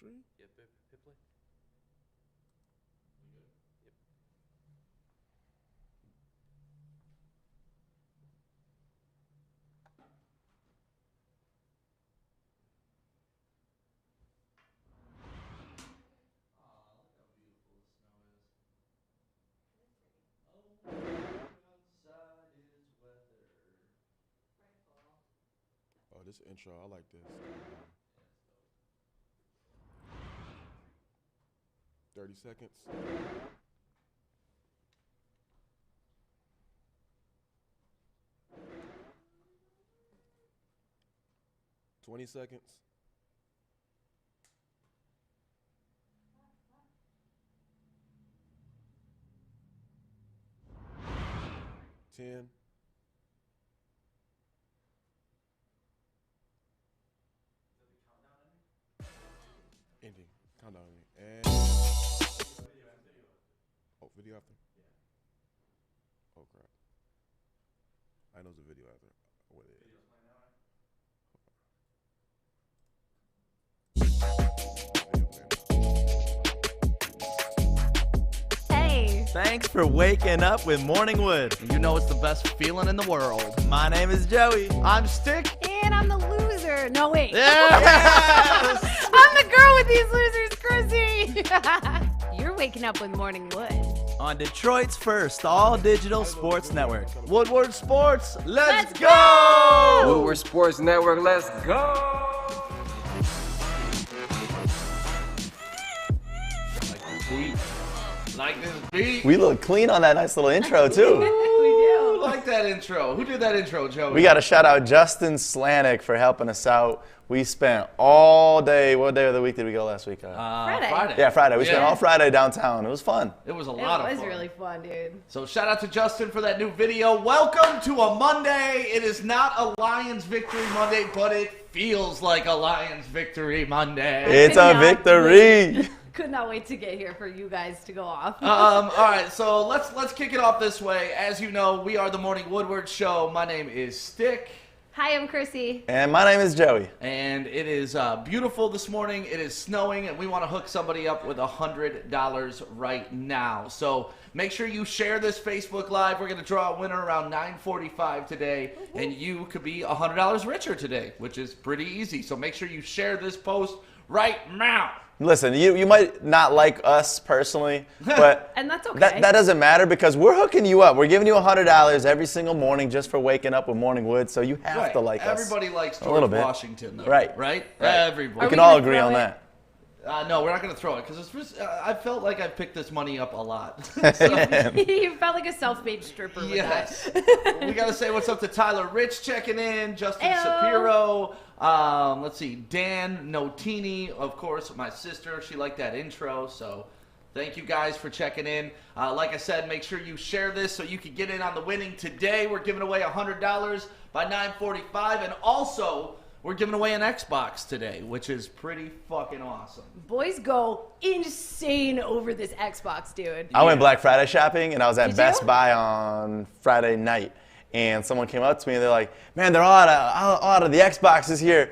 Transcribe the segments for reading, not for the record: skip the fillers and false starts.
recording? Yep, hit play. We good? Yep. Aw, look how beautiful the snow is. Oh, outside is weather. Oh, this intro, I like this. Yeah, it's dope. 30 seconds. $20 seconds. $10. Ending. Countdown ending. And oh, video after? Yeah. Oh crap. I know it's a video after. What is it? Hey. Thanks for waking up with Morning Wood. You know it's the best feeling in the world. My name is Joey. I'm Stick. And I'm the loser. No, wait. Yes! I'm the girl with these losers, Krissy. You're waking up with Morning Wood. On Detroit's first all-digital sports network. Woodward Sports. Let's go! Woodward Sports Network, let's go! Like this beat. We look clean on that nice little intro, too. We do. Like that intro. Who did that intro, Joey? We got to shout out Justin Slanik for helping us out. We spent all day, what day of the week did we go last week? Friday. Yeah, Friday. We spent all Friday downtown. It was fun. It was a lot of fun. It was really fun, dude. So shout out to Justin for that new video. Welcome to a Monday. It is not a Lions victory Monday, but it feels like a Lions victory Monday. It's a victory. Could not wait to get here for you guys to go off. All right, so let's kick it off this way. As you know, we are the Morning Woodward Show. My name is Stick. Hi, I'm Krissy. And my name is Joey. And it is beautiful this morning. It is snowing, and we want to hook somebody up with $100 right now. So make sure you share this Facebook Live. We're going to draw a winner around 9:45 today, and you could be $100 richer today, which is pretty easy. So make sure you share this post right now. Listen, you might not like us personally, but And that's okay. that doesn't matter because we're hooking you up. We're giving you $100 every single morning just for waking up with Morning Wood, so you have to like us. Everybody likes a little George bit. Washington, though. Right. Right? Right. Everybody. We can we all gonna agree throw on it? that. No, we're not going to throw it because I felt like I picked this money up a lot. You felt like a self-made stripper with Yes. that. We got to say what's up to Tyler Rich checking in, Justin Ayo. Shapiro. Let's see, Dan Notini, of course, my sister. She liked that intro, so thank you guys for checking in. Like I said, make sure you share this so you can get in on the winning today. We're giving away $100 by 9:45, and also we're giving away an Xbox today, which is pretty fucking awesome. Boys go insane over this Xbox, dude. I went Black Friday shopping, and I was at Did Best you? Buy on Friday night. And someone came up to me, and they're like, man, they're all out of the Xboxes here.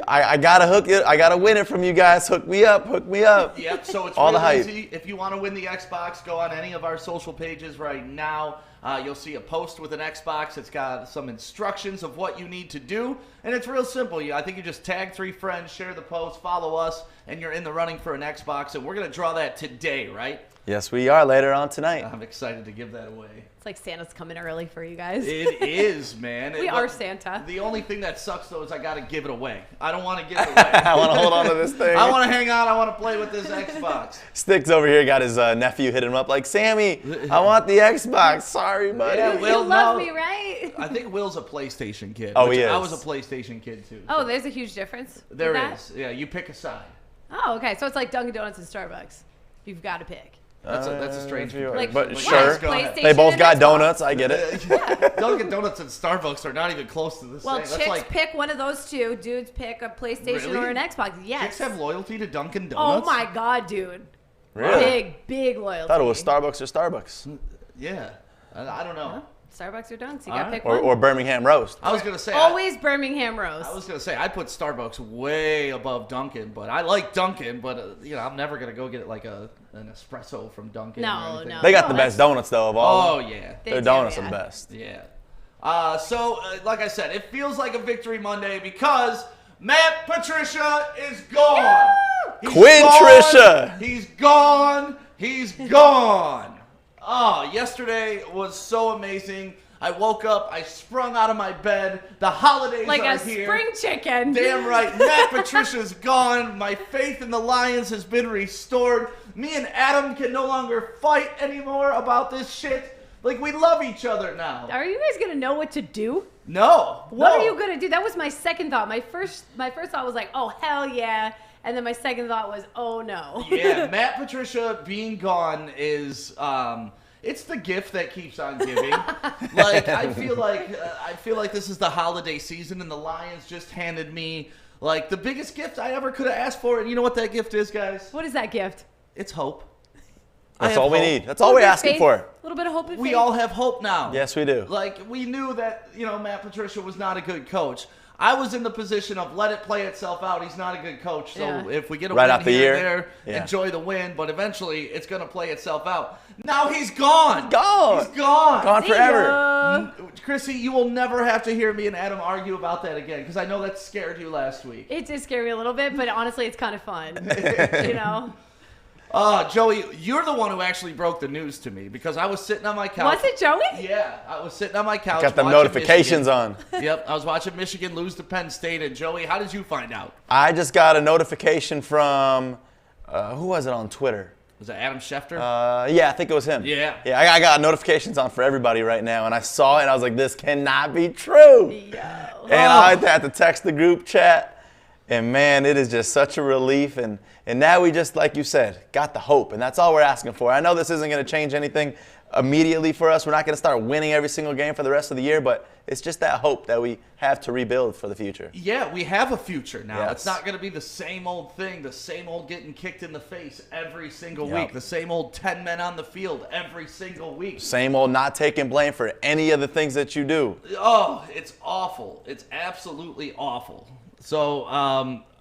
I got to hook it. I got to win it from you guys. Hook me up. Hook me up. Yep, so it's All real the hype. easy. If you want to win the Xbox, go on any of our social pages right now. You'll see a post with an Xbox. It's got some instructions of what you need to do, and it's real simple. I think you just tag 3 friends, share the post, follow us, and you're in the running for an Xbox, and we're going to draw that today, right? Yes, we are later on tonight. I'm excited to give that away. It's like Santa's coming early for you guys. It is, man. We are Santa. The only thing that sucks, though, is I got to give it away. I don't want to give it away. I want to hold on to this thing. I want to hang on. I want to play with this Xbox. Sticks over here got his nephew hit him up like, Sammy, I want the Xbox. Sorry, buddy. Yeah, You Will, love no. me, right? I think Will's a PlayStation kid. Oh, which he I is. was a PlayStation kid, too. Oh, there's a huge difference. with There that? is. Yeah, you pick a side. Oh, okay. So it's like Dunkin' Donuts and Starbucks. You've got to pick. That's a strange comparison. Like, But what? sure. Go ahead. PlayStation They both and got Xbox? donuts. I get it. Dunkin' Donuts and Starbucks are not even close to the Well, same. chicks That's like, pick one of those two. Dudes pick a PlayStation Really? or an Xbox. Yes. chicks have loyalty to Dunkin' Oh Donuts? my God, dude. Really? Big loyalty. I thought it was Starbucks or Starbucks. Yeah. I don't know. Starbucks or Dunks. You All got to right. pick Or, one. or Birmingham roast. I was gonna say Always Birmingham roast. I was gonna say I'd put Starbucks way above Dunkin', but I like Dunkin', but I'm never gonna go get like an espresso from Dunkin'. No, or anything. no. They got Oh, the that's- best donuts though of all. Oh yeah, They Their do, donuts are yeah. the best. yeah. So like I said, it feels like a victory Monday because Matt Patricia is gone. He's Quinn gone. Trisha. He's gone. He's gone. Oh, yesterday was so amazing. I woke up, I sprung out of my bed. The holidays like are a here. spring chicken. Damn right. Matt Patricia's gone. My faith in the Lions has been restored. Me and Adam can no longer fight anymore about this shit. Like, we love each other now. Are you guys gonna know what to do? No. What no. are you gonna do? That was my second thought. My first thought was like, oh hell yeah, and then my second thought was, oh no. Yeah, Matt Patricia being gone is it's the gift that keeps on giving. Like I feel like this is the holiday season, and the Lions just handed me like the biggest gift I ever could have asked for. And you know what that gift is, guys? What is that gift? It's hope. That's I all have we hope. need. That's all we're asking for. A little bit of hope and We faith. all have hope now. Yes, we do. Like, we knew that, Matt Patricia was not a good coach. I was in the position of let it play itself out. He's not a good coach. So Yeah. if we get a Right win out the here year. and there, Yeah. enjoy the win. But eventually, it's going to play itself out. Now he's gone. Gone. He's gone. Gone See forever. ya. Krissy, you will never have to hear me and Adam argue about that again because I know that scared you last week. It did scare me a little bit, but honestly, it's kind of fun. Joey, you're the one who actually broke the news to me because I was sitting on my couch. Was it Joey? Yeah, I was sitting on my couch. Got them watching notifications Michigan. on. Yep, I was watching Michigan lose to Penn State. And Joey, how did you find out? I just got a notification from who was it on Twitter? Was it Adam Schefter? Yeah, I think it was him. Yeah. Yeah, I got notifications on for everybody right now, and I saw it, and I was like, this cannot be true. Yo. And I had to text the group chat, and man, it is just such a relief. And now we just, like you said, got the hope, and that's all we're asking for. I know this isn't going to change anything immediately for us. We're not going to start winning every single game for the rest of the year, but it's just that hope that we have to rebuild for the future. Yeah, we have a future now. Yes. It's not going to be the same old thing, the same old getting kicked in the face every single Yep. week, the same old 10 men on the field every single week. Same old not taking blame for any of the things that you do. Oh, it's awful. It's absolutely awful. So,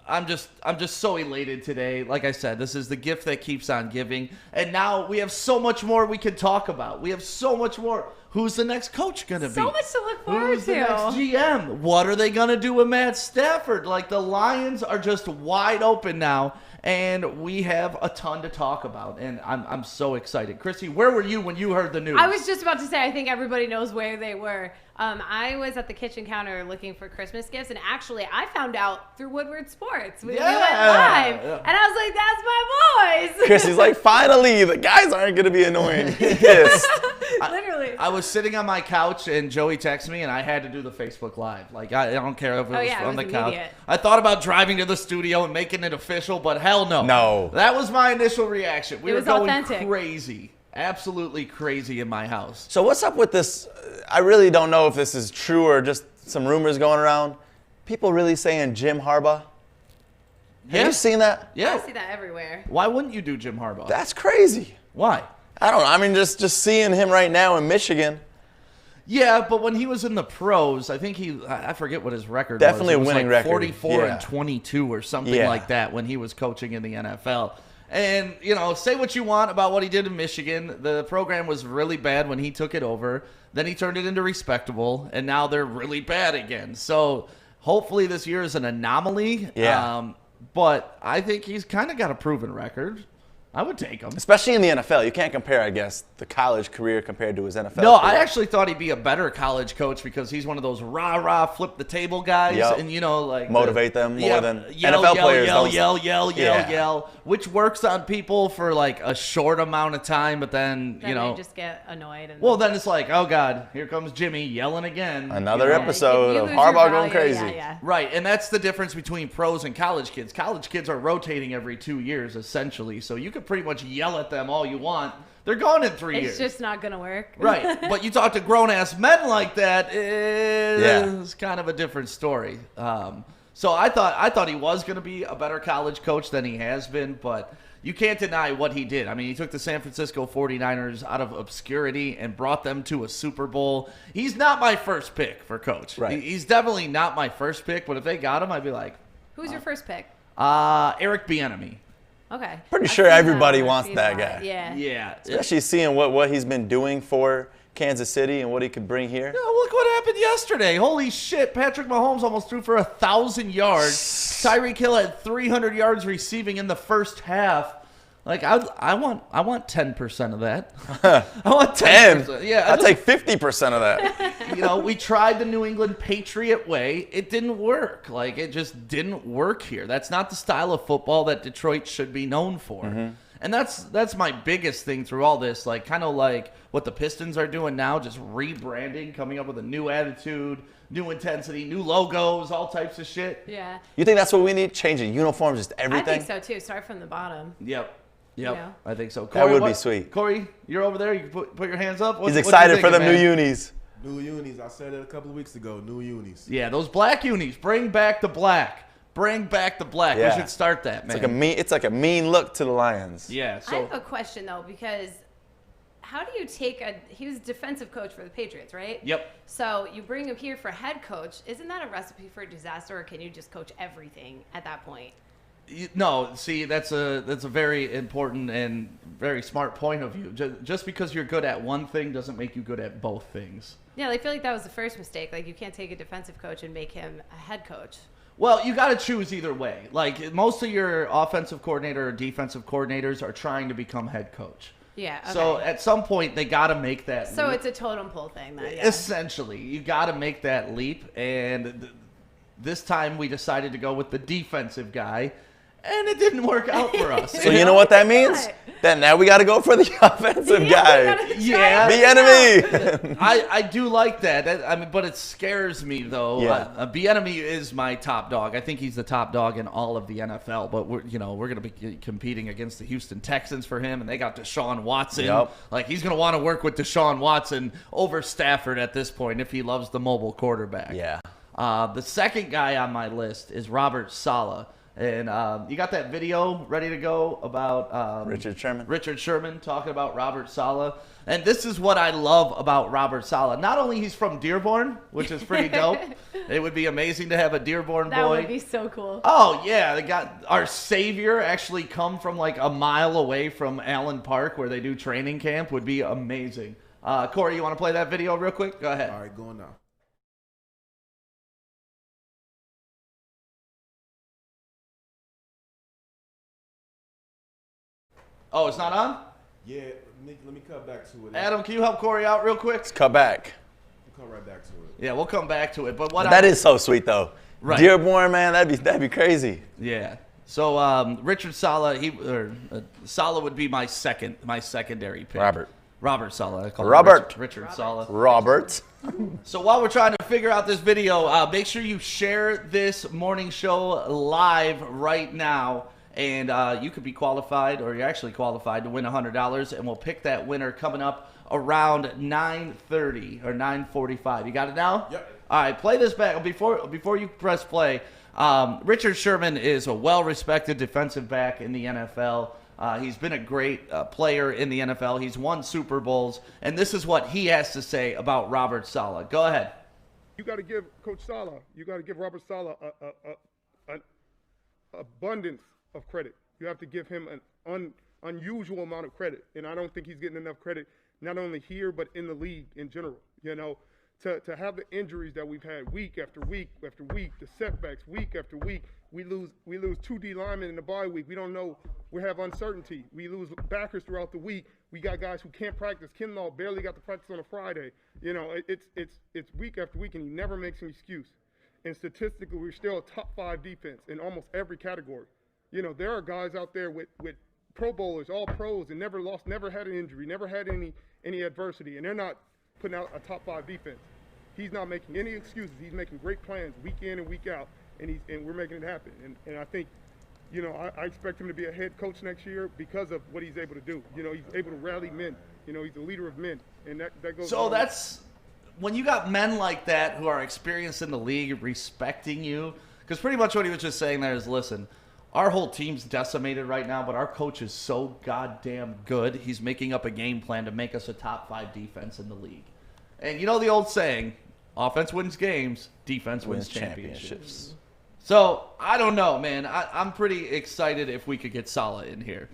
I'm just so elated today. Like I said, this is the gift that keeps on giving. And now we have so much more we can talk about. We have so much more. Who's the next coach going to be? So much to look forward Who's the to. next GM? What are they going to do with Matt Stafford? Like, the Lions are just wide open now, and we have a ton to talk about. And I'm so excited. Krissy, where were you when you heard the news? I was just about to say, I think everybody knows where they were. I was at the kitchen counter looking for Christmas gifts, and actually, I found out through Woodward Sports. We went live, Yeah. and I was like, "That's my boys." Krissy's like, finally, the guys aren't going to be annoying. Yes. Literally. I was sitting on my couch and Joey texted me and I had to do the Facebook Live. Like, I don't care if it was yeah, it on was the couch. immediate. I thought about driving to the studio and making it official, but hell no. No. That was my initial reaction. We It were was going authentic. crazy. Absolutely crazy in my house. So what's up with this? I really don't know if this is true or just some rumors going around. People really saying Jim Harbaugh. Have you seen that? I Yeah. see that everywhere. Why wouldn't you do Jim Harbaugh? That's crazy. Why? I don't know. I mean, just seeing him right now in Michigan. Yeah, but when he was in the pros, I think I forget what his record Definitely was. It was a winning like record. 44 Yeah. and 22 or something Yeah. like that when he was coaching in the NFL. And, say what you want about what he did in Michigan. The program was really bad when he took it over. Then he turned it into respectable, and now they're really bad again. So hopefully this year is an anomaly. Yeah. But I think he's kind of got a proven record. I would take him. Especially in the NFL. You can't compare, I guess, the college career compared to his NFL No, career. I actually thought he'd be a better college coach because he's one of those rah-rah, flip-the-table guys. Yep. And, like... Motivate them more than yell, NFL yell, players Yell, don't- yell, Yeah. yell, which works on people for, like, a short amount of time, but then, Then they just get annoyed. And Well, then it's like, oh, God, here comes Jimmy yelling again. Another you know? episode you of lose your Harbaugh value. going crazy. Yeah. Right, and that's the difference between pros and college kids. College kids are rotating every 2 years, essentially, so you could pretty much yell at them all you want. They're gone in 3 years. It's just not gonna work. Right, but you talk to grown-ass men like that, it's kind of a different story. So I thought he was going to be a better college coach than he has been, but you can't deny what he did. I mean, he took the San Francisco 49ers out of obscurity and brought them to a Super Bowl. He's not my first pick for coach. Right. He's definitely not my first pick, but if they got him, I'd be like, Who's your first pick? Eric Bieniemy. Okay. Pretty I've sure seen everybody that. I've wants seen that that. guy. Yeah. Yeah. Especially seeing what he's been doing for Kansas City and what he could bring here. Yeah, look what happened yesterday. Holy shit. Patrick Mahomes almost threw for 1,000 yards. Tyreek Hill had 300 yards receiving in the first half. Like, I want 10% of that. I want 10%. Yeah, I'll take 50% of that. You know, we tried the New England Patriot way. It didn't work. Like, it just didn't work here. That's not the style of football that Detroit should be known for. Mm-hmm. And that's my biggest thing through all this. Like, kind of like what the Pistons are doing now, just rebranding, coming up with a new attitude, new intensity, new logos, all types of shit. Yeah. You think that's what we need? Changing uniforms, just I everything? think so too. Start from the bottom. Yep. Yeah. I think so. That would be what- sweet. Corey, you're over there. You can put your hands up. He's excited for them new unis. New unis. I said it a couple of weeks ago. New unis. Yeah, those black unis. Bring back the black. Bring back the black. Yeah. We should start that, man. It's like a mean look to the Lions. Yeah. I So have a question though, because how do you take he was defensive coach for the Patriots, right? Yep. So you bring him here for head coach. Isn't that a recipe for disaster, or can you just coach everything at that point? No, see, that's a very important and very smart point of view. Just because you're good at one thing doesn't make you good at both things. Yeah, I feel like that was the first mistake. Like, you can't take a defensive coach and make him a head coach. Well, you got to choose either way. Like, most of your offensive coordinator or defensive coordinators are trying to become head coach. Yeah. Okay. So at some point, they got to make that So leap. it's a totem pole thing then. Yeah. Essentially, you got to make that leap. And this time, we decided to go with the defensive guy. And it didn't work out for us. So you know what that means? What? Then now we got to go for the offensive guy. Yeah. The enemy. I do like that. I mean, but it scares me though. Yeah. Bieniemy is my top dog. I think he's the top dog in all of the NFL. But we're going to be competing against the Houston Texans for him, and they got Deshaun Watson. Yep. Like, he's going to want to work with Deshaun Watson over Stafford at this point if he loves the mobile quarterback. Yeah. The second guy on my list is Robert Saleh. And you got that video ready to go about Richard Sherman. Richard Sherman talking about Robert Saleh. And this is what I love about Robert Saleh. Not only he's from Dearborn, which is pretty dope. It would be amazing to have a Dearborn That boy. would be so cool. Oh, yeah. They got our savior actually come from like a mile away from Allen Park where they do training camp. Would be amazing. Corey, you want to play that video real quick? Go ahead. All right, going now. Oh, it's not on? Yeah, let me cut back to it. Adam, can you help Corey out real quick? Cut back. We'll come right back to it. Yeah, we'll come back to it. But what That is so sweet though. Right. Dearborn, man, that'd be crazy. Yeah. So Richard Saleh, Saleh would be my secondary pick. Robert Saleh. I call him Robert. Richard Saleh. Robert. So while we're trying to figure out this video, make sure you share this morning show live right now. And you could be qualified, or you're actually qualified to win $100, and we'll pick that winner coming up around 9:30 or 9:45. You got it now? Yep. All right, play this back. Before you press play, Richard Sherman is a well-respected defensive back in the NFL. He's been a great player in the NFL. He's won Super Bowls, and this is what he has to say about Robert Saleh. Go ahead. You got to give Coach Saleh, you got to give Robert Saleh an abundance of credit. You have to give him an unusual amount of credit, and I don't think he's getting enough credit, not only here but in the league in general. You know, to have the injuries that we've had week after week after week, the setbacks week after week. We lose 2 D linemen in the bye week. We don't know. We have uncertainty. We lose backers throughout the week. We got guys who can't practice. Kinlaw barely got to practice on a Friday. You know, it's week after week, and he never makes an excuse. And statistically, we're still a top 5 defense in almost every category. You know, there are guys out there with Pro Bowlers, all pros, and never had an injury, never had any adversity, and they're not putting out a top 5 defense. He's not making any excuses. He's making great plans week in and week out, and we're making it happen. And I think, you know, I expect him to be a head coach next year because of what he's able to do. You know, he's able to rally men. You know, he's a leader of men, and that goes. So that's when you got men like that who are experienced in the league respecting you. Because pretty much what he was just saying there is, listen, our whole team's decimated right now, but our coach is so goddamn good, he's making up a game plan to make us a top 5 defense in the league. And you know the old saying, offense wins games, defense wins championships. So, I don't know, man. I'm pretty excited if we could get Saleh in here.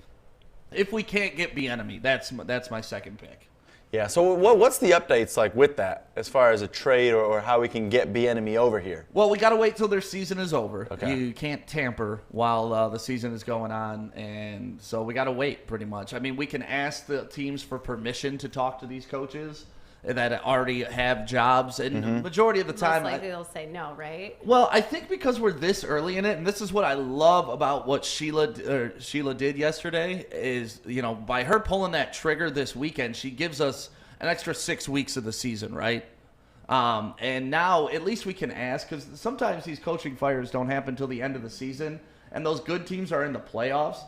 If we can't get Bieniemy, that's my second pick. Yeah, so what's the updates like with that as far as a trade or how we can get Bieniemy over here? Well, we got to wait till their season is over. Okay. You can't tamper while the season is going on, and so we got to wait pretty much. I mean, we can ask the teams for permission to talk to these coaches that already have jobs, and the majority of the time, most likely they'll say no, right? Well, I think because we're this early in it, and this is what I love about what Sheila did yesterday, is, you know, by her pulling that trigger this weekend, she gives us an extra 6 weeks of the season, right? And now at least we can ask, because sometimes these coaching fires don't happen until the end of the season, and those good teams are in the playoffs.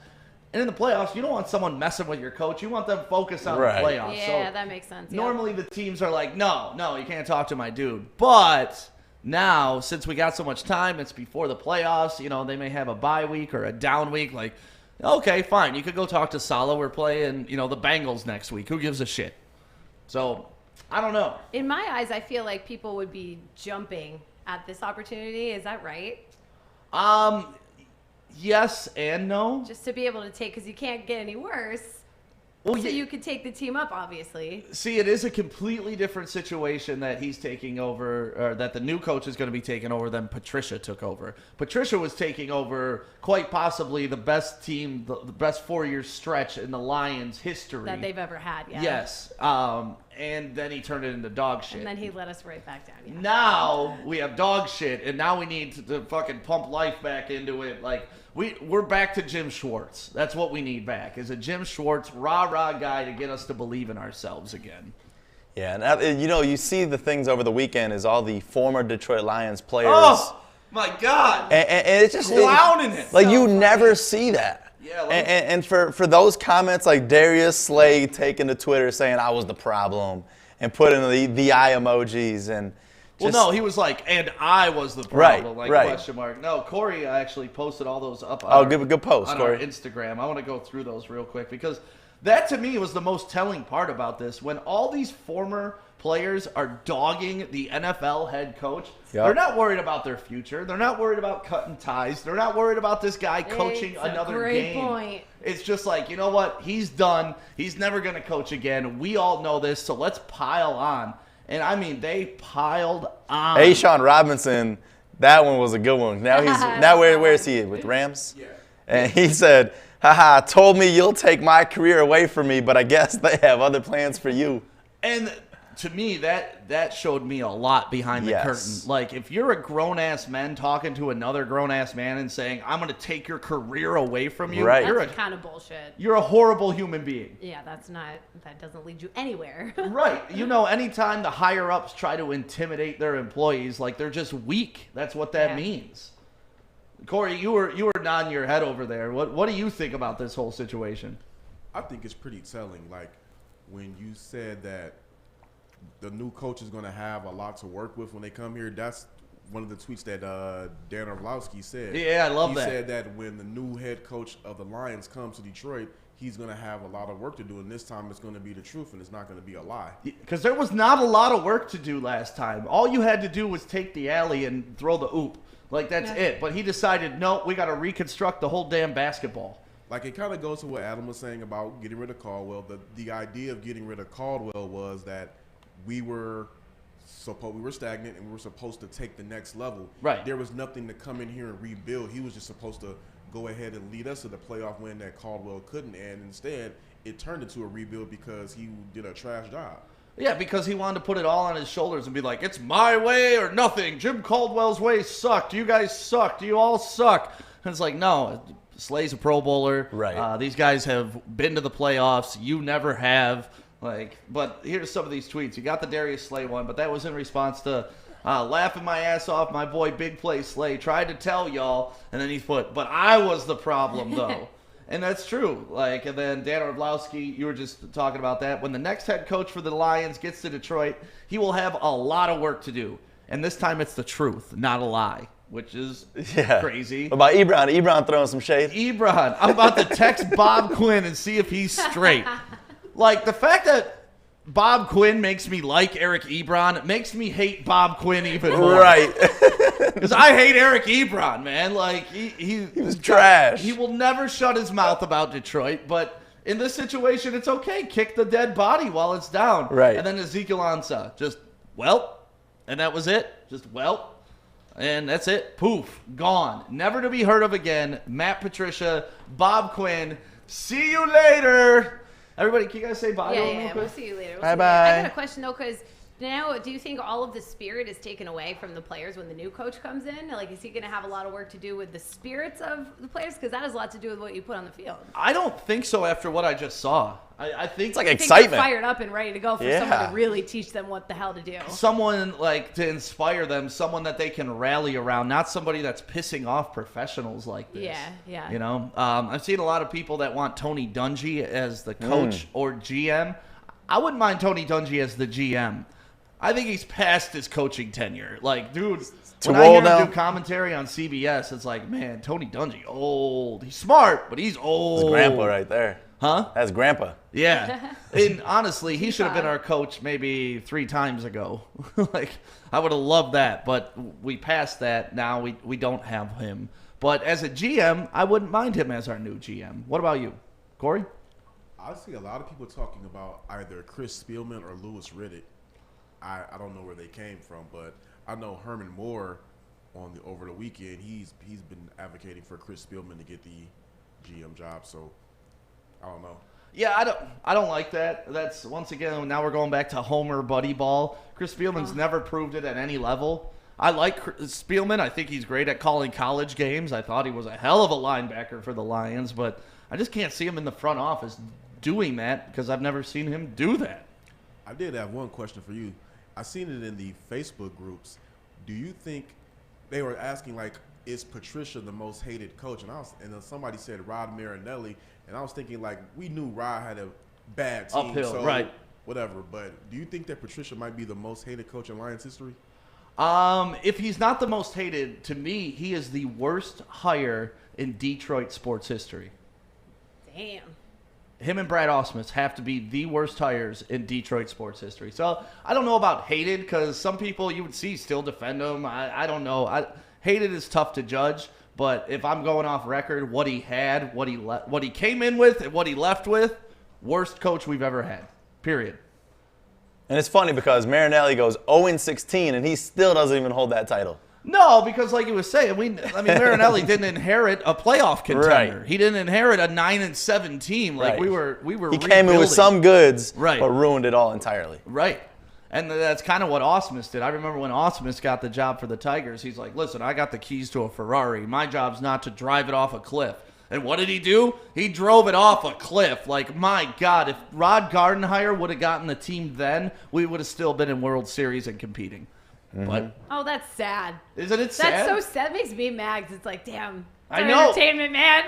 And in the playoffs, you don't want someone messing with your coach. You want them focused on the playoffs. Yeah, so that makes sense. normally the teams are like, no, you can't talk to my dude. But now, since we got so much time, it's before the playoffs. You know, they may have a bye week or a down week. Like, okay, fine. You could go talk to Saleh. We're playing, you know, the Bengals next week. Who gives a shit? So, I don't know. In my eyes, I feel like people would be jumping at this opportunity. Is that right? Yes and no. Just to be able to take, because you can't get any worse. Well, So yeah. you could take the team up, obviously. See, it is a completely different situation that he's taking over, or that the new coach is going to be taking over than Patricia took over. Patricia was taking over quite possibly the best team, the best 4-year stretch in the Lions' history. That they've ever had, yeah. Yes. And then he turned it into dog shit. And then he let us right back down, yeah. Now we have dog shit, and now we need to fucking pump life back into it. Like, we're back to Jim Schwartz. That's what we need back, is a Jim Schwartz rah-rah guy to get us to believe in ourselves again. Yeah, and you know, you see the things over the weekend is all the former Detroit Lions players. Oh, my God. And it's just Clowning it. Like, you never see that. Yeah, and for those comments, like Darius Slay taking to Twitter saying I was the problem and putting the eye emojis and well, no, he was like, and I was the problem, question mark. No, Corey actually posted all those up on good post, on Corey. our Instagram. I want to go through those real quick because that to me was the most telling part about this. When all these former players are dogging the NFL head coach, they're not worried about their future. They're not worried about cutting ties. They're not worried about this guy coaching another game. Point. It's just like, you know what? He's done. He's never going to coach again. We all know this, so let's pile on. And, I mean, they piled on. A'Shawn Robinson, that one was a good one. Now where is he? With Rams? Yeah. And he said, haha, told me you'll take my career away from me, but I guess they have other plans for you. And to me, that showed me a lot behind the curtain. Like, if you're a grown-ass man talking to another grown-ass man and saying, I'm going to take your career away from you, that's kind of bullshit. You're a horrible human being. Yeah, that doesn't lead you anywhere. Right. You know, anytime the higher-ups try to intimidate their employees, like, they're just weak. That's what that means. Corey, you were nodding your head over there. What do you think about this whole situation? I think it's pretty telling. Like, when you said that the new coach is going to have a lot to work with when they come here, that's one of the tweets that Dan Orlovsky said. Yeah, I love that. He said that when the new head coach of the Lions comes to Detroit, he's going to have a lot of work to do, and this time it's going to be the truth, and it's not going to be a lie. Because there was not a lot of work to do last time. All you had to do was take the alley and throw the oop. Like, that's it. But he decided, no, we got to reconstruct the whole damn basketball. Like, it kind of goes to what Adam was saying about getting rid of Caldwell. The idea of getting rid of Caldwell was that we were stagnant and we were supposed to take the next level. Right. There was nothing to come in here and rebuild. He was just supposed to go ahead and lead us to the playoff win that Caldwell couldn't. And instead, it turned into a rebuild because he did a trash job. Yeah, because he wanted to put it all on his shoulders and be like, it's my way or nothing. Jim Caldwell's way sucked. You guys sucked. You all suck. And it's like, no, Slay's a Pro Bowler. Right. These guys have been to the playoffs. You never have. Like, but here's some of these tweets. You got the Darius Slay one, but that was in response to laughing my ass off. My boy Big Play Slay tried to tell y'all, and then he put, but I was the problem though. And that's true. Like, and then Dan Orlovsky, you were just talking about that. When the next head coach for the Lions gets to Detroit, he will have a lot of work to do. And this time it's the truth, not a lie. which is Yeah. crazy. What about Ebron? Ebron throwing some shade. Ebron, I'm about to text Bob Quinn and see if he's straight. Like, the fact that Bob Quinn makes me like Eric Ebron makes me hate Bob Quinn even more. Right. Because I hate Eric Ebron, man. Like, he was trash. He will never shut his mouth about Detroit, but in this situation, it's okay. Kick the dead body while it's down. Right. And then Ezekiel Ansah, just, well, and that was it. Just, well. And that's it. Poof. Gone. Never to be heard of again. Matt Patricia, Bob Quinn. See you later. Everybody, can you guys say bye to him real Yeah, quick? we'll see you later. Bye-bye. I got a question, though, because now, do you think all of the spirit is taken away from the players when the new coach comes in? Like, is he going to have a lot of work to do with the spirits of the players? Because that has a lot to do with what you put on the field. I don't think so after what I just saw. I think It's like I think excitement. they're fired up and ready to go for Yeah. someone to really teach them what the hell to do. someone like to inspire them, someone that they can rally around, not somebody that's pissing off professionals like this. Yeah. You know, I've seen a lot of people that want Tony Dungy as the coach or GM. I wouldn't mind Tony Dungy as the GM. I think he's past his coaching tenure. Like, dude, Too when I hear old now? him do commentary on CBS, it's like, man, Tony Dungy, old. He's smart, but he's old. That's Grandpa right there. Huh? That's Grandpa. Yeah. And honestly, he should have been our coach maybe 3 times ago. Like, I would have loved that, but we passed that. Now we don't have him. But as a GM, I wouldn't mind him as our new GM. What about you, Corey? I see a lot of people talking about either Chris Spielman or Louis Riddick. I don't know where they came from, but I know Herman Moore over the weekend, he's been advocating for Chris Spielman to get the GM job, so I don't know. Yeah, I don't like that. That's, once again, now we're going back to Homer buddy ball. Chris Spielman's never proved it at any level. I like Spielman. I think he's great at calling college games. I thought he was a hell of a linebacker for the Lions, but I just can't see him in the front office doing that because I've never seen him do that. I did have one question for you. I seen it in the Facebook groups. Do you think they were asking, like, is Patricia the most hated coach? And then somebody said Rod Marinelli, and I was thinking, like, we knew Rod had a bad team, Uphill, so right. whatever. But do you think that Patricia might be the most hated coach in Lions history? If he's not the most hated, to me, he is the worst hire in Detroit sports history. Damn. Him and Brad Ausmus have to be the worst hires in Detroit sports history. So I don't know about hated because some people you would see still defend him. I don't know. Hated is tough to judge, but if I'm going off record, what he had, what he came in with, and what he left with, worst coach we've ever had. Period. And it's funny because Marinelli goes 0-16 and he still doesn't even hold that title. No, because like you were saying, Marinelli didn't inherit a playoff contender. Right. He didn't inherit a 9-7 team. Like Right. we were. He came in with some goods, Right. but ruined it all entirely. Right. And that's kind of what Ausmus did. I remember when Ausmus got the job for the Tigers, he's like, listen, I got the keys to a Ferrari. My job's not to drive it off a cliff. And what did he do? He drove it off a cliff. Like, my God, if Rod Gardenhire would have gotten the team then, we would have still been in World Series and competing. But Oh, that's sad. isn't it sad? That's so sad. It makes me mad 'cause it's like, damn. I It's know. entertainment, man.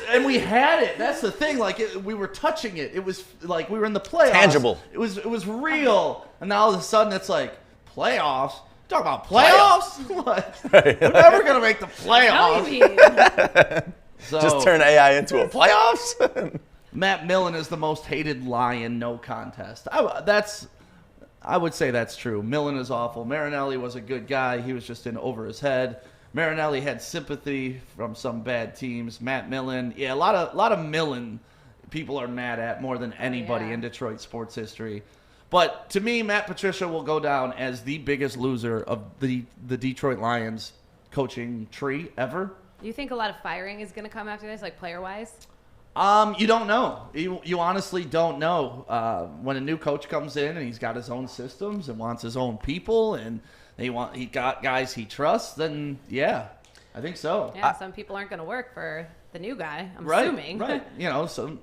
And we had it. That's the thing. Like we were touching it. It was like we were in the playoffs. Tangible. It was real. And now all of a sudden it's like playoffs. Talk about playoffs. Like, we're never gonna make the How playoffs. you mean? So, Just turn AI into a playoffs? Matt Millen is the most hated Lion, no contest. I would say that's true. Millen is awful. Marinelli was a good guy. He was just in over his head. Marinelli had sympathy from some bad teams. Matt Millen, yeah, a lot of Millen people are mad at more than anybody Yeah. in Detroit sports history. But to me, Matt Patricia will go down as the biggest loser of the Detroit Lions coaching tree ever. Do you think a lot of firing is going to come after this, like player-wise? You don't know. You honestly don't know. When a new coach comes in and he's got his own systems and wants his own people and he got guys he trusts, then yeah, I think so. Yeah, some people aren't going to work for the new guy, I'm Right, assuming. right. You know, so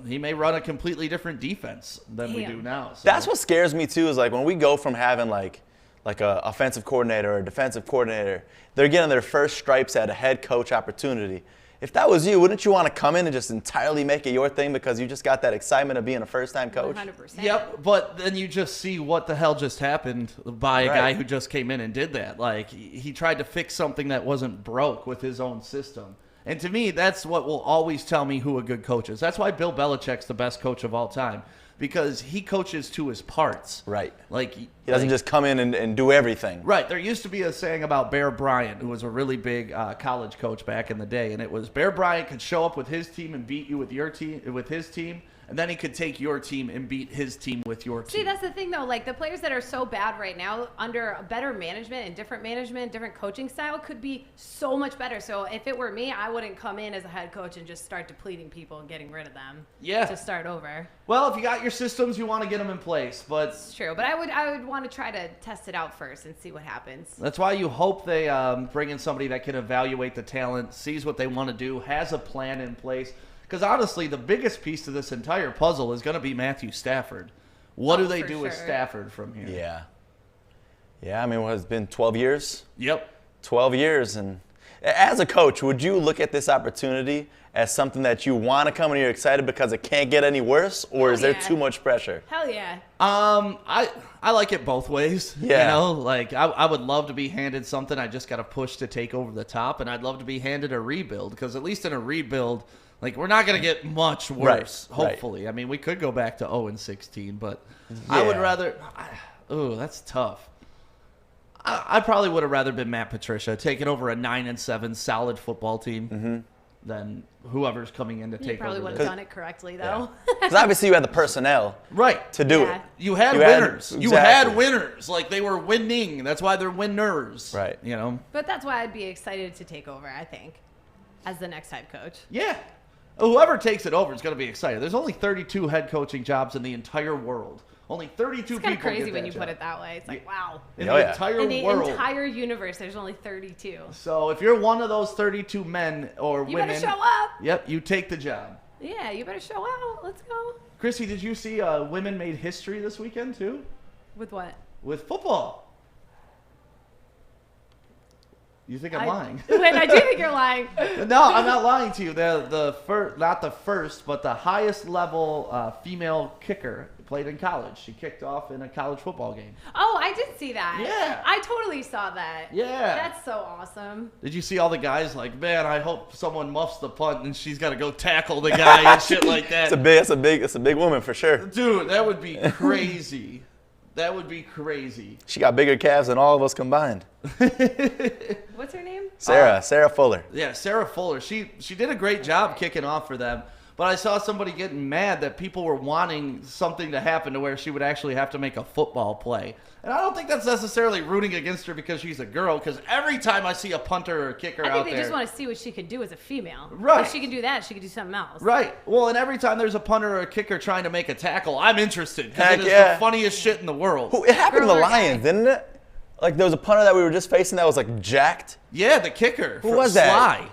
he may run a completely different defense than we do Damn. now. So. That's what scares me too, is like when we go from having like a offensive coordinator or a defensive coordinator, they're getting their first stripes at a head coach opportunity. If that was you, wouldn't you want to come in and just entirely make it your thing because you just got that excitement of being a first-time coach? 100%. Yep, but then you just see what the hell just happened by a guy who just came in and did that. Like, he tried to fix something that wasn't broke with his own system. And to me, that's what will always tell me who a good coach is. That's why Bill Belichick's the best coach of all time, because he coaches to his parts. Right. Like He doesn't just come in and do everything. Right. There used to be a saying about Bear Bryant, who was a really big college coach back in the day, and it was Bear Bryant could show up with his team and beat you with your team, with his team, and then he could take your team and beat his team with your team. See, that's the thing, though. Like, the players that are so bad right now, under a better management, different coaching style, could be so much better. So if it were me, I wouldn't come in as a head coach and just start depleting people and getting rid of them. Yeah. To start over. Well, if you got your systems, you want to get them in place, but It's true, but I would want to try to test it out first and see what happens. that's why you hope they bring in somebody that can evaluate the talent, sees what they want to do, has a plan in place. Because honestly, the biggest piece to this entire puzzle is going to be Matthew Stafford. What do they do with Stafford from here? Yeah. Yeah, I mean, what has it been 12 years? Yep. 12 years. And as a coach, would you look at this opportunity as something that you want to come and you're excited because it can't get any worse, or is there too much pressure? Hell yeah. I like it both ways. Yeah. You know, like I would love to be handed something. I just got to push to take over the top, and I'd love to be handed a rebuild, because at least in a rebuild, like, we're not going to get much worse, hopefully. Right. I mean, we could go back to 0-16, but I would rather that's tough. I probably would have rather been Matt Patricia, taking over a 9-7 solid football team than whoever's coming in to You take probably over would this. have done it correctly, though. Because obviously you had the personnel Right. to do Yeah. it. You had You winners. had- You had exactly. winners. Like, they were winning. That's why they're winners. Right. You know? But that's why I'd be excited to take over, I think, as the next head coach. Yeah. Whoever takes it over is going to be excited. There's only 32 head coaching jobs in the entire world. Only 32 It's kind people of crazy get when that you job. put it that way. It's like, wow. In Oh, the yeah. entire In the world. entire universe, there's only 32. So if you're one of those 32 men or You women, better show up. Yep, you take the job. Yeah, you better show out. Let's go. Krissy, did you see women made history this weekend too? With what? With football. You think I'm lying? Wait, I do think you're lying. No, I'm not lying to you. Not the first, but the highest level female kicker played in college. She kicked off in a college football game. Oh, I did see that. Yeah. I totally saw that. Yeah. That's so awesome. Did you see all the guys like, man, I hope someone muffs the punt and she's got to go tackle the guy and shit like that. It's a big woman for sure. Dude, that would be crazy. That would be crazy. She got bigger calves than all of us combined. What's her name? Sarah Fuller. Yeah, Sarah Fuller. She did a great job kicking off for them. But I saw somebody getting mad that people were wanting something to happen to where she would actually have to make a football play. And I don't think that's necessarily rooting against her because she's a girl, because every time I see a punter or a kicker I out think there... they just want to see what she could do as a female. Right. If she can do that, she could do something else. Right. Well, and every time there's a punter or a kicker trying to make a tackle, I'm interested, because Heck it is yeah. the funniest shit in the world. It happened to Girl the or guy? Lions, didn't it? Like, there was a punter that we were just facing that was, like, jacked. Yeah, the kicker. Who was that? Sly.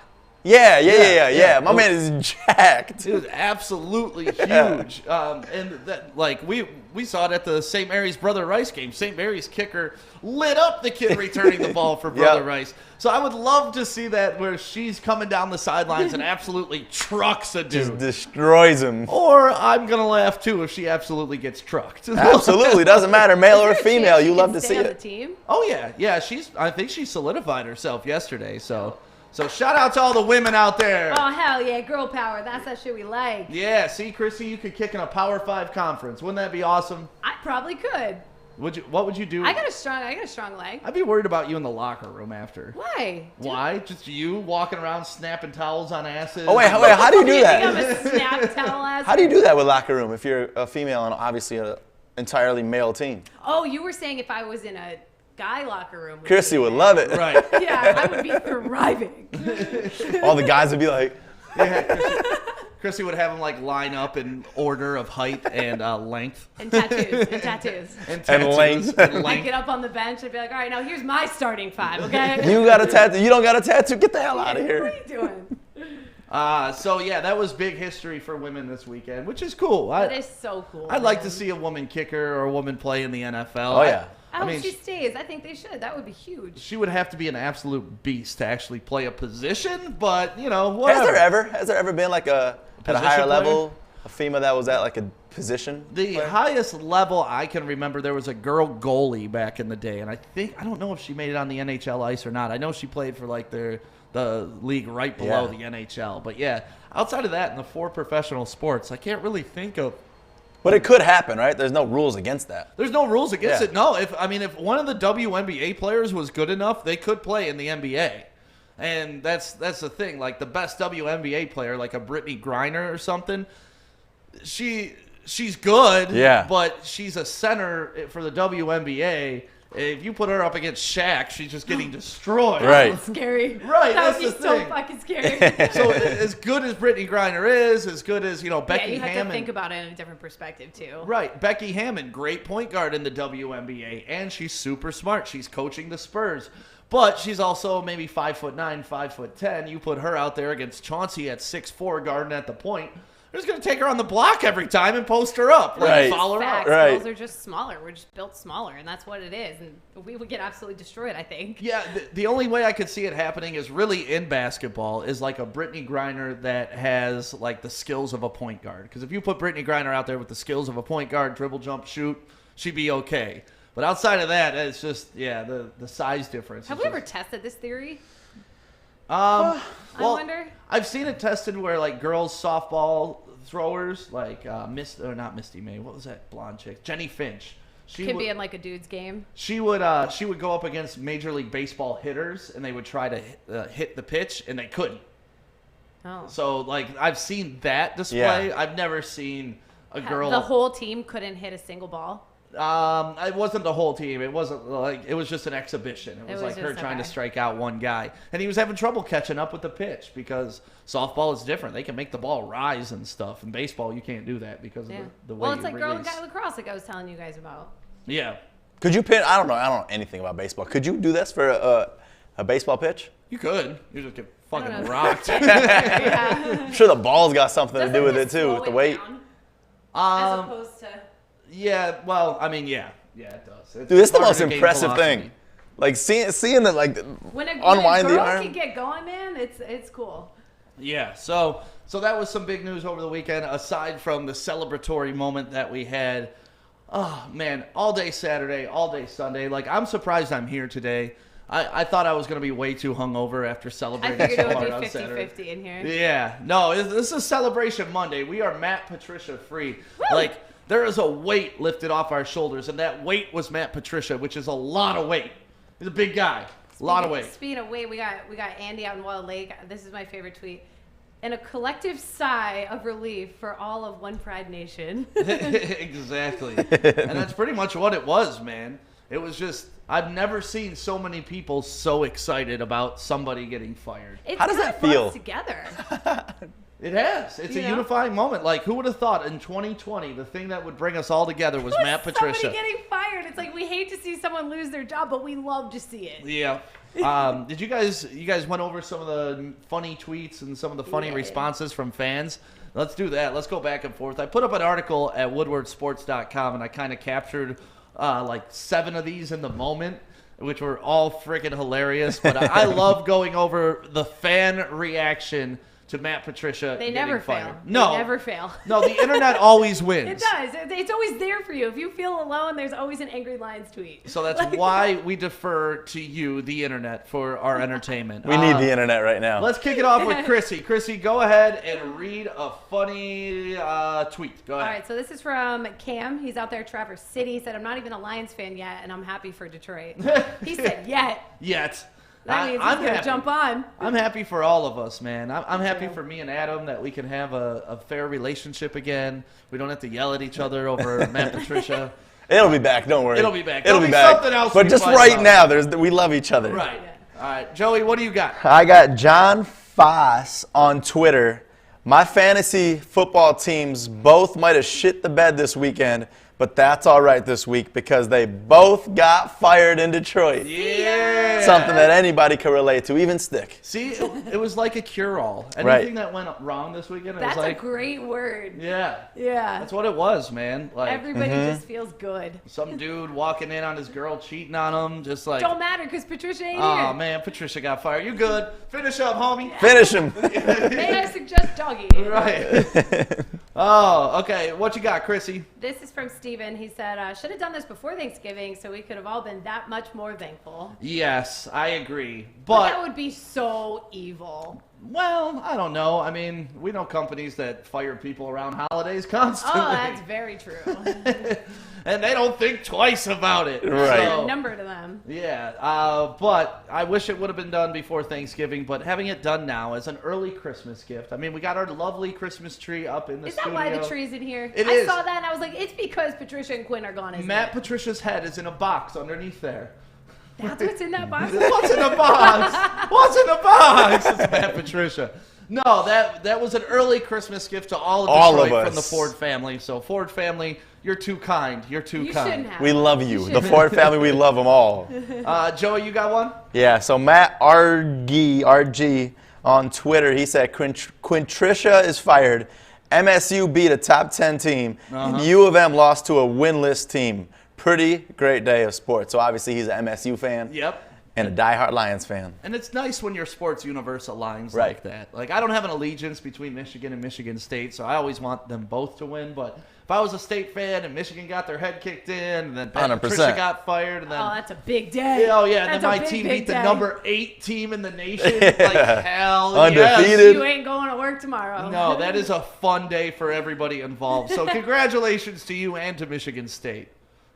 Yeah. My Oh. man is jacked. It was absolutely huge. And that, like, we saw it at the St. Mary's Brother Rice game. St. Mary's kicker lit up the kid returning the ball for Brother Yep. Rice. So I would love to see that where she's coming down the sidelines and absolutely trucks a Just dude. destroys him. Or I'm going to laugh, too, if she absolutely gets trucked. Absolutely. Doesn't matter, male or Is there a female. chance You she love can to stay see on the it. team? Oh, yeah. Yeah, I think she solidified herself yesterday. So shout out to all the women out there. Oh, hell yeah. Girl power. That's that shit we like. Yeah, see, Krissy, you could kick in a Power 5 conference. Wouldn't that be awesome? I probably could. What would you do? I got a strong leg. I'd be worried about you in the locker room after. Why? Why? Just you walking around snapping towels on asses? Oh, wait, how do you do You think I'm that? a snap towel ass? How do you do that with locker room if you're a female and obviously an entirely male team? Oh, you were saying if I was in a guy locker room. Krissy would love it. Right. Yeah, I would be thriving. All the guys would be like, Krissy would have them like line up in order of height and length. And tattoos. And tattoos. And And length. And I length. get up on the bench and be like, all right, now here's my starting five, okay? you got a tattoo. You don't got a tattoo. Get the hell out of What here. are you doing? So yeah, that was big history for women this weekend, which is cool. That is so cool. I'd like to man. see a woman kicker or a woman play in the NFL. Oh, yeah. I hope she stays. I think they should. That would be huge. She would have to be an absolute beast to actually play a position, but, whatever. Has there ever been like at a higher level, a female that was at like a position? The highest level I can remember, there was a girl goalie back in the day, and I don't know if she made it on the NHL ice or not. I know she played for like the league right below the NHL. But yeah, outside of that, in the 4 professional sports, I can't really think of. But it could happen, right? There's no rules against that. There's no rules against it. No, if one of the WNBA players was good enough, they could play in the NBA. And that's the thing. Like the best WNBA player, like a Brittany Griner or something, she's good, but she's a center for the WNBA. If you put her up against Shaq, she's just getting destroyed. Right. That's scary. Right, That that's would be the so thing. fucking scary. So as good as Brittany Griner is, as good as, Becky Yeah, you have Hammond. to think about it in a different perspective, too. Right. Becky Hammond, great point guard in the WNBA, and she's super smart. She's coaching the Spurs. But she's also maybe 5'9", 5'10". You put her out there against Chauncey at 6'4", guarding at the point. They're just going to take her on the block every time and post her up. Right. Follow her up. Facts. Right. Girls are just smaller. We're just built smaller, and that's what it is. And we would get absolutely destroyed, I think. Yeah, the only way I could see it happening is really in basketball is like a Brittany Griner that has like the skills of a point guard. Because if you put Brittany Griner out there with the skills of a point guard, dribble, jump, shoot, she'd be okay. But outside of that, it's just, the size difference. Have we ever tested this theory? Well, I wonder. I've seen it tested where like girls softball throwers, like not Misty May. What was that blonde chick? Jenny Finch. She Could be in like a dude's game. She would go up against Major League Baseball hitters, and they would try to hit the pitch, and they couldn't. Oh. So like I've seen that display. Yeah. I've never seen a girl. The whole team couldn't hit a single ball. It wasn't the whole team. It wasn't like it was just an exhibition. It was like her just, trying to okay. strike out one guy, and he was having trouble catching up with the pitch because softball is different. They can make the ball rise and stuff. In baseball, you can't do that because of the way. Well, it's you like girl and release. guy lacrosse, like I was telling you guys about. Yeah, Could you pin? I don't know anything about baseball. Could you do this for a baseball pitch? you could. You just get I don't fucking know. rocked. Yeah. I'm sure the ball's got something to Doesn't do with it it too, slow with the it weight. down, as opposed to. Yeah. Well, I mean, yeah, it does. Dude, it's the part of most game impressive philosophy. thing. Like seeing the like When a unwind girl the arm. can get going, man, it's cool. Yeah, so that was some big news over the weekend, aside from the celebratory moment that we had. Oh, man, all day Saturday, all day Sunday. Like, I'm surprised I'm here today. I thought I was going to be way too hungover after I celebrating figured so it hard would on be Saturday. 50-50 in here. Yeah, no, this is Celebration Monday. We are Matt Patricia free. Like, there is a weight lifted off our shoulders, and that weight was Matt Patricia, which is a lot of weight. He's a big guy. A lot of weight. Speaking of weight, we got Andy out in Wild Lake. This is my favorite tweet. And a collective sigh of relief for all of One Pride Nation. Exactly. And that's pretty much what it was, man. It was just, I've never seen so many people so excited about somebody getting fired. It's How does kinda that feel? brought together. It has. It's a unifying moment. Like, who would have thought in 2020 the thing that would bring us all together was Matt Patricia? Somebody getting fired. It's like we hate to see someone lose their job, but we love to see it. Yeah. Did you guys went over some of the funny tweets and some of the funny responses from fans? Let's do that. Let's go back and forth. I put up an article at woodwardsports.com, and I kind of captured like 7 of these in the moment, which were all freaking hilarious. But I love going over the fan reaction to Matt Patricia They getting never fired. fail. No. They never fail. No, the internet always wins. It does. It's always there for you. If you feel alone, there's always an Angry Lions tweet. So that's why we defer to you, the internet, for our entertainment. We need the internet right now. Let's kick it off with Krissy. Krissy, go ahead and read a funny tweet. Go All ahead. right, so this is from Cam. He's out there at Traverse City. He said, I'm not even a Lions fan yet, and I'm happy for Detroit. He said, yet. Yet. That means he's going to jump on. I'm happy for all of us, man. I'm happy for me and Adam that we can have a fair relationship again. We don't have to yell at each other over Matt Patricia. It'll be back. Don't worry. It'll be back. It'll There'll be be back. something else But we just fight right about. now, we love each other. Right. All right. Joey, what do you got? I got John Foss on Twitter. My fantasy football teams both might have shit the bed this weekend, But that's all right this week because they both got fired in Detroit. Yeah. Something that anybody can relate to, even Stick. See, it was like a cure-all. Right. Anything that went wrong this weekend, it That's was like, a great word. yeah. Yeah. That's what it was, man. Like Everybody just feels good. some dude walking in on his girl cheating on him, just like, Don't matter because Patricia ain't oh here. man, Patricia got fired. You good? Finish up, homie. Finish him. May I suggest doggy? Right. Oh, okay. What you got, Krissy? This is from Steven. He said, should have done this before Thanksgiving so we could have all been that much more thankful. Yes, I agree. But that But, would be so evil. well, I don't know. I mean, we know companies that fire people around holidays constantly. Oh, that's very true. And they don't think twice about it. Right. There's So, a number to them. yeah, but I wish it would have been done before Thanksgiving, but having it done now as an early Christmas gift. I mean, we got our lovely Christmas tree up in the Is studio. that why the tree's in here? It I is. saw that and I was like, it's because Patricia and Quinn are gone, isn't Matt it? Patricia's head is in a box underneath there. That's what's in that box? What's in the box? What's in the box? It's Matt Patricia. No, that was an early Christmas gift to all of All of Detroit us. from the Ford family. So Ford family, you're too kind. You're too You kind. shouldn't have. We love you. The Ford family, we love them all. Joey, you got one? Yeah, so Matt RG on Twitter, he said Quintricia is fired. MSU beat a top 10 team. And U of M lost to a winless team. Pretty great day of sports. So obviously he's an MSU fan. Yep. And a diehard Lions fan. And it's nice when your sports universe aligns Right. like that. Like, I don't have an allegiance between Michigan and Michigan State, so I always want them both to win. But if I was a State fan and Michigan got their head kicked in, and then 100%. Patricia got fired, and then Oh, that's a big day. oh yeah, and That's then my a big, team big beat the day. number 8 team in the nation. Like hell, Undefeated. You ain't going to work tomorrow. Yes. No, that is a fun day for everybody involved. So congratulations to you and to Michigan State.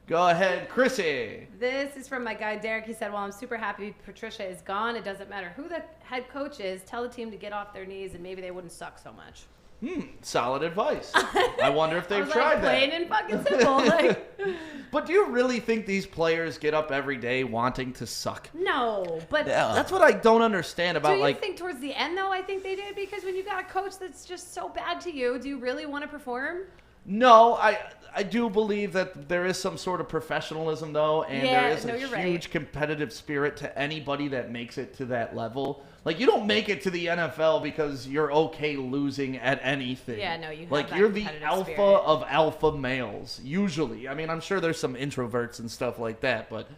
Go ahead, Krissy. This is from my guy Derek. He said, well, I'm super happy Patricia is gone. It doesn't matter who the head coach is. Tell the team to get off their knees and maybe they wouldn't suck so much. Solid advice. I wonder if I they've was tried like, plain that. and fucking simple. Like, But do you really think these players get up every day wanting to suck? no. But Yeah. That's what I don't understand do about, you like, think towards the end, though, I think they did? Because when you got a coach that's just so bad to you, do you really want to perform? no, I do believe that there is some sort of professionalism, though, and Yeah, there is no, a you're huge right. competitive spirit to anybody that makes it to that level. Like, you don't make it to the NFL because you're okay losing at anything. Yeah, no, you have like that you're the competitive alpha spirit. of alpha males, usually. I mean, I'm sure there's some introverts and stuff like that, but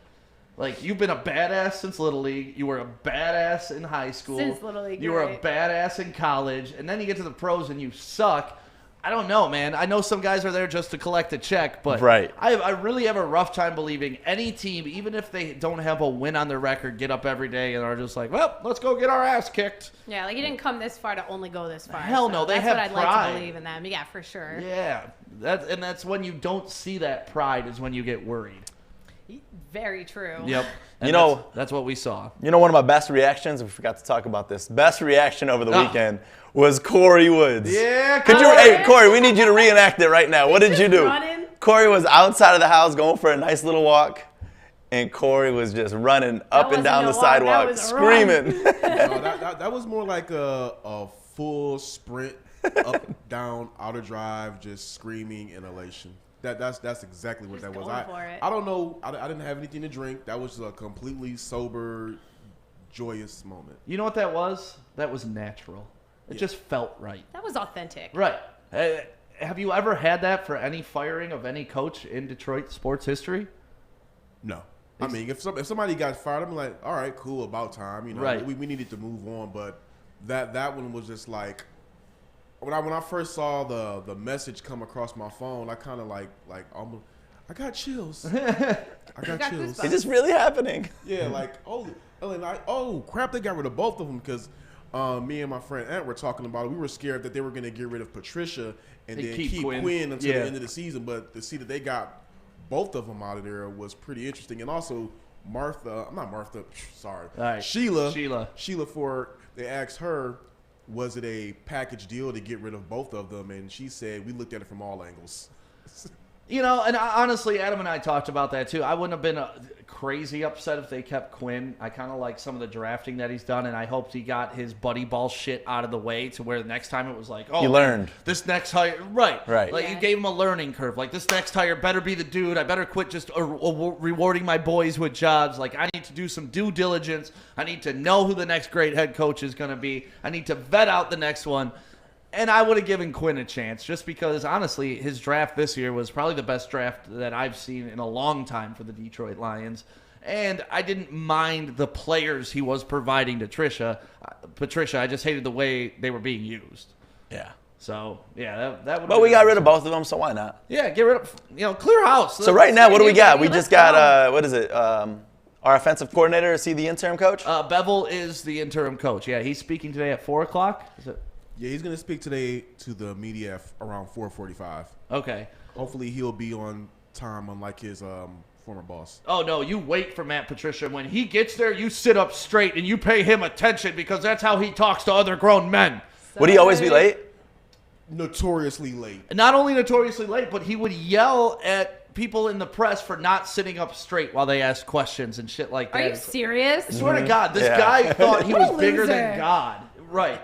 like, you've been a badass since Little League. You were a badass in high school. Since Little League, You you're were a right. badass in college, and then you get to the pros and you suck. I don't know, man. I know some guys are there just to collect a check, but Right. I really have a rough time believing any team, even if they don't have a win on their record, get up every day and are just like, well, let's go get our ass kicked. Yeah, like you didn't come this far to only go this far. Hell no, they that's have what I'd like pride. to believe in them. Yeah, for sure. Yeah, that's when you don't see that pride is when you get worried. Very true. Yep. And You know- that's what we saw. You know, one of my best reactions, we forgot to talk about this, best reaction over the Ah. weekend was Corey Woods. Yeah, Could you, Corey. hey, Corey, we need you to reenact it right now. What did you do? running. Corey was outside of the house going for a nice little walk, and Corey was just running up and wasn't down no the walk, that sidewalk, was a run. screaming. No, that was more like a full sprint up, down, outer drive, just screaming in elation. That's exactly what Just that was. going for it. I don't know. I didn't have anything to drink. That was a completely sober, joyous moment. You know what that was? That was natural. It just felt right. That was authentic. Right. Have you ever had that for any firing of any coach in Detroit sports history? No. I mean, if somebody got fired, I'm like, all right, cool, about time. You know, Right. we needed to move on. But that one was just like, when I first saw the message come across my phone, I kind of like almost, I got chills. I got got chills. goosebumps. Is this really happening? Yeah, like, oh crap, they got rid of both of them because me and my friend Ant were talking about it. We were scared that they were going to get rid of Patricia and then keep Quinn until Yeah. the end of the season. But to see that they got both of them out of there was pretty interesting. And also All right. Sheila Ford, they asked her, was it a package deal to get rid of both of them? And she said, we looked at it from all angles. You know, and honestly, Adam and I talked about that too. I wouldn't have been crazy upset if they kept Quinn. I kind of like some of the drafting that he's done, and I hoped he got his buddy ball shit out of the way to where the next time it was like, oh, you learned. This next hire, right. Like, Yeah. you gave him a learning curve. Like, this next hire better be the dude. I better quit just rewarding my boys with jobs. Like, I need to do some due diligence. I need to know who the next great head coach is going to be. I need to vet out the next one. And I would have given Quinn a chance just because, honestly, his draft this year was probably the best draft that I've seen in a long time for the Detroit Lions. And I didn't mind the players he was providing to Patricia. I just hated the way they were being used. Yeah. So, yeah, that would. But we got rid of both of them, so why not? Yeah, get rid of, clear house. So right now, what do we got? We Let's just got, what is it? Our offensive coordinator, is he the interim coach? Bevel is the interim coach. Yeah, he's speaking today at 4 o'clock. Is it? Yeah, he's going to speak today to the media around 4:45. Okay. Hopefully he'll be on time, unlike his former boss. Oh, no, you wait for Matt Patricia. When he gets there, you sit up straight and you pay him attention because that's how he talks to other grown men. Would he always be late? Notoriously late. Not only notoriously late, but he would yell at people in the press for not sitting up straight while they asked questions and shit like that. Are you serious? I swear to God, this Yeah. guy thought he was What a bigger loser. than God. Right.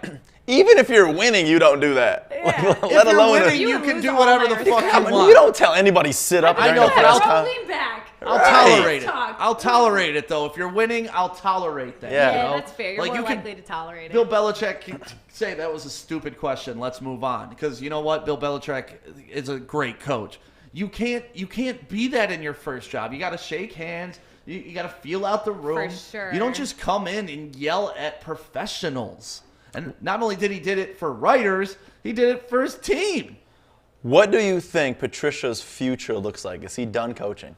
Even if you're winning, you don't do that. Yeah. Let If you're alone winning, You you would can lose do all whatever night. the fuck Come you on, want. you don't tell anybody sit up I during know, the but press I'll- time. Lean back. I'll Right. tolerate it. Talk. I'll tolerate it, though. If you're winning, I'll tolerate that. Yeah. you Yeah, know? that's fair. You're Like, more you can- likely to tolerate Bill it. Belichick can say that was a stupid question. Let's move on. Because you know what? Bill Belichick is a great coach. You can't be that in your first job. You got to shake hands. You got to feel out the room. For sure. You don't just come in and yell at professionals. And not only did he did it for writers, he did it for his team. What do you think Patricia's future looks like? Is he done coaching?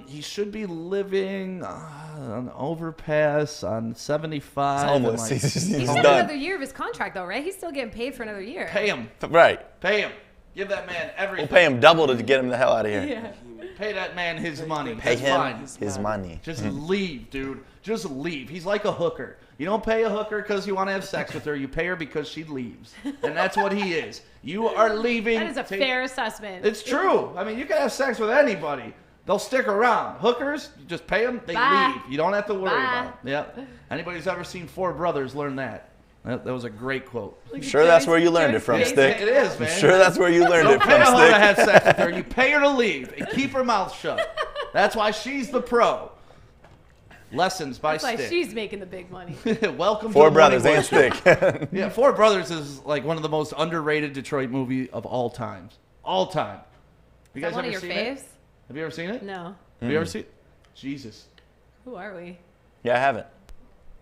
He should be living on overpass on 75. He's homeless. and, like, He's He's got done. another year of his contract, though, right? He's still getting paid for another year. pay him. Right. Pay him. Give that man everything. We'll pay him double to get him the hell out of here. Yeah. Pay that man his money. Pay That's him fine. his money. Just leave, dude. Just leave. He's like a hooker. You don't pay a hooker because you want to have sex with her. You pay her because she leaves. And that's what he is. You are leaving. That is a fair assessment. It's true. I mean, you can have sex with anybody. They'll stick around. Hookers, you just pay them, they Bye. leave. You don't have to worry Bye. about it. Yep. Anybody who's ever seen Four Brothers learn that. That was a great quote. I'm sure that's where you learned it from, Joey's Stick. It is, man. I'm sure that's where you learned Don't it pay from, her to Stick. have sex with her. You pay her to leave and keep her mouth shut. That's why she's the pro. Lessons by That's why Stick. she's making the big money. Welcome Four to the brothers Morning and Wood. Stick. Yeah, Four Brothers is like one of the most underrated Detroit movie of all times. All time. You Is guys that one ever of your seen it? faves? Have you ever seen it? No. Have you ever seen it? Jesus. Who are we? Yeah, I haven't.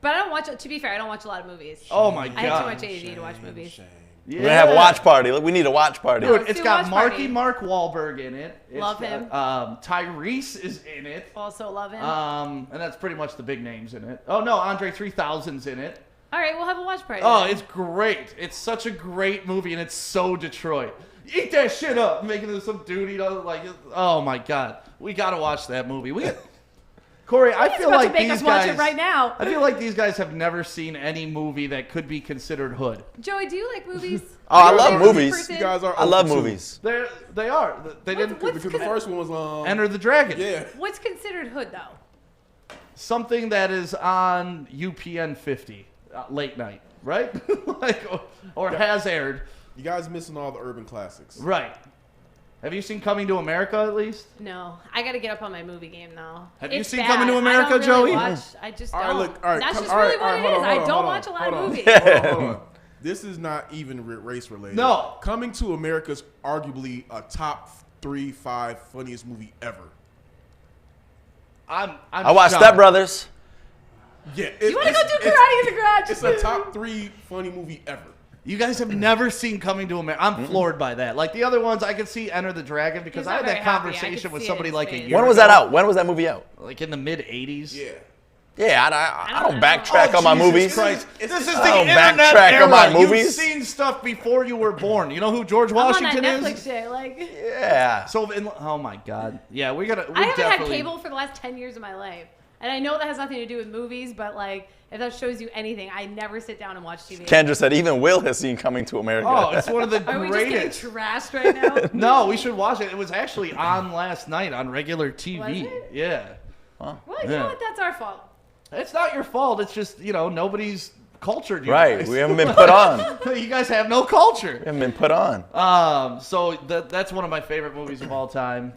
But I don't watch. To be fair, I don't watch a lot of movies. Oh my god. I have too much AD to watch movies. Shame. Yeah. We're gonna have a watch party. Look, we need a watch party. Dude, Let's it's do got watch Marky party. Mark Wahlberg in it. It's Love got, him. Tyrese is in it. Also love him. And that's pretty much the big names in it. Oh no, Andre 3000's in it. All right, we'll have a watch party. Oh, then. it's great. It's such a great movie, and it's so Detroit. Eat that shit up, making it some dude, like, oh my god, we gotta watch that movie. Corey, I He's feel about like to make these us watch guys. it right now. I feel like these guys have never seen any movie that could be considered hood. Joey, do you like movies? Oh, I Are you a love movie movies. person? You guys are. I love 0 for 2. movies. They are. They didn't what's Because the first one was Enter the Dragon. Yeah. What's considered hood though? Something that is on UPN 50 late night, right? or has aired, You guys missing all the urban classics. right? Have you seen Coming to America at least? No, I got to get up on my movie game now. Have you It's seen bad. Coming to I America, don't really Joey? Watch, I just All right, don't. look. All right, That's come- just all really right, all right, what it hold is. on, I hold don't on, watch a lot hold of on. movies. Hold on. This is not even race related. No. Coming to America is arguably a top 3-5 funniest movie ever. I'm I watched shocked. Step Brothers. Yeah. You want to go do karate in the garage? It's a top 3 funny movie ever. You guys have never seen Coming to America. I'm floored by that. Like the other ones, I could see Enter the Dragon because He's I not had very that happy. I conversation could with see it somebody in his like a face. year When was ago, that out? When was that movie out? Like in the mid 80s. Yeah. Yeah, I don't backtrack Oh, on my Jesus movies. Christ. This is the I don't internet backtrack era. on my You've movies. seen stuff before you were born. You know who George I'm on Washington that Netflix is? shit. Like, Yeah. So, oh my God. Yeah, we I haven't had cable for the last 10 years of my life. And I know that has nothing to do with movies, but like if that shows you anything, I never sit down and watch TV. Kendra said even Will has seen Coming to America. Oh, it's one of the Are we just greatest. getting trashed right now? No, we should watch it. It was actually on last night on regular TV. Was it? Yeah. Well, you Yeah. know what? That's our fault. It's not your fault. It's just, nobody's cultured you Right, guys. we haven't been put on. You guys have no culture. We haven't been put on. So that's one of my favorite movies of all time.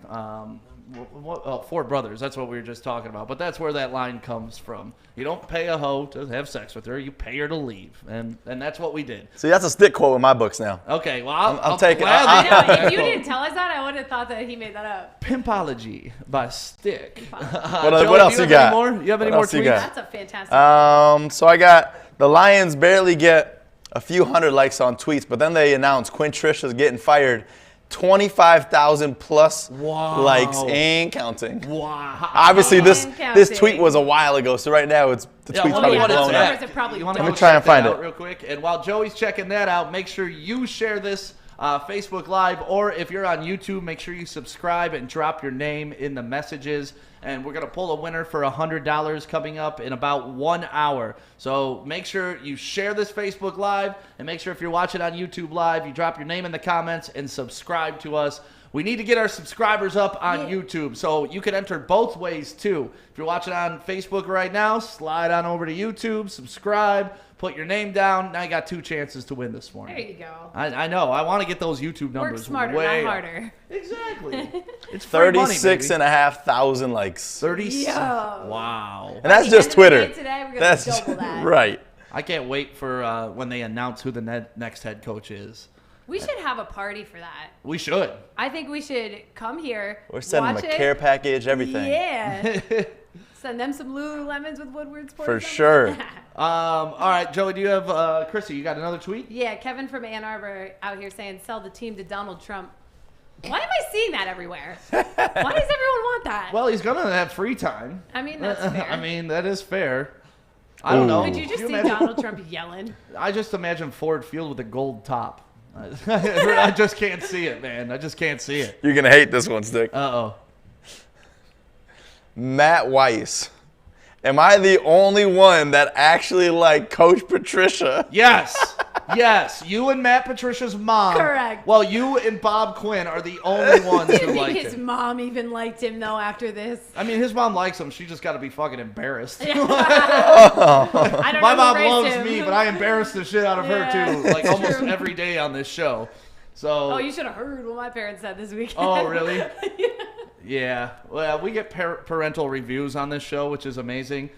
Four Brothers. That's what we were just talking about. But that's where that line comes from. You don't pay a hoe to have sex with her. You pay her to leave, and that's what we did. See, that's a stick quote in my books now. Okay, well I'll taking- gladly No, take that if you quote. didn't tell us that, I would have thought that he made that up. Pimpology by Stick. What Joey, else do you have got? Any more? You have any What more else you tweets? got? That's a fantastic. So I got the Lions barely get a few hundred likes on tweets, but then they announced Quinn Trisha's getting fired. 25,000 plus Wow. likes and counting. Wow. Obviously, this counting. tweet was a while ago, so right now the Yeah, tweet's well, probably yeah, what those blown it's up. numbers have probably You wanna doubled. go try and check that find out it. real quick. And while Joey's checking that out, make sure you share this Facebook Live, or if you're on YouTube, make sure you subscribe and drop your name in the messages. And we're going to pull a winner for $100 coming up in about 1 hour. So make sure you share this Facebook Live, and make sure if you're watching on YouTube Live, you drop your name in the comments and subscribe to us. We need to get our subscribers up on YouTube, so you can enter both ways too. If you're watching on Facebook right now, slide on over to YouTube, subscribe, put your name down. Now you got 2 chances to win this morning. There you go. I know. I want to get those YouTube Work numbers smarter, way not up. harder. Exactly. It's free money, 36,500 likes. 36. Yo. Wow. And that's By the just end of the Twitter. day today, we're gonna That's double that. right. I can't wait for when they announce who the next head coach is. We should have a party for that. We should. I think we should come here. We're sending watch them a it. care package, everything. Yeah. Send them some Lululemons with Woodward sports. For on sure. them. All right, Joey, do you have Krissy? You got another tweet? Yeah, Kevin from Ann Arbor out here saying sell the team to Donald Trump. Why am I seeing that everywhere? Why does everyone want that? Well, he's gonna have free time. I mean, that's fair. I mean, that is fair. I don't know. Could you just see imagine- Donald Trump yelling? I just imagine Ford Field with a gold top. I just can't see it, man. I just can't see it. You're going to hate this one, Stick. Uh-oh. Matt Weiss. Am I the only one that actually like Coach Patricia? Yes. Yes. You and Matt Patricia's mom. Correct. Well, you and Bob Quinn are the only ones I who think like his him. mom even liked him though after this. I mean, his mom likes him. She just got to be fucking embarrassed. I don't My know mom who raised loves him. me, but I embarrass the shit out of Yeah, her too, like it's almost true. every day on this show. So. Oh, you should have heard what my parents said this weekend. Oh, really? Yeah. Well, we get parental reviews on this show, which is amazing.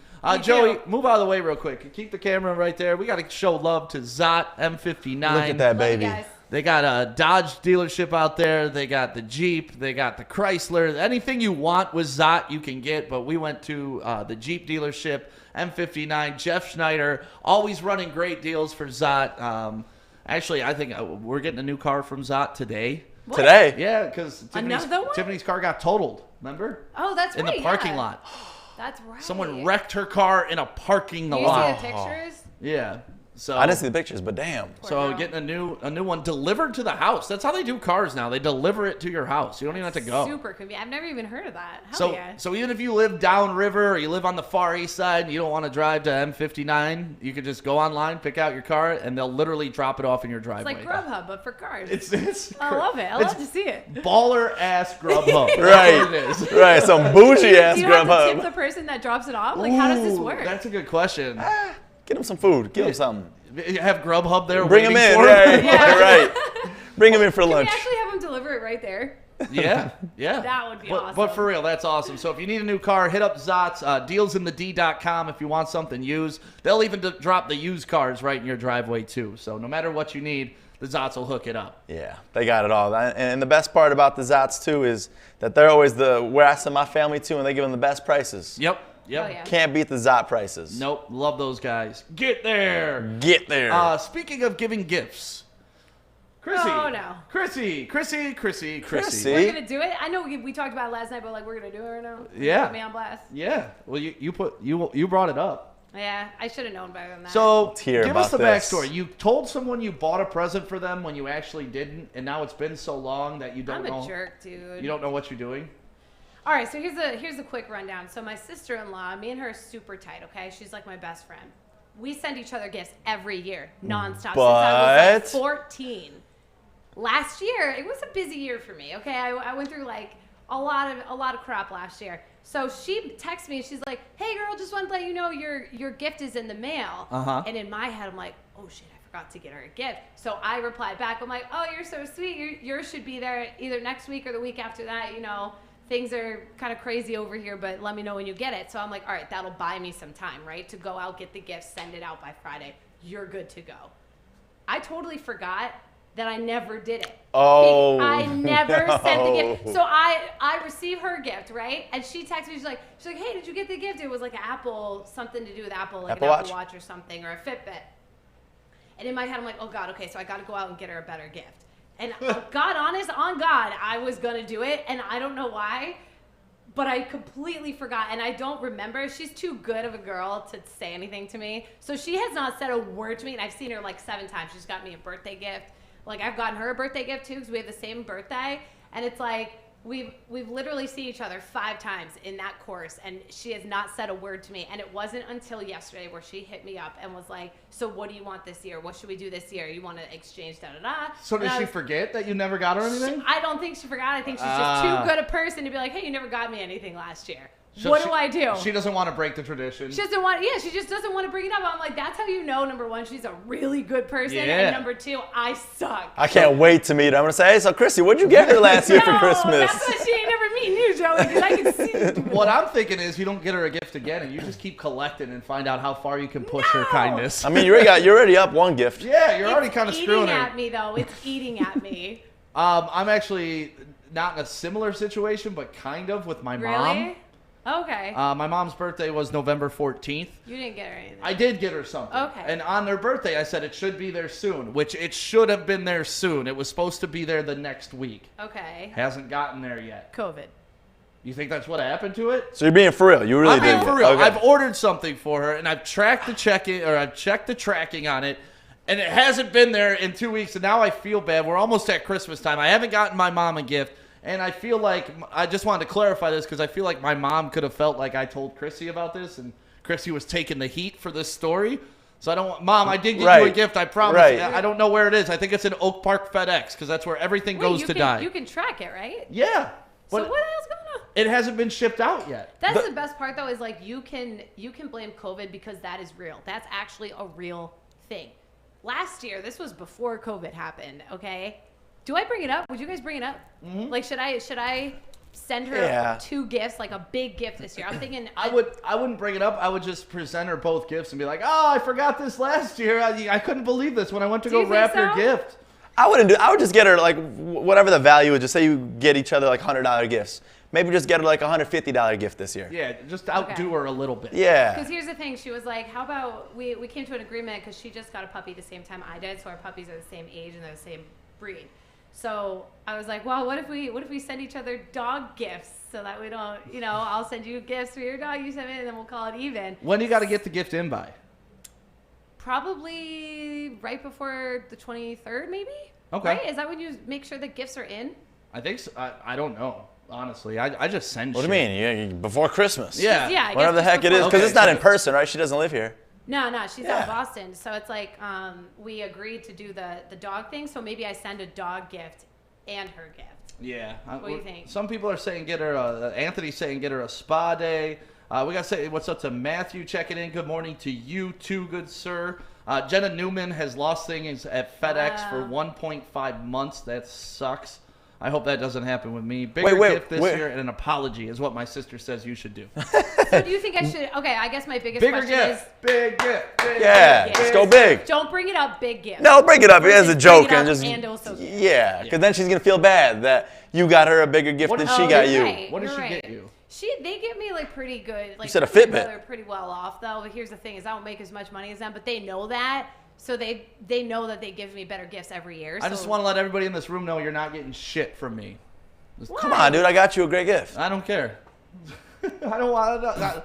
Joey, do. move out of the way real quick. Keep the camera right there. We got to show love to Zot M59. Look at that Love you baby. guys. They got a Dodge dealership out there. They got the Jeep. They got the Chrysler. Anything you want with Zot, you can get. But we went to the Jeep dealership, M59. Jeff Schneider, always running great deals for Zot. Actually, I think we're getting a new car from Zot today. What? Today? Yeah, because Another one? Tiffany's car got totaled. Remember? Oh, that's In right. the parking yeah. lot. That's right. Someone wrecked her car in a parking Do you lot. see the pictures? Yeah. So I didn't see the pictures, but damn. So Wow. getting a new one delivered to the house. That's how they do cars now. They deliver it to your house. You don't even have to go. Super convenient. I've never even heard of that. Hell So, yeah. so even if you live downriver or you live on the far east side and you don't want to drive to M59, you can just go online, pick out your car, and they'll literally drop it off in your It's driveway. like Grubhub, but for cars. It's I love it. I love to see it. baller ass Grubhub. That's Right. what it is. Right, some bougie ass Do you have to tip Grubhub. the person that drops it off? Like, how does this Ooh, work? That's a good question. Get him some food. Give him something. You have Grubhub there Bring him waiting in. for Right, Yeah. right. Bring him in for Can we lunch. actually have them deliver it right there? Yeah, yeah. That would be but, awesome. But for real, that's awesome. So if you need a new car, hit up Zot's, dealsinthed.com if you want something used. They'll even drop the used cars right in your driveway too. So no matter what you need, the Zots will hook it up. Yeah, they got it all. And the best part about the Zots, too, is that they're always where I send my family to, and they give them the best prices. Yep. Yep. Oh, yeah. Can't beat the Zot prices. Nope. Love those guys. Get there. Get there. Speaking of giving gifts, Krissy. Oh, no. Krissy. Krissy. We're going to do it? I know we talked about it last night, but, like, we're going to do it right now? Yeah. Put me on blast. Yeah. Well, you brought it up. Yeah, I should have known better than that. So hear give us the about this. backstory. You told someone you bought a present for them when you actually didn't, and now it's been so long that you don't I'm know. a jerk, dude. You don't know what you're doing. All right, so here's a quick rundown. So my sister-in-law, me and her are super tight, okay? She's like my best friend. We send each other gifts every year, nonstop, since I was like 14. Last year, it was a busy year for me, okay? I went through like a lot of crap last year. So she texts me and she's like, "Hey girl, just wanted to let you know your gift is in the mail." And in my head, I'm like, "Oh shit, I forgot to get her a gift." So I replied back, I'm like, "Oh, you're so sweet. Yours should be there either next week or the week after that. You know, things are kind of crazy over here, but let me know when you get it." So I'm like, "All right, that'll buy me some time, right? To go out, get the gift, send it out by Friday. You're good to go." I totally forgot that I never did it. Oh, I never sent the gift. So I receive her gift, right? And she texts me, she's like, "Hey, did you get the gift?" It was like an Apple, something to do with Apple, like Apple an Watch? Apple Watch or something, or a Fitbit. And in my head, I'm like, "Oh God, okay, so I got to go out and get her a better gift." And God, honest, on God, I was gonna do it, and I don't know why, but I completely forgot, and I don't remember. She's too good of a girl to say anything to me, so she has not said a word to me, and I've seen her like 7 times. She's got me a birthday gift. Like, I've gotten her a birthday gift too, because we have the same birthday, and it's like we've literally seen each other 5 times in that course, and she has not said a word to me. And it wasn't until yesterday where she hit me up and was like, "So what do you want this year? What should we do this year? You want to exchange da-da-da?" So did she forget that you never got her anything? I don't think she forgot. I think she's just too good a person to be like, "Hey, you never got me anything last year. So what do I do?" She doesn't want to break the tradition. She doesn't want, she just doesn't want to bring it up. I'm like, that's how you know, number one, she's a really good person, Yeah. and number 2, I suck. I can't wait to meet her. I'm gonna say, "Hey, so Krissy, what'd you get her last year for Christmas?" That's why she ain't never meeting you, Joey, because I can see. What I'm thinking is you don't get her a gift again, and you just keep collecting and find out how far you can push her kindness. I mean, you're already up one gift. Yeah, you're already kind of It's screwing eating her. at me, though. It's eating at me. I'm actually not in a similar situation, but kind of with my mom. Really? Okay. My mom's birthday was November 14th. You didn't get her anything. I did get her something. Okay. And on their birthday, I said it should be there soon, which it should have been there soon. It was supposed to be there the next week. Okay. Hasn't gotten there yet. COVID. You think that's what happened to it? So you're being for real. You really I'm did. being for real. Okay. I've ordered something for her, and I've checked the tracking on it, and it hasn't been there in 2 weeks, and now I feel bad. We're almost at Christmas time. I haven't gotten my mom a gift, and I feel like I just wanted to clarify this because I feel like my mom could have felt like I told Krissy about this, and Krissy was taking the heat for this story. So I don't want, Mom, I did get you a gift, I promise. Right. I don't know where it is. I think it's in Oak Park FedEx because that's where everything goes to die. You can track it, right? Yeah. So But what the hell's going on? it hasn't been shipped out yet. That's the best part, though, is like you can blame COVID because that is real. That's actually a real thing. Last year, this was before COVID happened, okay? Do I bring it up? Would you guys bring it up? Mm-hmm. Like, should I send her 2 gifts, like a big gift this year? I'm thinking I wouldn't bring it up. I would just present her both gifts and be like, "Oh, I forgot this last year. I couldn't believe this when I went to Do go you think wrap your so? gift." I would just get her like whatever the value is. Just say you get each other like $100 gifts. Maybe just get her like a $150 gift this year. Yeah, just outdo her a little bit. Yeah. Because here's the thing, she was like, "How about we came to an agreement because she just got a puppy the same time I did, so our puppies are the same age and they're the same breed." So I was like, "Well, what if we send each other dog gifts so that we don't, I'll send you gifts for your dog, you send me, and then we'll call it even." When do you got to get the gift in by? Probably right before the 23rd, maybe. Okay. Right? Is that when you make sure the gifts are in? I think so. I don't know. Honestly, I just send What shit. do you mean? Yeah, before Christmas. Yeah. Yeah. I guess Whatever the just heck it before- is, because Okay, it's not so in person, right? She doesn't live here. No, she's Yeah. out of Boston. So it's like we agreed to do the dog thing. So maybe I send a dog gift and her gift. Yeah. What do you think? Some people are saying get her Anthony's saying get her a spa day. We got to say what's up to Matthew checking in. Good morning to you too, good sir. Jenna Newman has lost things at FedEx for 1.5 months. That sucks. I hope that doesn't happen with me. Bigger gift this year and an apology is what my sister says you should do. So do you think I should? Okay, I guess my biggest Bigger question gift. Big gift. Big Yeah, gift. let's go big. is don't bring it up. Big gift. No, bring it up as a Just joke bring it and up just and also gift. yeah, because then she's gonna feel bad that you got her a bigger gift than she got you're you. right, What did you're she right. get you? They give me like pretty good. Like, said a her and my Fitbit. brother are pretty well off though. But here's the thing: is I don't make as much money as them, but they know that. So they know that they give me better gifts every year. I just want to let everybody in this room know you're not getting shit from me. Come on, dude, I got you a great gift. I don't care. I don't want to.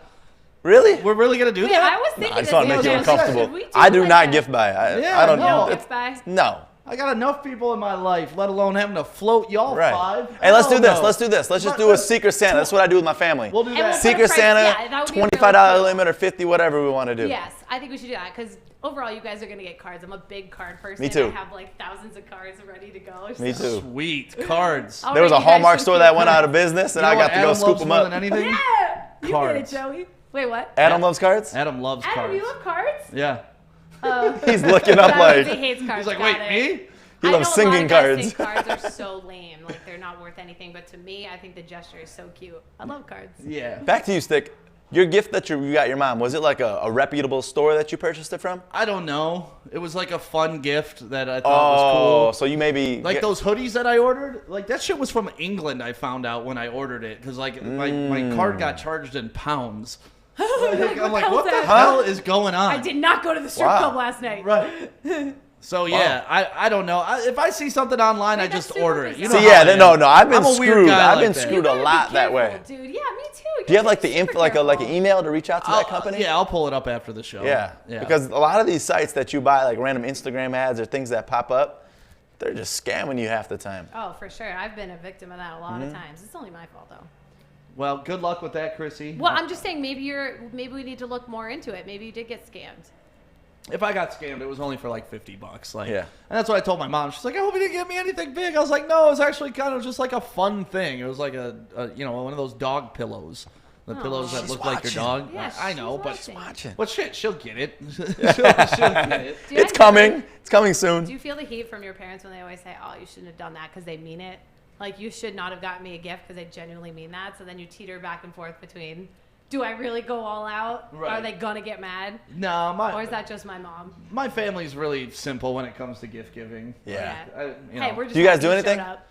Really? We're really gonna do Wait, that? I was thinking I just this want to the make you other day. uncomfortable. Should we do I do like not a- gift buy. Yeah, I don't no. know. Gift buy? No. I got enough people in my life, let alone having to float y'all Right. five. Hey, let's do Hell this. no. Let's do this. Let's just do a Secret Santa. That's what I do with my family. We'll do And we'll that. put a Secret price- Santa, yeah, that would be really $25 cool. limit or 50, whatever we want to do. Yes, I think we should do that because overall, you guys are gonna get cards. I'm a big card person. Me too. I have like thousands of cards ready to go. Me so- too. Sweet cards. All There was right, a you guys Hallmark should store keep that went cards. out of business, and You know I got what to go Adam scoop loves them more up. than anything? Yeah, you get it, Cards. Joey. Wait, what? Adam loves cards? Adam loves Adam, cards. you love cards? Yeah. He's looking up He like, hates cards. He's like, got wait, it. me? he I loves know singing a lot of cards. guys think cards are so lame, like they're not worth anything. But to me, I think the gesture is so cute. I love cards. Yeah. Back to you, Stick. Your gift that you got your mom, was it like a reputable store that you purchased it from? I don't know. It was like a fun gift that I thought Oh, was cool. so you maybe Like those hoodies that I ordered, like that shit was from England. I found out when I ordered it because like my card got charged in pounds. Like, I'm like, what the hell's that? hell is going on? I did not go to the strip Wow. club last night. Right. So yeah, I don't know. If I see something online, I Wait, that's just super order it. You know bizarre. See, how yeah, I am. no, I've been I'm a weird screwed. guy I've like been that. screwed You a gotta lot be that way. careful, dude. Yeah, me too. Do you have like the Super info, like an careful. email to reach out to that company? Yeah, I'll pull it up after the show. Yeah, yeah. because a lot of these sites that you buy, like random Instagram ads or things that pop up, they're just scamming you half the time. Oh, for sure. I've been a victim of that a lot Mm-hmm. of times. It's only my fault though. Well, good luck with that, Krissy. Well, I'm just saying maybe we need to look more into it. Maybe you did get scammed. If I got scammed, it was only for like $50. Like, Yeah. And that's what I told my mom. She's like, I hope you didn't get me anything big. I was like, no, it was actually kind of just like a fun thing. It was like a one of those dog pillows. The pillows that She's look like your dog. Yeah, I know, she's but watching. Watching. but shit, she'll get it. she'll get it. Dude, I It's coming. never- It's coming soon. Do you feel the heat from your parents when they always say, "Oh, you shouldn't have done that" because they mean it? Like you should not have gotten me a gift because they genuinely mean that. So then you teeter back and forth between, do I really go all out? Right. Are they gonna get mad? No, Or is that just my mom? my family's really simple when it comes to gift giving. Yeah. Hey, we're just Do you guys happy do showed anything? up.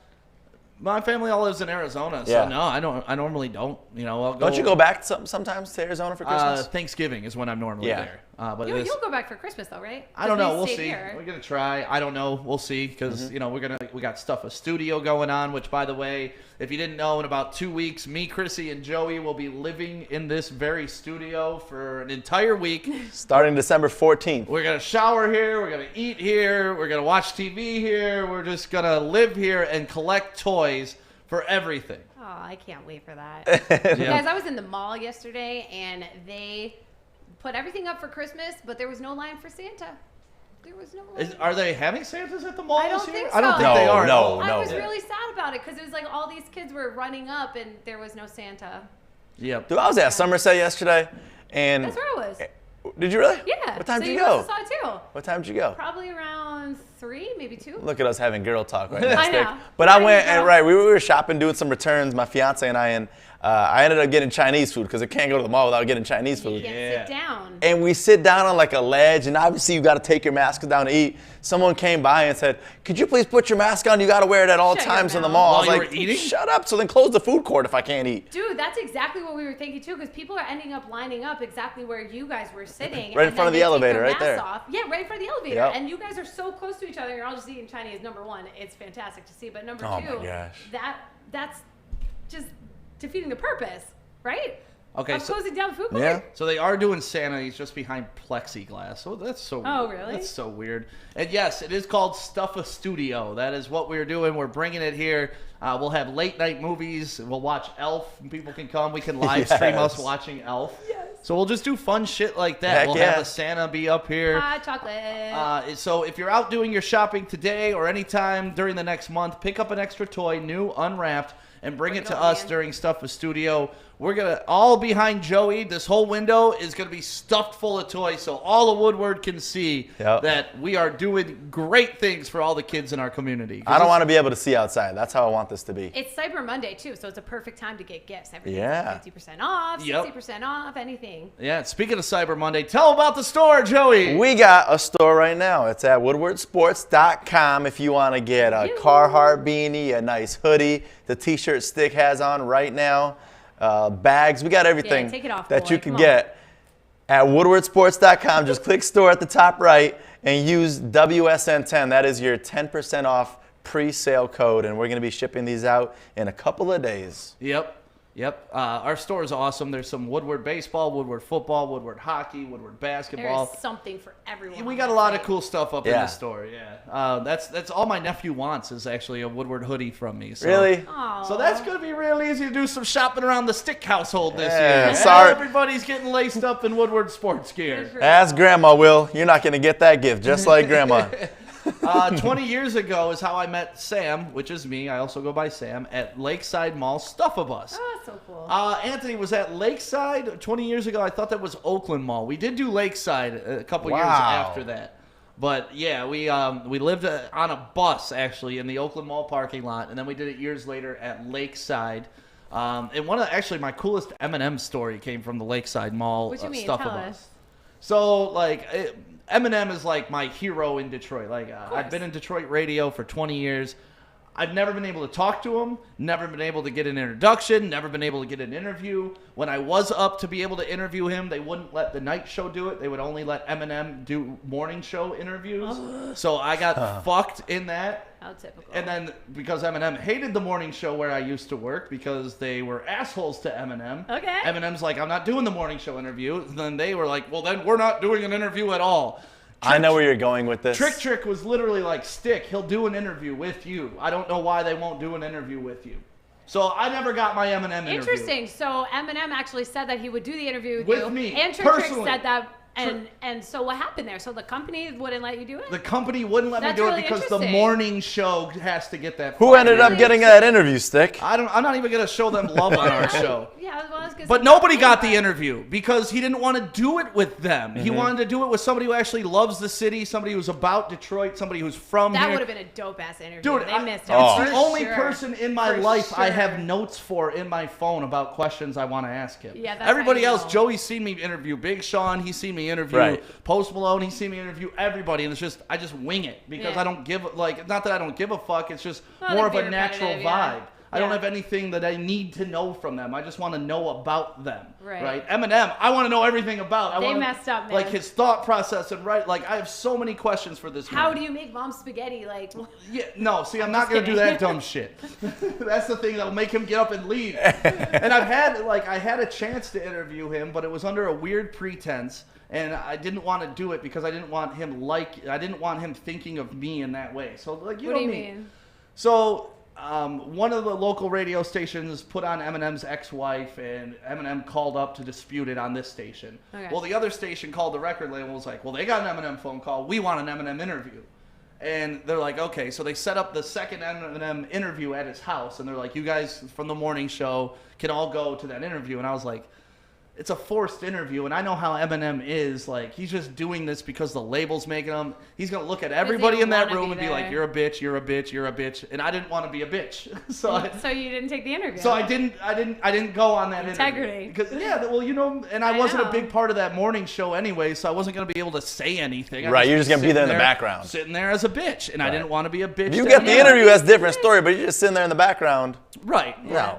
My family all lives in Arizona, so Yeah. no, I don't. I normally don't. I'll go. Don't you go back sometimes to Arizona for Christmas? Thanksgiving is when I'm normally Yeah. there. But You'll this, go back for Christmas though, right? I don't know. 'Cause We'll stayed see. here. We're gonna try. I don't know. We'll see because Mm-hmm. we got stuff a studio going on. Which, by the way, if you didn't know, in about 2 weeks, me, Krissy, and Joey will be living in this very studio for an entire week. Starting December 14th. We're gonna shower here. We're gonna eat here. We're gonna watch TV here. We're just gonna live here and collect toys for everything. Oh, I can't wait for that. You guys, I was in the mall yesterday and they put everything up for Christmas, but there was no line for Santa. There was no line. Are they having Santas at the mall I don't this year? think I don't so. think they No, are. no. I was really sad about it because it was like all these kids were running up and there was no Santa. Yep. Dude, I was at Somerset yesterday, and That's where I was. did you really? Yeah. What time so did you you go? must have saw it too. What time did you go? Probably around 3, maybe 2. Look at us having girl talk right now. I Stick. know. But I There went you and go. we were shopping, doing some returns, my fiance and I ended up getting Chinese food because I can't go to the mall without getting Chinese You food. can't Yeah. sit down. And we sit down on like a ledge, and obviously you got to take your mask down to eat. Someone came by and said, "Could you please put your mask on? You got to wear it at all Shut your times in the mouth. mall." I While was you like, were eating? "Shut up!" So then close the food court if I can't eat. Dude, that's exactly what we were thinking too, because people are ending up lining up exactly where you guys were sitting. Right in and front then of the they take elevator, their right masks there. Off. Yeah, right in front of the elevator. Yep. And you guys are so close to each other. You're all just eating Chinese. Number one, it's fantastic to see. But number Oh two, my gosh. that's just defeating the purpose, right? Okay, Of so- closing down the food court. Yeah. So they are doing Santa. He's just behind plexiglass. Oh, that's so. Oh, really? That's so weird. And yes, it is called Stuff a Studio. That is what we're doing. We're bringing it here. We'll have late night movies. We'll watch Elf. And people can come. We can live stream us Yes. watching Elf. Yes. So we'll just do fun shit like that. Heck We'll yeah. have a Santa be up here. Hot chocolate. So if you're out doing your shopping today or anytime during the next month, pick up an extra toy, new, unwrapped, and bring it to on, us man. during Stuff a Studio. We're going to, all behind Joey, this whole window is going to be stuffed full of toys so all of Woodward can see Yep. that we are doing great things for all the kids in our community. I don't want to be able to see outside. That's how I want this to be. It's Cyber Monday too, so it's a perfect time to get gifts. Everything's Yeah. 50% off, Yep. 60% off, anything. Yeah, speaking of Cyber Monday, tell about the store, Joey. We got a store right now. It's at woodwardsports.com if you want to get a Yoo. Carhartt beanie, a nice hoodie, the t-shirt Stick has on right now, bags. We got everything take it off, that boy. you can Come on. get at woodwardsports.com. Just click store at the top right and use WSN10. That is your 10% off pre-sale code, and we're going to be shipping these out in a couple of days. Yep. Yep. Our store is awesome. There's some Woodward baseball, Woodward football, Woodward hockey, Woodward basketball. There is something for everyone. We got a lot of cool stuff up in the store. Yeah. That's all my nephew wants is actually a Woodward hoodie from me. So. Really? Aww. So that's going to be real easy to do some shopping around the Stick household this Yeah, year. sorry. Everybody's getting laced up in Woodward sports gear. Ask Grandma, Will. You're not going to get that gift, just like Grandma. 20 years ago is how I met Sam, which is me. I also go by Sam, at Lakeside Mall Stuff-A-Bus. Oh, that's so cool. Anthony was at Lakeside 20 years ago. I thought that was Oakland Mall. We did do Lakeside a couple years after that. But yeah, we lived on a bus actually in the Oakland Mall parking lot, and then we did it years later at Lakeside. And actually my coolest M&M story came from the Lakeside Mall What you mean? Stuff-A-Bus. Tell us. So like Eminem is like my hero in Detroit. Like I've been in Detroit radio for 20 years. I've never been able to talk to him, never been able to get an introduction, never been able to get an interview. When I was up to be able to interview him, they wouldn't let the night show do it. They would only let Eminem do morning show interviews. So I got fucked in that. How typical. And then because Eminem hated the morning show where I used to work because they were assholes to Eminem. Okay. Eminem's like, I'm not doing the morning show interview. And then they were like, well, then we're not doing an interview at all. I know where you're going with this. Trick was literally like, Stick, he'll do an interview with you. I don't know why they won't do an interview with you. So I never got my Eminem interview. Interesting. So Eminem actually said that he would do the interview with you. With me, And Trick personally. said that. And so what happened there? So the company wouldn't let you do it? The company wouldn't let me That's do really it because the interesting. morning show has to get that. Who ended up getting that interview, Stick? I'm not even gonna show them love on our show. Yeah, well, I was gonna But say nobody that. got the interview because he didn't want to do it with them. He wanted to do it with somebody who actually loves the city, somebody who's about Detroit, somebody who's from That here. would have been a dope ass interview. Dude, They missed it. Oh. It's the For only sure. person in my For life I have sure. notes for in my phone about questions I want to ask him. Yeah, that's Everybody how you else, know. Joey's seen me interview Big Sean, he's seen me interview Right. Post Malone, he's seen me interview everybody, and it's just I just wing it because Yeah. I don't give not that I don't give a fuck, it's just Well, more it'd of be a natural repetitive, yeah. vibe. I don't Yeah. have anything that I need to know from them. I just want to know about them. Right. Eminem, I want to know everything about. They I wanna, messed up, man. Like his thought process and like I have so many questions for this How man. do you make mom spaghetti? Like, Yeah, no, see, I'm not just going to do kidding. that dumb shit. That's the thing that'll make him get up and leave. And I had a chance to interview him, but it was under a weird pretense, and I didn't want to do it because I didn't want him thinking of me in that way. So, like, you what know do you me. mean? So, one of the local radio stations put on Eminem's ex-wife, and Eminem called up to dispute it on this station. Okay. Well, the other station called the record label and was like, well, they got an Eminem phone call. We want an Eminem interview. And they're like, okay. So they set up the second Eminem interview at his house, and they're like, you guys from the morning show can all go to that interview. And I was like, it's a forced interview, and I know how Eminem is. Like, he's just doing this because the label's making him. He's gonna look at everybody in that wanna room be and be there. like, "You're a bitch, you're a bitch, you're a bitch," and I didn't want to be a bitch, so So you didn't take the interview. I didn't go on that Integrity. interview. Because well, you know, and I I wasn't know. a big part of that morning show anyway, so I wasn't gonna be able to say anything. I'd Right, you're just gonna be sitting there in the background. sitting there as a bitch, and I didn't want to be a bitch. You to get the Eminem. interview, that's a different story, but you're just sitting there in the background. right? No.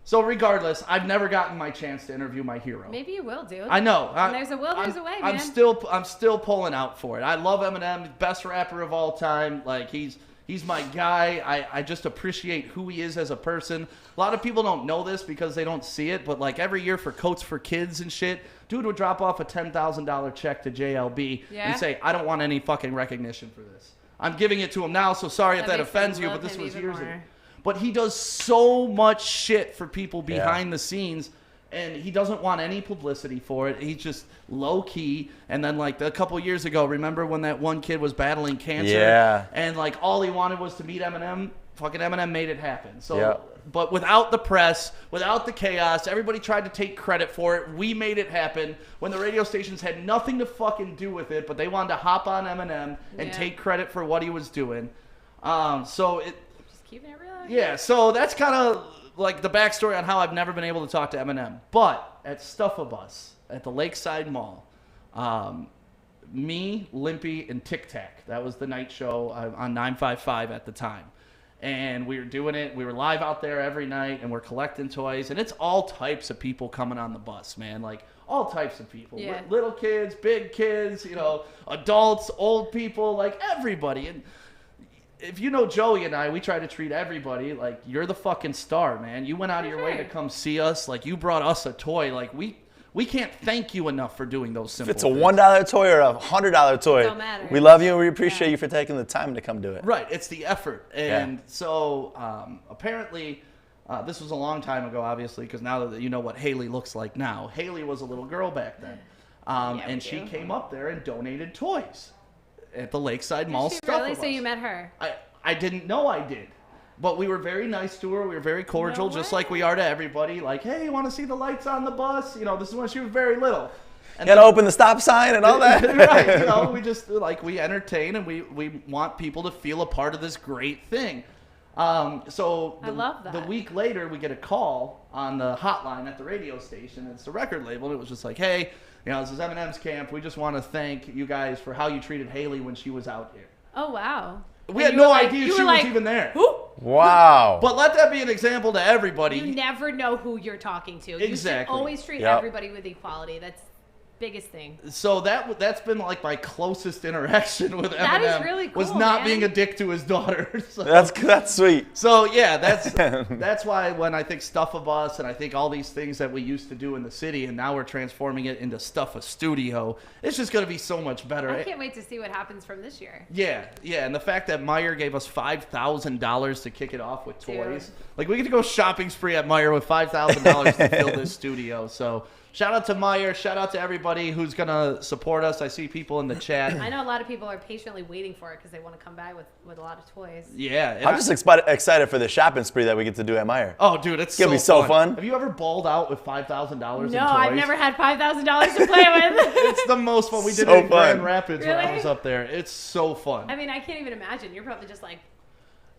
So regardless, I've never gotten my chance to interview my hero. Maybe you will, dude. I know. When there's a will, there's a way, man. I'm still pulling out for it. I love Eminem, best rapper of all time. Like he's my guy. I just appreciate who he is as a person. A lot of people don't know this because they don't see it, but like every year for Coats for Kids and shit, dude would drop off a $10,000 check to JLB Yeah? and say, I don't want any fucking recognition for this. I'm giving it to him now, so sorry if that makes me offends you, love but this him was even years ago. more. But he does so much shit for people behind the scenes, and he doesn't want any publicity for it. He's just low key. And then like a couple years ago, remember when that one kid was battling cancer? Yeah. And like all he wanted was to meet Eminem. Fucking Eminem made it happen. So, Yeah. but without the press, without the chaos, everybody tried to take credit for it. We made it happen when the radio stations had nothing to fucking do with it, but they wanted to hop on Eminem and Yeah. take credit for what he was doing. Just keeping it real. Yeah, so that's kind of like the backstory on how I've never been able to talk to Eminem. But at Stuff-A-Bus at the Lakeside Mall, me, Limpy, and Tic Tac, that was the night show on 955 at the time. And we were doing it. We were live out there every night, and we're collecting toys. And it's all types of people coming on the bus, man. Like, all types of people. Yeah. Little kids, big kids, you know, adults, old people, like everybody. And if you know Joey and I, we try to treat everybody like you're the fucking star, man. You went out of your way to come see us. Like, you brought us a toy. Like, we can't thank you enough for doing those simple If it's a things. $1 toy or a $100 toy, Don't matter. we love you and we appreciate you for taking the time to come do it. Right, it's the effort. And so apparently, this was a long time ago, obviously, because now that you know what Haley looks like now. Haley was a little girl back then. And she came up there and donated toys at the Lakeside Mall Did she stuff. really? of So us. you met her? I didn't know I did. But we were very nice to her. We were very cordial, No just way. like we are to everybody. Like, hey, you want to see the lights on the bus? You know, this is when she was very little. And You gotta open the stop sign and all that. right, you know, we just, like, we entertain and we want people to feel a part of this great thing. So I love that. The week later, we get a call on the hotline at the radio station. It's the record label. And it was just like, hey, you know, this is Eminem's camp. We just want to thank you guys for how you treated Haley when she was out here. Oh, wow. We And had you were no like- idea you she were was like, even there. Who? Wow. But let that be an example to everybody. You never know who you're talking to. You Exactly. should always treat Yep. everybody with equality. That's biggest thing. So that's been like my closest interaction with Eminem. That is really was cool, not man. being a dick to his daughter. So, That's sweet. so yeah, that's why when I think Stuff of Us and I think all these things that we used to do in the city and now we're transforming it into Stuff a Studio, it's just gonna be so much better. I can't wait to see what happens from this year. Yeah, and the fact that Meyer gave us $5,000 to kick it off with Dude. toys, like we get to go shopping spree at Meyer with $5,000 to fill this studio. So shout out to Meyer, shout out to everybody who's gonna support us. I see people in the chat. I know a lot of people are patiently waiting for it because they want to come back with a lot of toys. Yeah, and I'm just excited for the shopping spree that we get to do at Meyer. oh, dude, it's gonna be so fun. Have you ever balled out with $5,000 in toys? No, I've never had $5,000 to play with. It's the most fun. We did So it in Grand fun. Rapids when I Really? was up there. It's so fun. I mean, I can't even imagine. You're probably just like,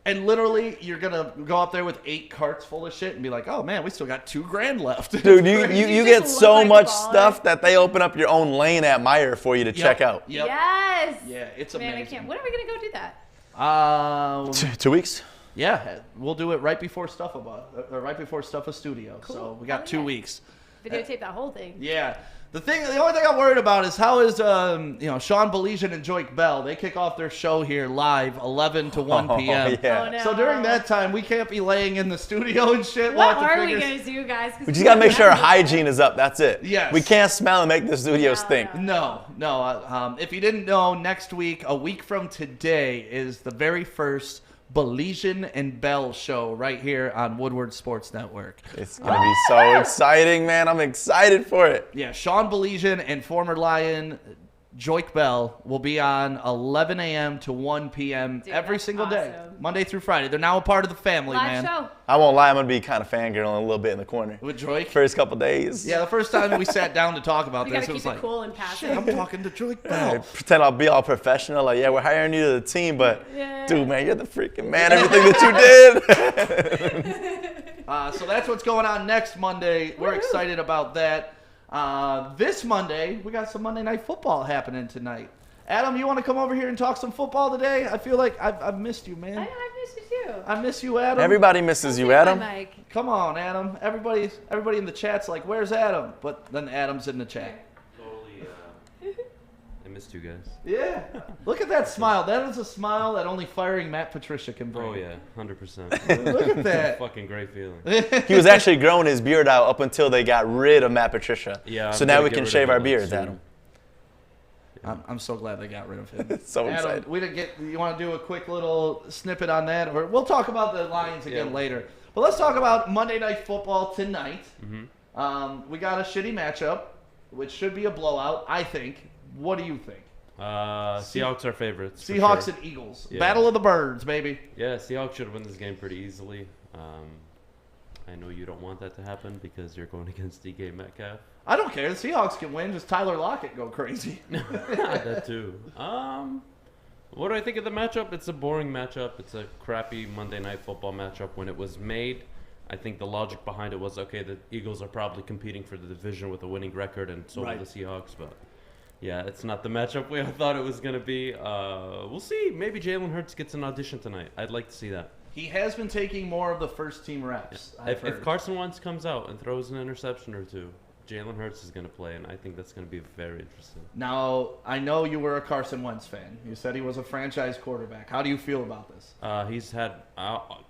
And literally, you're gonna go up there with 8 carts full of shit and be like, "Oh man, we still got $2,000 left." Dude, You you just get look so like a much baller. stuff that they open up your own lane at Meyer for you to check out. Yep. yes. Yeah, it's Man, amazing. I can't. When are we gonna go do that? 2 weeks? Yeah, we'll do it right before Stuff right before Stuff a Studio. Cool. So we got Hell 2 yeah. weeks. Videotape that whole thing. Yeah. The only thing I'm worried about is how is Sean Belizean and Joik Bell. They kick off their show here live 11 to 1 p.m. yeah. Oh, no. So during that time, we can't be laying in the studio and shit. We'll What have to are we figure- gonna do, guys? 'Cause We just gotta make sure our have- hygiene is up. That's it. Yes. We can't smell and make the studio No, stink. no. No. If you didn't know, next week, a week from today, is the very first Belizean and Bell show right here on Woodward Sports Network. It's gonna be so exciting, man. I'm excited for it. Yeah, Sean Belizean and former Lion Joik Bell will be on 11 a.m. to 1 p.m. Dude, every that's single day, awesome. Monday through Friday. They're now a part of the family, Live man. show. I won't lie, I'm gonna be kind of fangirling a little bit in the corner. With Joik? First couple days. Yeah, the first time we sat down to talk about You this, gotta it was keep it like, cool and shit, passive. I'm talking to Joik I Bell. pretend I'll be all professional, like, yeah, we're hiring you to the team, but Yeah. dude, man, you're the freaking man. Everything that you did. So that's what's going on next Monday. We're Woohoo. excited about that. This Monday, we got some Monday Night Football happening tonight. Adam, you want to come over here and talk some football today? I feel like I've missed you, man. I know, I missed you too. I miss you, Adam. Everybody misses you, Say Adam. hi, Mike. Come on, Adam. Everybody in the chat's like, "Where's Adam?" But then Adam's in the chat. Totally, I missed you guys. Yeah. Look at that smile. That is a smile that only firing Matt Patricia can bring. Oh yeah, 100%. Look at that. Fucking great feeling. He was actually growing his beard out up until they got rid of Matt Patricia. Yeah. So I'm now gonna we get can rid of shave it, our like, beards, soon. Adam. I'm so glad they got rid of him. So Adam, excited. we didn't get. You want to do a quick little snippet on that, or we'll talk about the Lions again Yeah. later. But let's talk about Monday Night Football tonight. Mm-hmm. We got a shitty matchup, which should be a blowout, I think. What do you think? Seahawks are favorites. for Seahawks sure. and Eagles, Yeah. Battle of the Birds, baby. Yeah, Seahawks should win this game pretty easily. I know you don't want that to happen because you're going against DK Metcalf. I don't care. The Seahawks can win. Just Tyler Lockett go crazy. That too. What do I think of the matchup? It's a boring matchup. It's a crappy Monday Night Football matchup. When it was made, I think the logic behind it was, okay, the Eagles are probably competing for the division with a winning record, and so Right. are the Seahawks. But yeah, it's not the matchup we all thought it was going to be. We'll see. Maybe Jalen Hurts gets an audition tonight. I'd like to see that. He has been taking more of the first team reps. I've If heard. Carson Wentz comes out and throws an interception or two, Jalen Hurts is going to play, and I think that's going to be very interesting. Now, I know you were a Carson Wentz fan. You said he was a franchise quarterback. How do you feel about this? He's had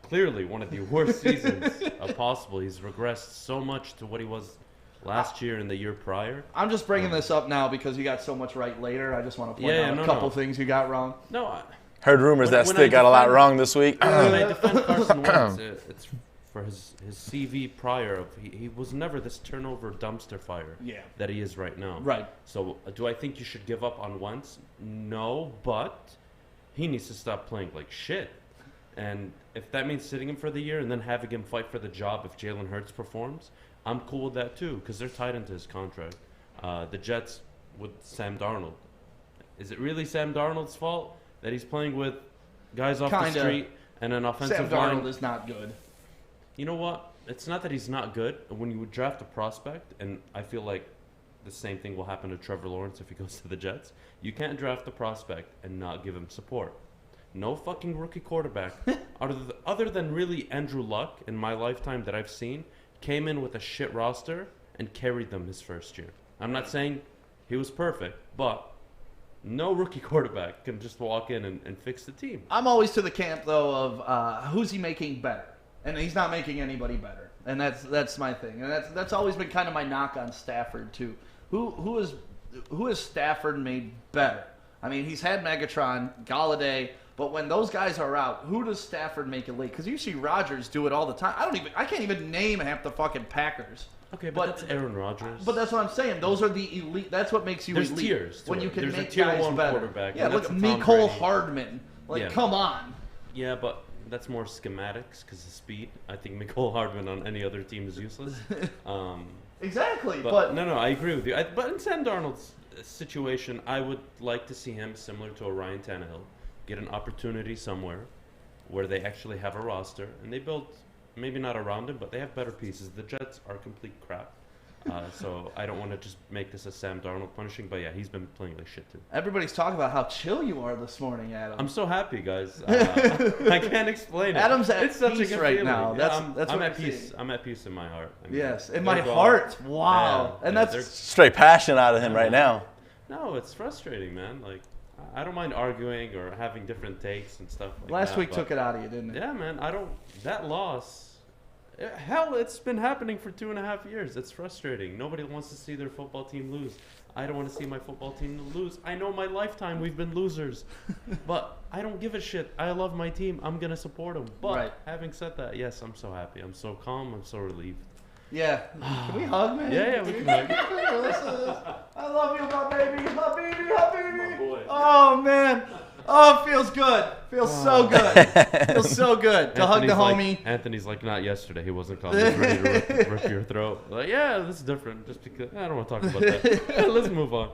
clearly one of the worst seasons possible. He's regressed so much to what he was last year and the year prior. I'm just bringing this up now because you got so much right later. I just want to point out a couple things you got wrong. No, Heard rumors that Stick got a lot wrong this week. When I defend Carson Wentz, it's for his CV prior of he was never this turnover dumpster fire that he is right now. Right. So do I think you should give up on Wentz? No, but he needs to stop playing like shit. And if that means sitting him for the year and then having him fight for the job if Jalen Hurts performs, I'm cool with that too because they're tied into his contract. The Jets with Sam Darnold. Is it really Sam Darnold's fault that he's playing with guys off the street and an offensive line? Sam Darnold is not good. You know what? It's not that he's not good. When you draft a prospect, and I feel like the same thing will happen to Trevor Lawrence if he goes to the Jets, you can't draft a prospect and not give him support. No fucking rookie quarterback, other than really Andrew Luck in my lifetime that I've seen, came in with a shit roster and carried them his first year. I'm not saying he was perfect, but no rookie quarterback can just walk in and fix the team. I'm always to the camp, though, of who's he making better? And he's not making anybody better. And that's my thing. And that's always been kind of my knock on Stafford, too. Who has Stafford made better? I mean, he's had Megatron, Galladay, but when those guys are out, who does Stafford make it late? Because you see Rodgers do it all the time. I can't even name half the fucking Packers. Okay, but that's Aaron Rodgers. But that's what I'm saying. Those are the elite. That's what makes you There's elite. tiers to when it. you can There's make a tier guys one better. quarterback. Yeah, and look, that's a Tom Mecole Brady. Hardman. Like, Yeah. come on. Yeah, but that's more schematics because of speed. I think Mecole Hardman on any other team is useless. Exactly. But no, I agree with you. But in Sam Darnold's situation, I would like to see him similar to a Ryan Tannehill, get an opportunity somewhere where they actually have a roster and they build maybe not around him, but they have better pieces. The Jets are complete crap. So I don't want to just make this a Sam Darnold punishing, but yeah, he's been playing like shit too. Everybody's talking about how chill you are this morning, Adam. I'm so happy, guys. I can't explain it. Adam's at it's such a peace good right feeling. now. Yeah, That's I'm what at I'm peace. seeing. I'm at peace in my heart. I mean, Yes, in they're my gone. heart. Wow. Yeah, And yeah, that's Straight passion out of him right now. No, it's frustrating, man. Like, I don't mind arguing or having different takes and stuff like last that. week took it out of you, didn't it? Yeah, man. That loss. Hell, it's been happening for 2.5 years. It's frustrating. Nobody wants to see their football team lose. I don't want to see my football team lose. I know my lifetime we've been losers. But I don't give a shit. I love my team. I'm going to support them. But having said that, yes, I'm so happy. I'm so calm. I'm so relieved. Yeah. Can we hug, man? Yeah, we can hug. Listen to this. I love you, my baby. My baby, my baby. My boy. Oh, man. Oh, it feels good. Feels so good. Feels so good to hug the homie. Anthony's like, not yesterday. He wasn't calm. He's ready to rip your throat. Like, yeah, this is different. Just because I don't want to talk about that. Let's move on.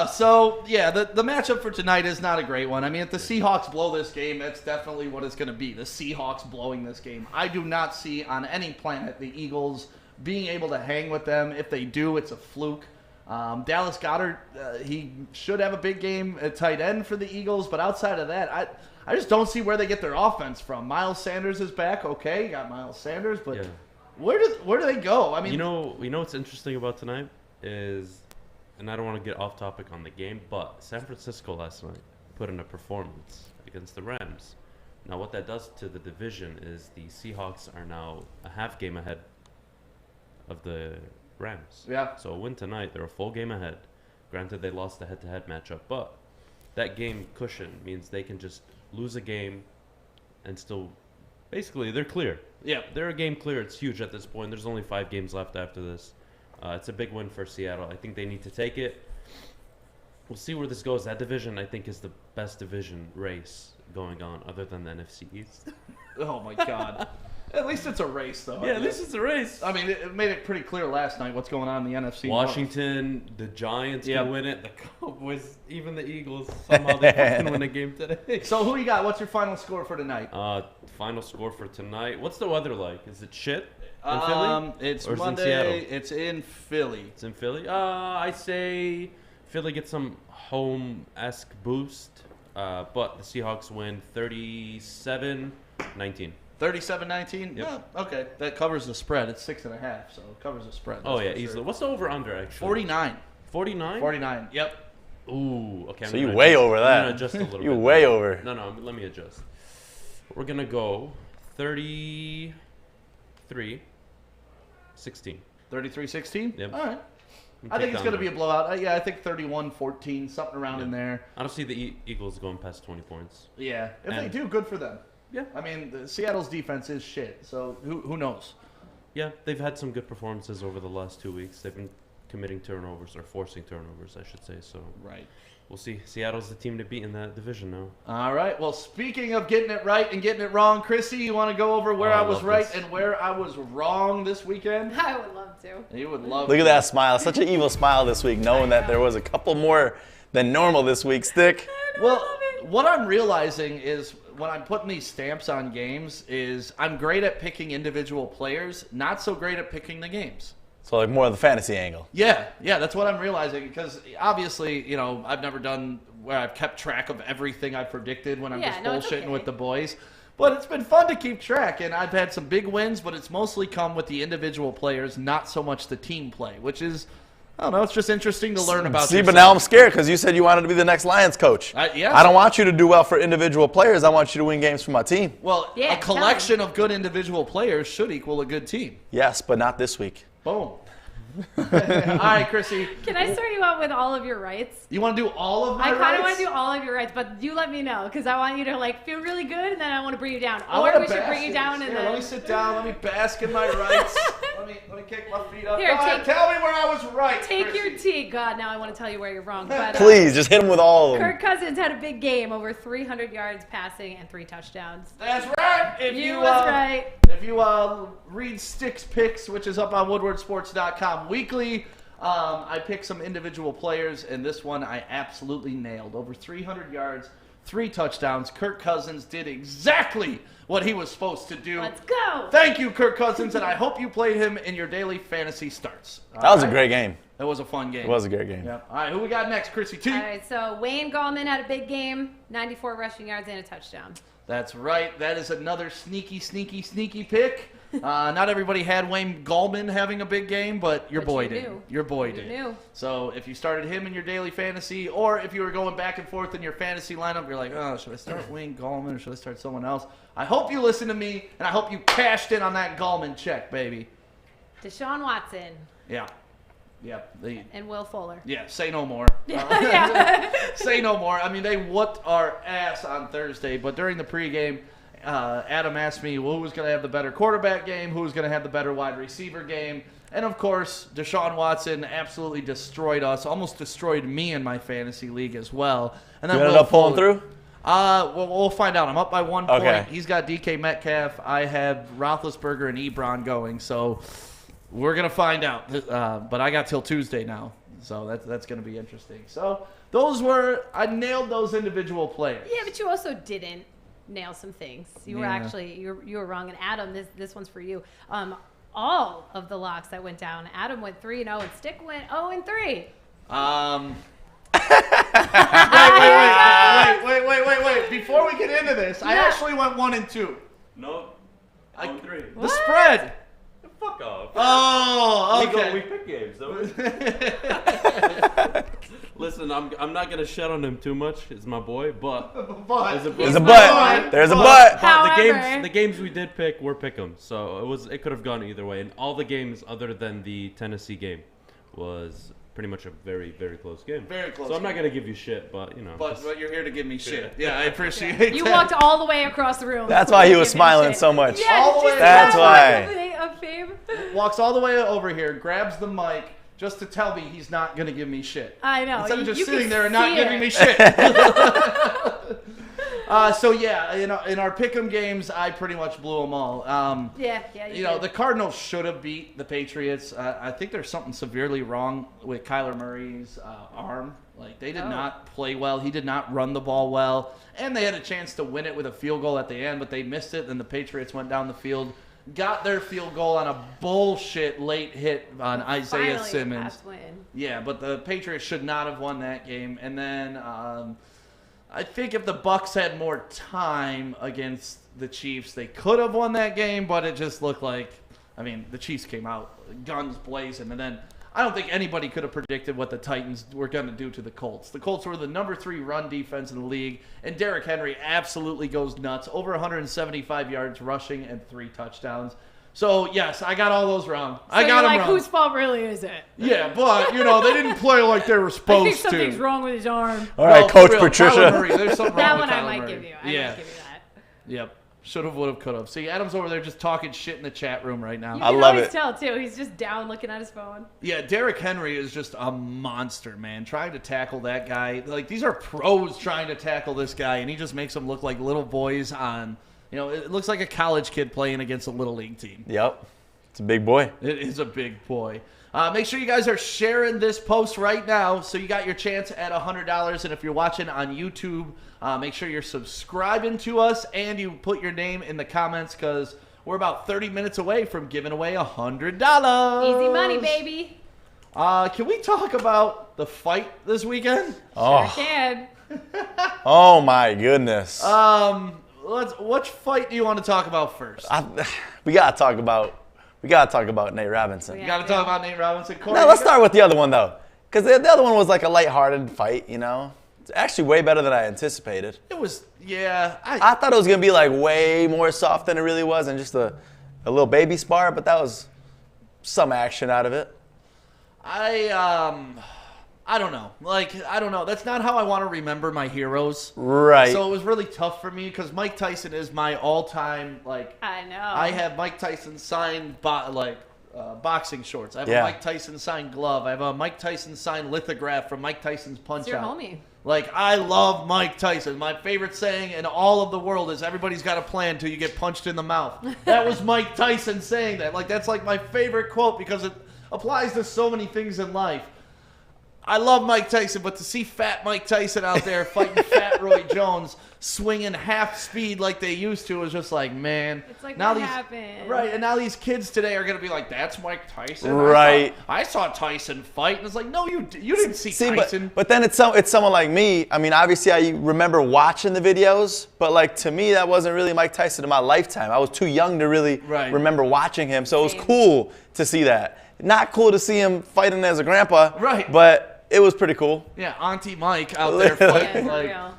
So yeah, the matchup for tonight is not a great one. I mean, if the Seahawks blow this game, that's definitely what it's going to be. The Seahawks blowing this game. I do not see on any planet the Eagles being able to hang with them. If they do, it's a fluke. Dallas Goedert, he should have a big game at tight end for the Eagles, but outside of that, I just don't see where they get their offense from. Miles Sanders is back, okay, you got Miles Sanders, but where do they go? I mean, you know what's interesting about tonight is, and I don't want to get off topic on the game, but San Francisco last night put in a performance against the Rams. Now, what that does to the division is the Seahawks are now a half game ahead of the Rams. Yeah. So a win tonight, they're a full game ahead. Granted, they lost the head-to-head matchup, but that game cushion means they can just lose a game and still, basically, they're clear. Yeah. They're a game clear. It's huge at this point. There's only 5 games left after this. It's a big win for Seattle. I think they need to take it. We'll see where this goes. That division, I think, is the best division race going on, other than the NFC East. Oh, my God. At least it's a race, though. Yeah, at least it's a race. I mean, it made it pretty clear last night what's going on in the NFC. Washington, the Giants can win it. The Cowboys, even the Eagles, somehow they can win a game today. So who you got? What's your final score for tonight? Final score for tonight. What's the weather like? Is it shit in Philly? It's or is Monday. It in Seattle? It's in Philly. It's in Philly. I say Philly gets some home-esque boost, but the Seahawks win 37-19. 37-19? Yep. Yeah, okay. That covers the spread. It's 6.5, so it covers the spread. Oh, that's yeah, for easily. sure. What's the over-under, actually? 49. 49? 49, yep. Ooh, okay. So you way over I'm that. going to adjust a little You bit. way over. No, let me adjust. We're going to go 33-16. 33-16? Yep. All right. And I think take it's the going to be a under. blowout. Yeah, I think 31-14, something around in there. I don't see the Eagles going past 20 points. Yeah, if they And- do, good for them. Yeah. I mean, Seattle's defense is shit, so who knows? Yeah, they've had some good performances over the last 2 weeks. They've been committing turnovers, or forcing turnovers, I should say. So Right. we'll see. Seattle's the team to beat in that division now. All right. Well, speaking of getting it right and getting it wrong, Krissy, you want to go over where Oh, I I was love right this. and where I was wrong this weekend? I would love to. You would love Look to. at that smile. Such an evil smile this week, knowing that there was a couple more than normal this week. Stick. Well, what I'm realizing is when I'm putting these stamps on games is I'm great at picking individual players, not so great at picking the games. So like more of the fantasy angle. Yeah, that's what I'm realizing because obviously, I've never done where I've kept track of everything I predicted when I'm Yeah, just no, it's bullshitting okay. with the boys. But it's been fun to keep track, and I've had some big wins, but it's mostly come with the individual players, not so much the team play, which is, I don't know, it's just interesting to learn about. See, but now I'm scared because you said you wanted to be the next Lions coach. Yes. I don't want you to do well for individual players. I want you to win games for my team. Well, Yeah, a collection of good individual players should equal a good team. Yes, but not this week. Boom. All right, Krissy. Can I start you out with all of your rights? You want to do all of my I kind of want rights? to do all of your rights, but you let me know because I want you to feel really good, and then I want to bring you down. I Or wanna we should bask bring you in down this. and Here, then. let me sit down. Let me bask in my rights. let me kick my feet up. Here, Go ahead, tell me where I was right. Take Krissy. your tea. God, now I want to tell you where you're wrong. But, Please, just hit him with all of them. Kirk Cousins had a big game, over 300 yards passing and 3 touchdowns. That's right. If You was right. If you read Sticks Picks, which is up on WoodwardSports.com weekly, I picked some individual players, and this one I absolutely nailed. Over 300 yards, 3 touchdowns. Kirk Cousins did exactly what he was supposed to do. Let's go. Thank you, Kirk Cousins, and I hope you played him in your daily fantasy starts. That was a great game. That was a fun game. It was a great game. Yep. All right, who we got next? Krissy T. All right, so Wayne Gallman had a big game, 94 rushing yards and a touchdown. That's right. That is another sneaky pick. Not everybody had Wayne Gallman having a big game, but your But boy you did. knew. Your boy You did. knew. So if you started him in your daily fantasy, or if you were going back and forth in your fantasy lineup, you're like, oh, should I start Wayne Gallman or should I start someone else? I hope you listened to me, and I hope you cashed in on that Gallman check, baby. Deshaun Watson Yeah. Yep. and Will Fuller. Yeah, say no more. Yeah. Say no more. I mean, they whooped our ass on Thursday, but during the pregame, Adam asked me, well, who was going to have the better quarterback game, who was going to have the better wide receiver game, and of course, Deshaun Watson absolutely destroyed us, almost destroyed me in my fantasy league as well. And then You ended up pulling through? Well, we'll find out. I'm up by 1 point. Okay. He's got DK Metcalf. I have Roethlisberger and Ebron going, so we're going to find out. But I got till Tuesday now, so that's going to be interesting. So I nailed those individual players. Yeah, but you also didn't nail some things. You were Yeah. actually you were wrong. And Adam, this one's for you. All of the locks that went down, Adam went 3-0 and Stick went 0-3. Wait. Before we get into this, I Yeah. actually went 1 and 2. No. I- 3. The What? spread. Fuck off. Oh, We okay. pick games, though. Listen, I'm not gonna shit on him too much. He's my boy, but But There's a butt. There's a butt. However- the games we did pick were pick 'em, so it could have gone either way. And all the games other than the Tennessee game was pretty much a very, very close game. Very close So I'm not game. gonna give you shit, but But you're here to give me shit. Yeah, I appreciate You that. walked all the way across the room. That's why he was Give him smiling shit. so much. Yeah, All the way just That's that why. much of fame. Walks all the way over here, grabs the mic, just to tell me he's not going to give me shit. I know. Instead of just You sitting can there and not see giving it. me shit. So yeah, in our pick'em games, I pretty much blew them all. Yeah. You know, the Cardinals should have beat the Patriots. I think there's something severely wrong with Kyler Murray's arm. Like, they did not play well. He did not run the ball well. And they had a chance to win it with a field goal at the end, but they missed it. Then the Patriots went down the field, got their field goal on a bullshit late hit on Isaiah Finally, Simmons. Pats win. Yeah, but the Patriots should not have won that game. And then I think if the Bucks had more time against the Chiefs, they could have won that game, but it just looked like, I mean, the Chiefs came out guns blazing, and then I don't think anybody could have predicted what the Titans were going to do to the Colts. The Colts were the number 3 run defense in the league, and Derrick Henry absolutely goes nuts. Over 175 yards rushing and 3 touchdowns. So, yes, I got all those wrong. I got them wrong. Whose fault really is it? Yeah, but, they didn't play like they were supposed to. I think something's wrong with his arm. All right, Coach Patricia. Kyler Murray, there's something That wrong one with I Kyler might Murray. give you. I might give you that. Yep. Should have, would have, could have. See, Adam's over there just talking shit in the chat room right now. You I can love always it. tell, too. He's just down looking at his phone. Yeah, Derrick Henry is just a monster, man. Trying to tackle that guy. Like, these are pros trying to tackle this guy, and he just makes them look like little boys on, it looks like a college kid playing against a little league team. Yep. It's a big boy. It is a big boy. Make sure you guys are sharing this post right now so you got your chance at $100. And if you're watching on YouTube, make sure you're subscribing to us and you put your name in the comments because we're about 30 minutes away from giving away $100. Easy money, baby. Can we talk about the fight this weekend? Oh, Sure can. oh my goodness. Which fight do you want to talk about first? We gotta talk about Nate Robinson. Yeah. You got to talk about Nate Robinson. Corey, No, let's start with the other one though, because the other one was like a lighthearted fight. It's actually way better than I anticipated. It was, yeah. I thought it was gonna be like way more soft than it really was, and just a little baby spar, but that was some action out of it. I don't know. I don't know. That's not how I want to remember my heroes. Right. So it was really tough for me because Mike Tyson is my all-time, I know. I have Mike Tyson signed, boxing shorts. I have Yeah. a Mike Tyson signed glove. I have a Mike Tyson signed lithograph from Mike Tyson's It's Punch your Out. homie. I love Mike Tyson. My favorite saying in all of the world is everybody's got a plan till you get punched in the mouth. That was Mike Tyson saying that. That's my favorite quote because it applies to so many things in life. I love Mike Tyson, but to see fat Mike Tyson out there fighting fat Roy Jones, swinging half speed like they used to, is just man. It's what these, happened? Right, and now these kids today are going to be like, that's Mike Tyson? Right. I saw Tyson fight. And it's like, no, you didn't see Tyson. But then it's someone like me. I mean, obviously I remember watching the videos, but to me that wasn't really Mike Tyson in my lifetime. I was too young to really remember watching him, so it was cool to see that. Not cool to see him fighting as a grandpa, right? But it was pretty cool. Yeah, Auntie Mike out there fighting. Yeah,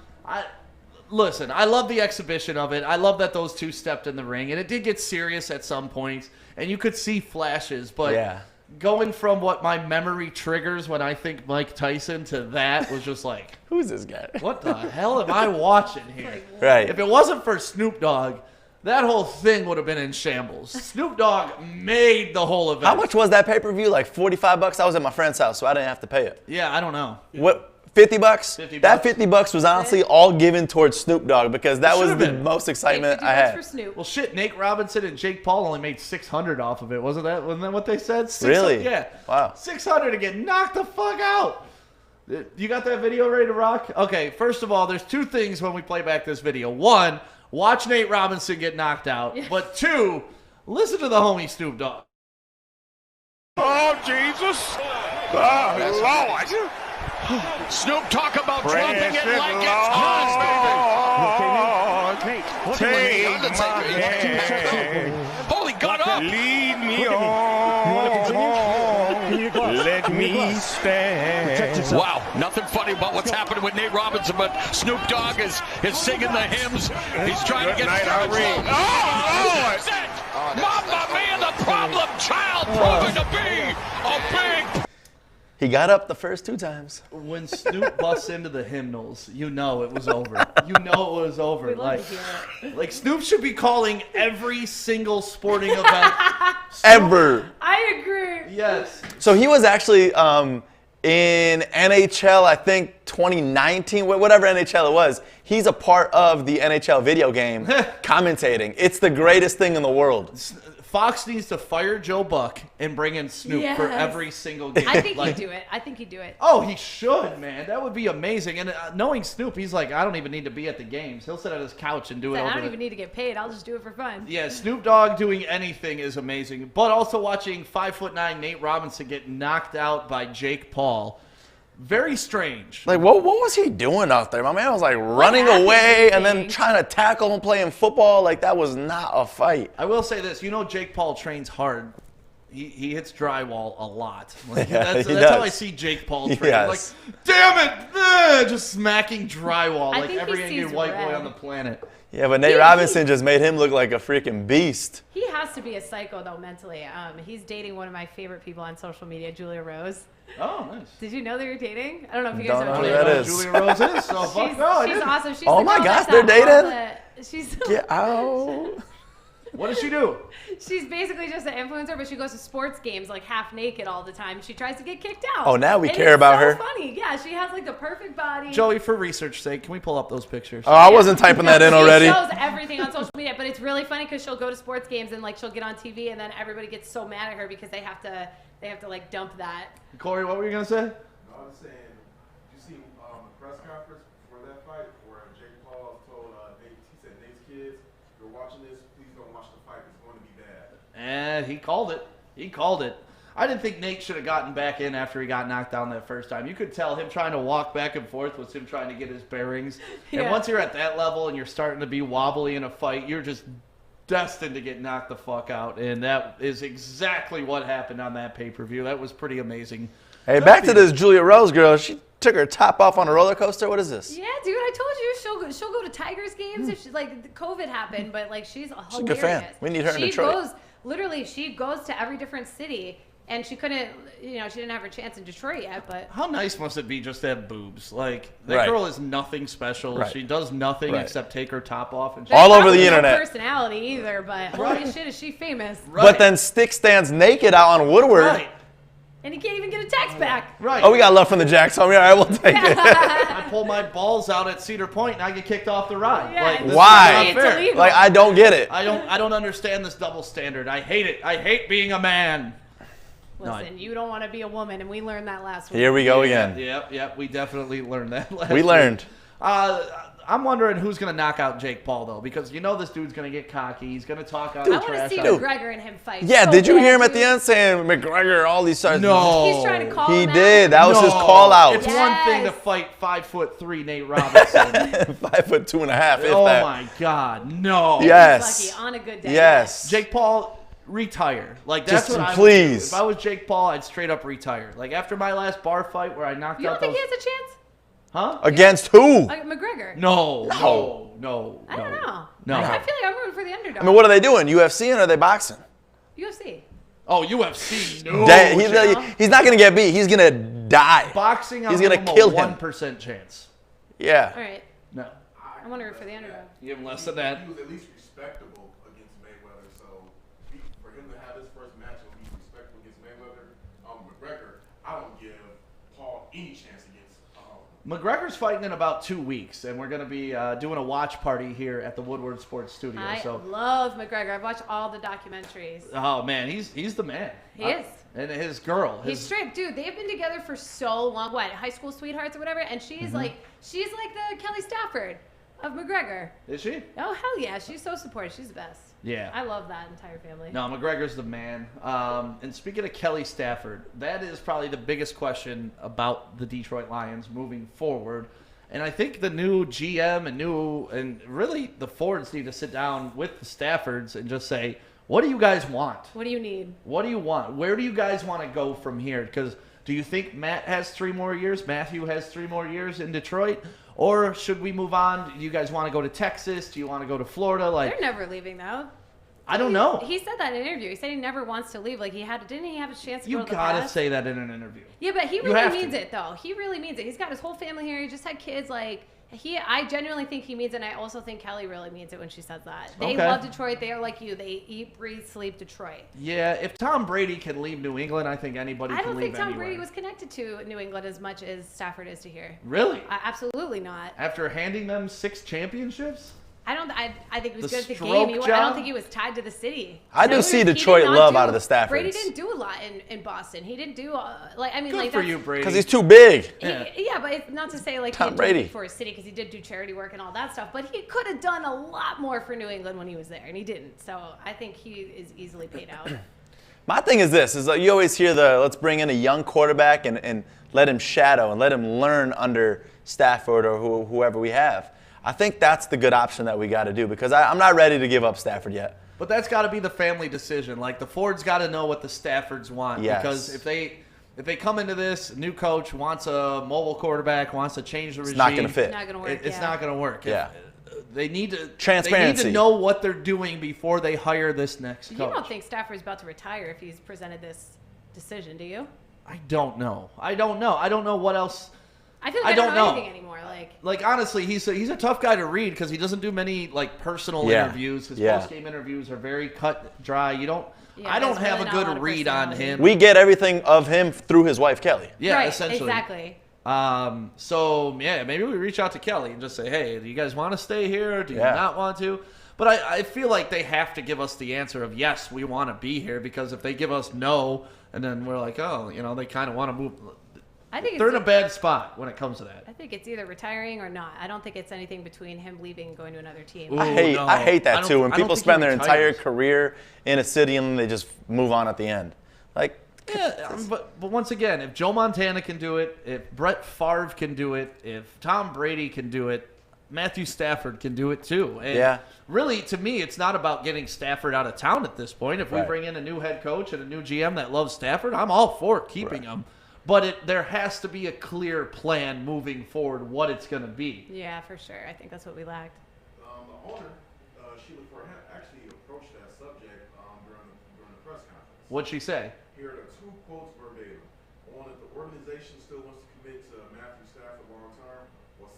Listen, I love the exhibition of it. I love that those two stepped in the ring, and it did get serious at some points, and you could see flashes. But going from what my memory triggers when I think Mike Tyson to that was just who's this guy? What the hell am I watching here? Right. If it wasn't for Snoop Dogg, that whole thing would have been in shambles. Snoop Dogg made the whole event. How much was that pay-per-view? Like $45? I was at my friend's house, so I didn't have to pay it. Yeah, I don't know. What? $50? $50. That $50 was honestly all given towards Snoop Dogg because that was the been. most excitement I $50 had. for Snoop. Well, shit, Nate Robinson and Jake Paul only made $600 off of it. Wasn't that what they said? Really? Yeah. Wow. $600 to get knocked the fuck out. You got that video ready to rock? Okay, first of all, there's two things when we play back this video. One, watch Nate Robinson get knocked out. Yeah. But two, listen to the homie Snoop Dogg. Oh, Jesus. Oh, Lord. Snoop talk about dropping it like it's hot, baby. Take my hand. Holy God up. Lead me on. Let me stand. Wow, nothing funny about what's happening with Nate Robinson, but Snoop Dogg is singing the hymns. He's trying to get started. Oh, Lord. Mamma Mia, the problem child proving to be a big. He got up the first 2 times. When Snoop busts into the hymnals, you know it was over. You know it was over. We love to hear it. Snoop should be calling every single sporting event. Ever. I agree. Yes. So he was actually in NHL, I think 2019, whatever NHL it was. He's a part of the NHL video game commentating. It's the greatest thing in the world. Fox needs to fire Joe Buck and bring in Snoop for every single game. I think he'd do it. I think he'd do it. Oh, he should, man. That would be amazing. And knowing Snoop, he's like, I don't even need to be at the games. He'll sit at his couch and do it. I don't even need to get paid. I'll just do it for fun. Yeah, Snoop Dogg doing anything is amazing. But also watching 5'9" Nate Robinson get knocked out by Jake Paul. Very strange. Like, what was he doing out there? My man was like running away and then trying to tackle him playing football. Like, that was not a fight. I will say this. You know, Jake Paul trains hard. He hits drywall a lot. Like, Yeah, that's he how does. I see Jake Paul train. Yes. Like, damn it! Just smacking drywall I like think he every sees Indian white boy red. on the planet. Yeah, but Nate Robinson just made him look like a freaking beast. He has to be a psycho though mentally. He's dating one of my favorite people on social media, Julia Rose. Oh, nice. Did you know they were dating? I don't know if you guys Don't know know who Julia that Rose. is. Julia Rose is. So fuck no, I She's didn't. awesome. She's Oh the my girl gosh, that's they're at all dating? She's Get out. What does she do? She's basically just an influencer, but she goes to sports games like half naked all the time. She tries to get kicked out. Oh, now we And care it's about so her. Funny, yeah. She has like the perfect body. Joey, for research sake, can we pull up those pictures? Oh, I wasn't typing that in already. She shows everything on social media, but it's really funny because she'll go to sports games and like she'll get on TV and then everybody gets so mad at her because they have to like dump that. Corey, what were you gonna say? No, I was saying, did you see the press conference before that fight where Jake Paul told Nate, he said, Nate's kids, if you're watching this, please don't watch the fight. It's going to be bad. And he called it. He called it. I didn't think Nate should have gotten back in after he got knocked down that first time. You could tell him trying to walk back and forth was him trying to get his bearings. And Yeah. once you're at that level and you're starting to be wobbly in a fight, you're just destined to get knocked the fuck out. And that is exactly what happened on that pay-per-view. That was pretty amazing. Hey, back to this Julia Rose girl. She took her top off on a roller coaster. What is this? Yeah, dude, I told you she'll go to Tigers games if she, like COVID happened, but like she's hilarious. She's a good fan. We need her in Detroit. She goes to every different city, and she couldn't, she didn't have her chance in Detroit yet, but How nice must it be just to have boobs? Like, that Right. girl is nothing special. Right. She does nothing Right. except take her top off. And All over probably the no internet. personality either, but holy shit, is she famous? But then Stick stands naked out on Woodward. Right. And he can't even get a text back. Right. Oh, we got love from the Jacks homie. All right, we'll take it. I pull my balls out at Cedar Point and I get kicked off the ride. Yeah, Like, it's this Why? is not fair. illegal. Like, I don't get it. I don't understand this double standard. I hate it. I hate being a man. Listen, you don't want to be a woman, and we learned that last week. Here we go again. Yep. We definitely learned that last We week. learned. I'm wondering who's going to knock out Jake Paul, though, because you know this dude's going to get cocky. He's going to talk out I the want to trash. see out. McGregor and him fight. Yeah, so did you bad, hear him at the dude. end saying McGregor, all these stars? No. He's trying to call He him out. did. That was his call out. It's one thing to Yes. fight 5'3" Nate Robinson. 5'2.5", if Oh that. my God, no. Yes. Lucky on a good day. Yes. Jake Paul, retire. Like that's Just what I would please. do. If I was Jake Paul, I'd straight up retire. Like after my last bar fight where I knocked You out don't think those. he has a chance? Huh? Against who? Like McGregor? No. I don't know. No. I feel like I'm rooting for the underdog. I mean, what are they doing? UFC or are they boxing? UFC. Oh, UFC. No. He's not going to get beat. He's going to die. Boxing. He's going gonna to kill him. 1% chance. Yeah. All right. No. I want to root for the underdog. Give him less than that. He was at least respectable against Mayweather, so for him to have his first match and be respectable against Mayweather, McGregor, I don't give Paul any chance against. McGregor's fighting in about 2 weeks, and we're going to be doing a watch party here at the Woodward Sports Studio. I So, love McGregor. I've watched all the documentaries. oh man, he's the man. He is. And his girl. He's straight, dude. They've been together for so long. What, high school sweethearts or whatever? And she's like the Kelly Stafford of McGregor. Is she? Oh hell yeah, she's so supportive. She's the best. Yeah. I love that entire family. No, McGregor's the man. And speaking of Kelly Stafford, that is probably the biggest question about the Detroit Lions moving forward. And I think the new GM and really the Fords need to sit down with the Staffords and just say, what do you guys want? What do you need? What do you want? Where do you guys want to go from here? Because do you think Matt has 3 more years? Matthew has 3 more years in Detroit? Or should we move on? Do you guys want to go to Texas? Do you want to go to Florida? Like, They're never leaving though. I don't know. He said that in an interview. He said he never wants to leave. Like didn't he have a chance to You go to the gotta past? say that in an interview. Yeah, but he You really have means to. it though. He really means it. He's got his whole family here. He just had kids. Like I genuinely think he means it. And I also think Kelly really means it when she says that. They Okay. love Detroit. They are like you. They eat, breathe, sleep Detroit. Yeah, if Tom Brady can leave New England, I think anybody I can don't leave think Tom anywhere. Brady was connected to New England as much as Stafford is to here. Really? Absolutely not. After handing them 6 championships? I think he was The good at the stroke game. I job? don't think he was tied to the city. I do see he did Detroit not love do- out of the Staffords. Brady didn't do a lot in Boston. He didn't do Good for you, Brady. Because he's too big. Yeah, but it's not to say like Tom he Brady. did it for his city because he did do charity work and all that stuff. But he could have done a lot more for New England when he was there, and he didn't. So I think he is easily paid out. My thing is this, is like you always hear let's bring in a young quarterback and let him shadow and let him learn under Stafford or whoever we have. I think that's the good option that we got to do because I'm not ready to give up Stafford yet. But that's got to be the family decision. Like the Fords got to know what the Staffords want. Yes. Because if they come into this, new coach wants a mobile quarterback, wants to change the regime. It's not going to fit. It's not going to work. It's not going to work. Yeah. They need to Transparency. They need to know what they're doing before they hire this next coach. You don't think Stafford's about to retire if he's presented this decision, do you? I don't know. I don't know what else. I feel like I don't know anything anymore. Like honestly, he's a tough guy to read because he doesn't do many like personal interviews. His post-game interviews are very cut dry. I don't have a good read on him. We get everything of him through his wife Kelly. Yeah, right, essentially. Exactly. So yeah, maybe we reach out to Kelly and just say, hey, do you guys want to stay here? Do you not want to? But I feel like they have to give us the answer of yes, we want to be here because if they give us no, and then we're like, oh, they kind of want to move. I think they're in a bad spot when it comes to that. I think it's either retiring or not. I don't think it's anything between him leaving and going to another team. Ooh, I hate that too. When people spend their entire retires. career in a city and then they just move on at the end. Like, yeah, but once again, if Joe Montana can do it, if Brett Favre can do it, if Tom Brady can do it, Matthew Stafford can do it too. And really, to me, it's not about getting Stafford out of town at this point. If we bring in a new head coach and a new GM that loves Stafford, I'm all for keeping him. But there has to be a clear plan moving forward what it's going to be. Yeah, for sure. I think that's what we lacked. The owner, Sheila Ford, actually approached that subject during the press conference. What'd she say? Here are two quotes verbatim. One, if the organization still wants to commit to Matthew Stafford long term, well,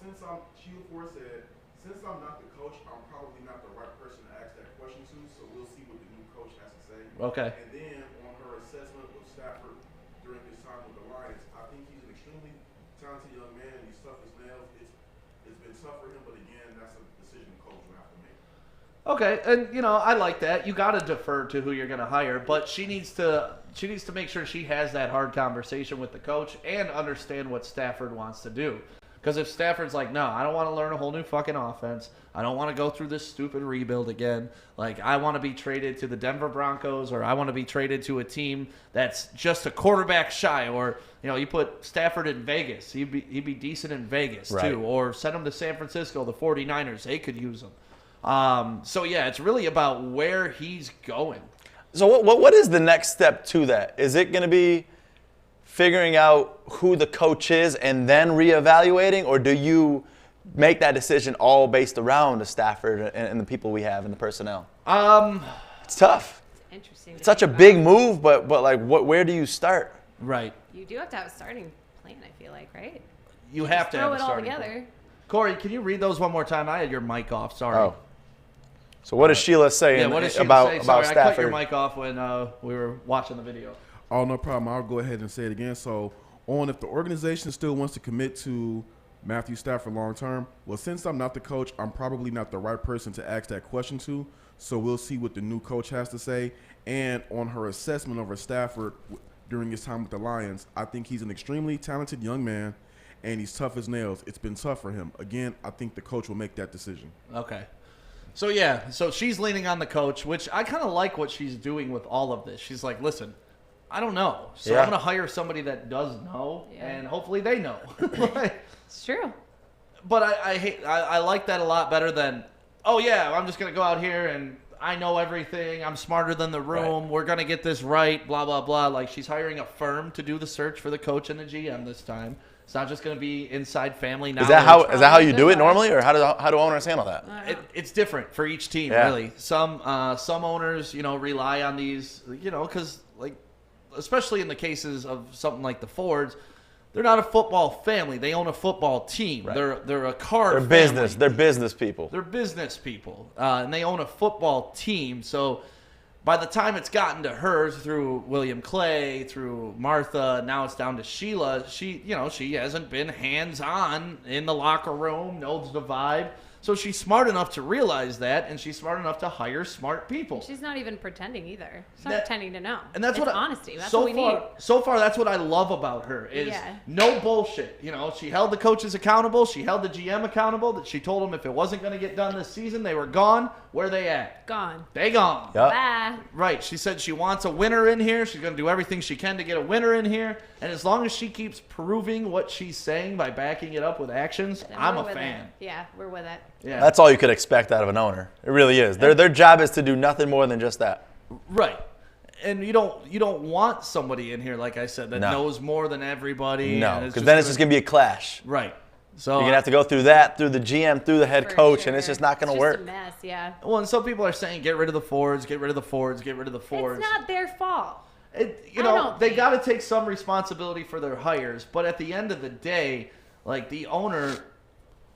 Sheila Ford said, since I'm not the coach, I'm probably not the right person to ask that question to, so we'll see what the new coach has to say. Okay. And then on her assessment of Stafford during his time with the Lions, I think he's an extremely talented young man. He's tough as nails. It's been tough for him, but again, that's a decision the coach will have to make. Okay, and I like that. You got to defer to who you're going to hire, but she needs to make sure she has that hard conversation with the coach and understand what Stafford wants to do. Because if Stafford's like, no, I don't want to learn a whole new fucking offense. I don't want to go through this stupid rebuild again. Like, I want to be traded to the Denver Broncos, or I want to be traded to a team that's just a quarterback shy. Or, you put Stafford in Vegas. He'd be decent in Vegas, too. Or send him to San Francisco, the 49ers. They could use him. So, yeah, it's really about where he's going. So what is the next step to that? Is it going to be figuring out who the coach is and then reevaluating, or do you make that decision all based around the Stafford and the people we have and the personnel? It's tough. Interesting. It's such a big move, but like, where do you start? Right. You do have to have a starting plan, I feel like, right? You have to have throw a it all starting together. point. Corey, can you read those one more time? I had your mic off. Sorry. Oh. So what does Sheila say what does Sheila about say? Sorry, Stafford? I cut your mic off when we were watching the video. Oh, no problem. I'll go ahead and say it again. So, if the organization still wants to commit to Matthew Stafford long term, well, since I'm not the coach, I'm probably not the right person to ask that question to. So we'll see what the new coach has to say. And on her assessment of Stafford during his time with the Lions, I think he's an extremely talented young man, and he's tough as nails. It's been tough for him. Again, I think the coach will make that decision. Okay. So she's leaning on the coach, which I kind of like what she's doing with all of this. She's like, listen, I don't know. So I'm going to hire somebody that does know, and hopefully they know. It's true. But I like that a lot better than, oh, yeah, I'm just going to go out here and I know everything. I'm smarter than the room. We're going to get this right, blah, blah, blah. Like, she's hiring a firm to do the search for the coach and the GM this time. It's not just going to be inside family knowledge. Is that how you do it normally, or how do owners handle that? It's different for each team, really. Some owners, rely on these, because, like, especially in the cases of something like the Fords, they're not a football family. They own a football team. Right. They're a car family. Business. They're business people. They're business people, and they own a football team. So by the time it's gotten to hers through William Clay, through Martha, now it's down to Sheila. She hasn't been hands-on in the locker room, knows the vibe. So she's smart enough to realize that, and she's smart enough to hire smart people. She's not even pretending either. She's not pretending to know. And that's it's what honesty. That's so what we far, need. So far, that's what I love about her is no bullshit. You know, she held the coaches accountable. She held the GM accountable. That she told them if it wasn't going to get done this season, they were gone. Where are they at? Gone. They gone. Yep. Bye. Right. She said she wants a winner in here. She's going to do everything she can to get a winner in here. And as long as she keeps proving what she's saying by backing it up with actions, Then I'm we're a with fan. it. Yeah, we're with it. Yeah. That's all you could expect out of an owner. It really is. Their job is to do nothing more than just that. Right. And you don't want somebody in here, like I said, that knows more than everybody. No, because then it's just going to be a clash. Right. So you're going to have to go through that, through the GM, through the head For coach, sure. and it's just not going to It's work. just a mess, yeah. Well, and some people are saying get rid of the Fords, get rid of the Fords, get rid of the Fords. It's not their fault. They got to take some responsibility for their hires, but at the end of the day, like the owner,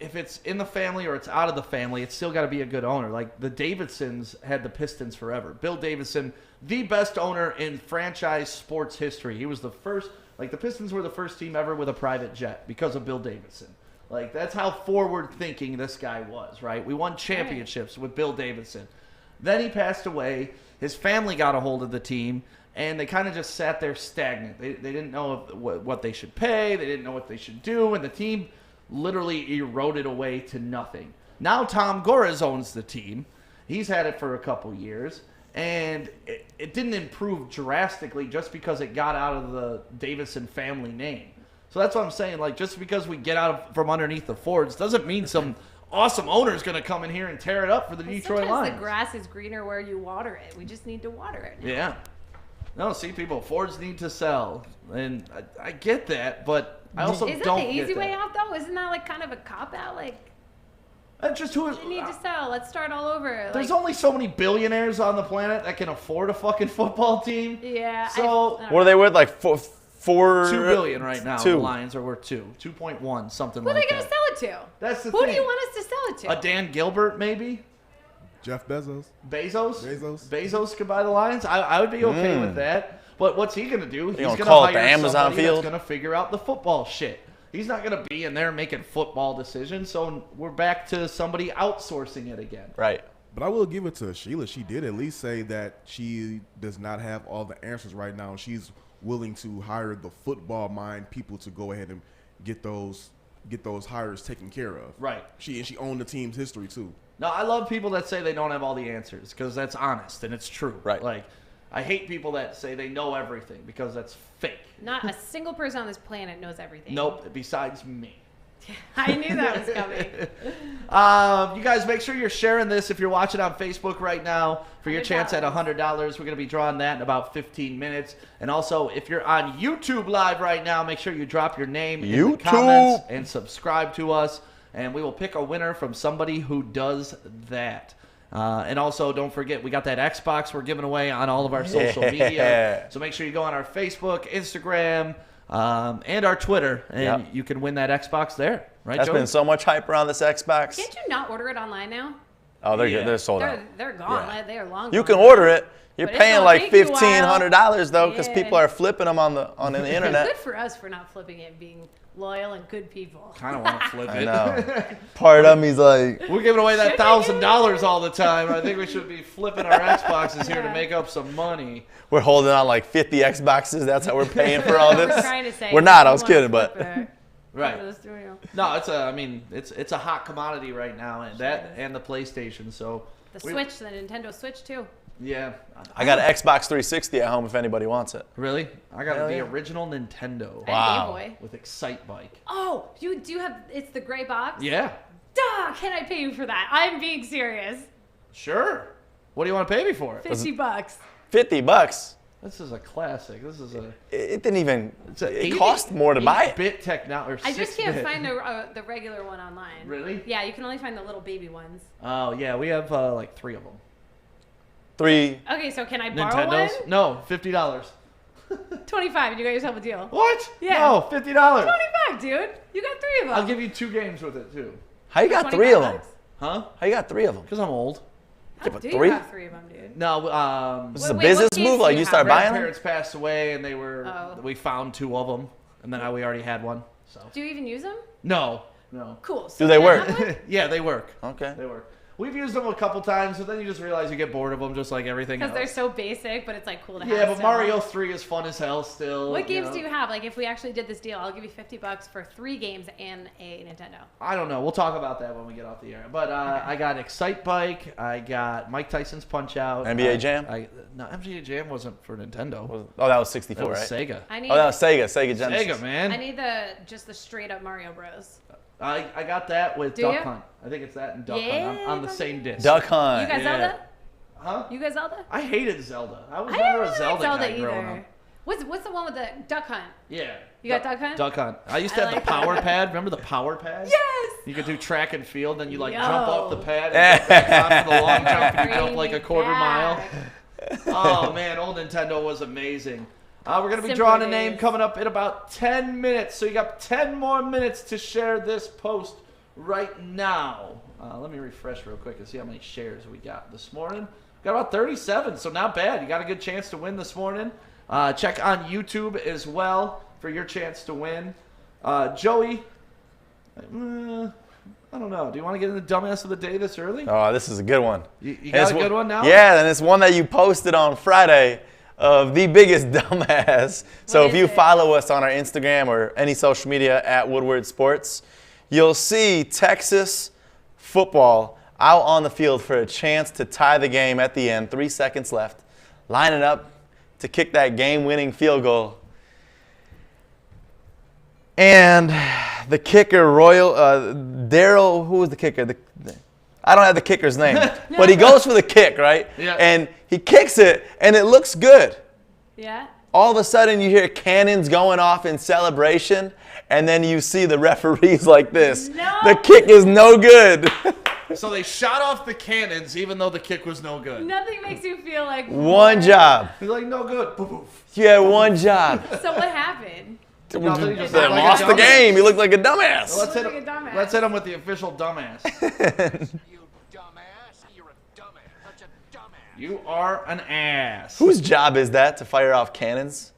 if it's in the family or it's out of the family, it's still got to be a good owner. Like the Davidsons had the Pistons forever. Bill Davidson, the best owner in franchise sports history. He was the first, like the Pistons were the first team ever with a private jet because of Bill Davidson. Like that's how forward thinking this guy was, right? We won championships with Bill Davidson. Then he passed away. His family got a hold of the team, and they kind of just sat there stagnant. They didn't know what they should pay. They didn't know what they should do, and the team literally eroded away to nothing. Now Tom Gores owns the team. He's had it for a couple years, and it didn't improve drastically just because it got out of the Davidson family name. So that's what I'm saying. Like, just because we get out from underneath the Fords doesn't mean some awesome owner is going to come in here and tear it up for the Detroit Sometimes Lions. the grass is greener where you water it. We just need to water it now. Yeah. No, see, people, Fords need to sell. And I get that, but I also Is that don't the easy get way that. out, though? Isn't that like kind of a cop-out? Like, That's just who we need to sell. Let's start all over. There's like, only so many billionaires on the planet that can afford a fucking football team. Yeah. So, I What are they worth? Like four $2 billion right now. Two. The Lions are worth 2.1, something Who are like they going to that. sell it to? That's the Who thing. do you want us to sell it to? A Dan Gilbert, maybe? Jeff Bezos. Bezos could buy the Lions. I would be okay with that. But what's he going to do? He's gonna going to call it the hire Amazon somebody field? that's going to figure out the football shit. He's not going to be in there making football decisions. So we're back to somebody outsourcing it again. Right. But I will give it to Sheila. She did at least say that she does not have all the answers right now. She's willing to hire the football mind people to go ahead and get those hires taken care of. Right. She owned the team's history too. No, I love people that say they don't have all the answers because that's honest and it's true. Right. Like, I hate people that say they know everything because that's fake. Not a single person on this planet knows everything. Nope, besides me. I knew that was coming. You guys, make sure you're sharing this if you're watching on Facebook right now for your chance at $100. We're going to be drawing that in about 15 minutes. And also, if you're on YouTube Live right now, make sure you drop your name in the comments and subscribe to us. And we will pick a winner from somebody who does that. And also, don't forget, we got that Xbox we're giving away on all of our social media. So make sure you go on our Facebook, Instagram, and our Twitter, and you can win that Xbox there. Right, That's Joey? been so much hype around this Xbox. Can't you not order it online now? Oh, they're sold out. They're gone. Yeah. They are long You gone. can order it. You're But it's paying gonna like take you a while. $1,500 though, because Yeah. people are flipping them on the internet. Good for us for not flipping it, being loyal and good people. Kind of want to flip I it. know. Part of me's like, We're giving away that Should we? $1,000 all the time. I think we should be flipping our Xboxes here to make up some money. we're holding on like 50 Xboxes. That's how we're paying for all We're this. trying to say. We're not. I we was wanna kidding, flip but it. Right. Go to the studio. No, it's a hot commodity right now, and that and the PlayStation. So The Switch, the Nintendo Switch too. yeah. I got an Xbox 360 at home if anybody wants it. Really? I got Hell the yeah. original Nintendo I Wow. had Game Boy. with Excite Bike. Oh, you do have? It's the gray box. Yeah. Duh! Can I pay you for that? I'm being serious. Sure. What do you want to pay me for it? $50. $50. This is a classic. This is a. It didn't even. a It cost more to buy it. 8-bit technology. I just can't find the regular one online. Really? Yeah, you can only find the little baby ones. Oh yeah, we have like 3 of them. 3. Okay, so can I borrow Nintendos? one? No, $50. 25, and you got yourself a deal. What? Yeah. No, $50. 25, dude. You got 3 of them. I'll give you 2 games with it too. How you got 3 of them? $25? Huh? How you got 3 of them? Because I'm old. How but do 3? you have 3 of them, dude? No, This is a Wait, business what games move? do Like you you start have? buying them? grandparents passed away, and they were. Oh. We found 2 of them, and then we already had one. So Do you even use them? no, No. Cool. Do they yeah, work? have one? Yeah, they work. Okay. They work. We've used them a couple times, but then you just realize you get bored of them, just like everything else. Because they're so basic, but it's like cool to have. Yeah, but still. Mario 3 is fun as hell still. What games know? do you have? Like, if we actually did this deal, I'll give you $50 for 3 games and a Nintendo. I don't know. We'll talk about that when we get off the air. But I got Excite Bike. I got Mike Tyson's Punch Out. NBA Jam? No, NBA Jam wasn't for Nintendo. Oh, that was 64, That was right? Sega. I need. Oh, that was Sega. Sega Genesis. Sega, man. I need just the straight up Mario Bros. I got that with Do Duck you? Hunt. I think it's that and Duck Yeah, Hunt. I'm on the same disc. Duck Hunt. You guys Yeah. Zelda? Huh? You guys Zelda? I hated Zelda. I was I never didn't a really Zelda, like guy Zelda growing either. up. What's the one with the Duck Hunt? Yeah. You got Duck Hunt? Duck Hunt. I used to I have like the power Duck Hunt. pad. Remember the power pad? Yes! You could do track and field, then you like Yo. jump off the pad and get back on for the long jump and you jump Bring like a me quarter mile. back. Oh man, old Nintendo was amazing. We're going to be Simpler drawing a name days. coming up in about 10 minutes. So you got 10 more minutes to share this post right now. Let me refresh real quick and see how many shares we got this morning. Got about 37, so not bad. You got a good chance to win this morning. Check on YouTube as well for your chance to win. Joey, I don't know. Do you want to get in the dumbass of the day this early? Oh, this is a good one. You And got it's a good one now? Yeah, and it's one that you posted on Friday of the biggest dumbass. So What if is you it? follow us on our Instagram or any social media at Woodward Sports, you'll see Texas football out on the field for a chance to tie the game at the end, 3 seconds left, lining up to kick that game-winning field goal. And the kicker, Daryl, who was the kicker? I don't have the kicker's name, but he goes for the kick, right? Yeah. And he kicks it, and it looks good. Yeah? All of a sudden, you hear cannons going off in celebration, and then you see the referees like this. No. The kick is no good. So they shot off the cannons even though the kick was no good. Nothing makes you feel like One job. He's like, no good. Poof, poof. You had one job. So what happened? Nothing, he just They looked like a lost the dumbass. game. He looked like a dumbass. Let's hit Look him. like a dumbass. Let's hit him with the official dumbass. You dumbass. You're a dumbass. Such a dumbass. You are an ass. Whose job is that to fire off cannons?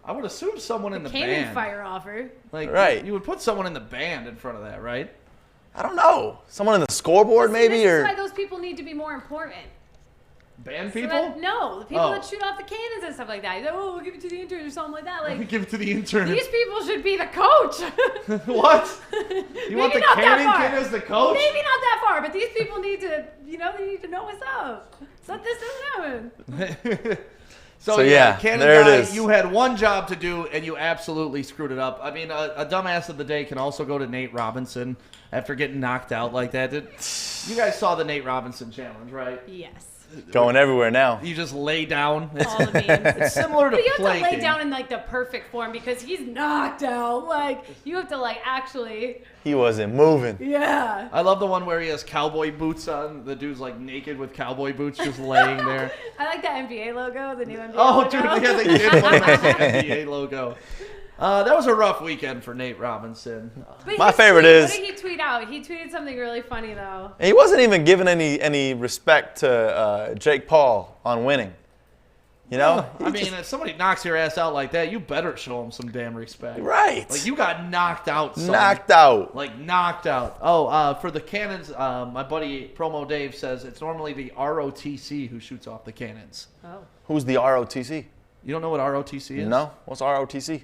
I would assume someone in the Cannon band. fire offer. Like, Right. You would put someone in the band in front of that, right? I don't know. Someone in the scoreboard, maybe, This is why or those people need to be more important. Band So people? that- no, the people Oh. that shoot off the cannons and stuff like that. Oh, we'll give it to the intern or something like that. Like, Give it to the intern. these people should be the coach. What? You want the not that cannon far. kid as the coach? Maybe not that far, but these people need to, they need to know what's up. So that this doesn't happen. So yeah, Cannon there it guy, is. you had one job to do, and you absolutely screwed it up. I mean, a dumbass of the day can also go to Nate Robinson after getting knocked out like that. You guys saw the Nate Robinson challenge, right? Yes. going everywhere now. You just lay down. All the memes. It's similar to But you have to planking. lay down in like the perfect form because he's knocked out. Like you have to like actually, He wasn't moving. yeah. I love the one where he has cowboy boots on. The dude's like naked with cowboy boots just laying there. I like that NBA logo, the new NBA Oh, logo. dude, yeah, they did one that's the NBA logo. That was a rough weekend for Nate Robinson. But My his favorite tweet, is- What did he tweet out? He tweeted something really funny though. And he wasn't even giving any respect to Jake Paul on winning. You know? I mean, if somebody knocks your ass out like that, you better show him some damn respect. Right. Like, you got knocked out, son. Knocked out. Like, knocked out. Oh, for the cannons, my buddy Promo Dave says it's normally the ROTC who shoots off the cannons. Oh. Who's the ROTC? You don't know what ROTC is? No? What's ROTC?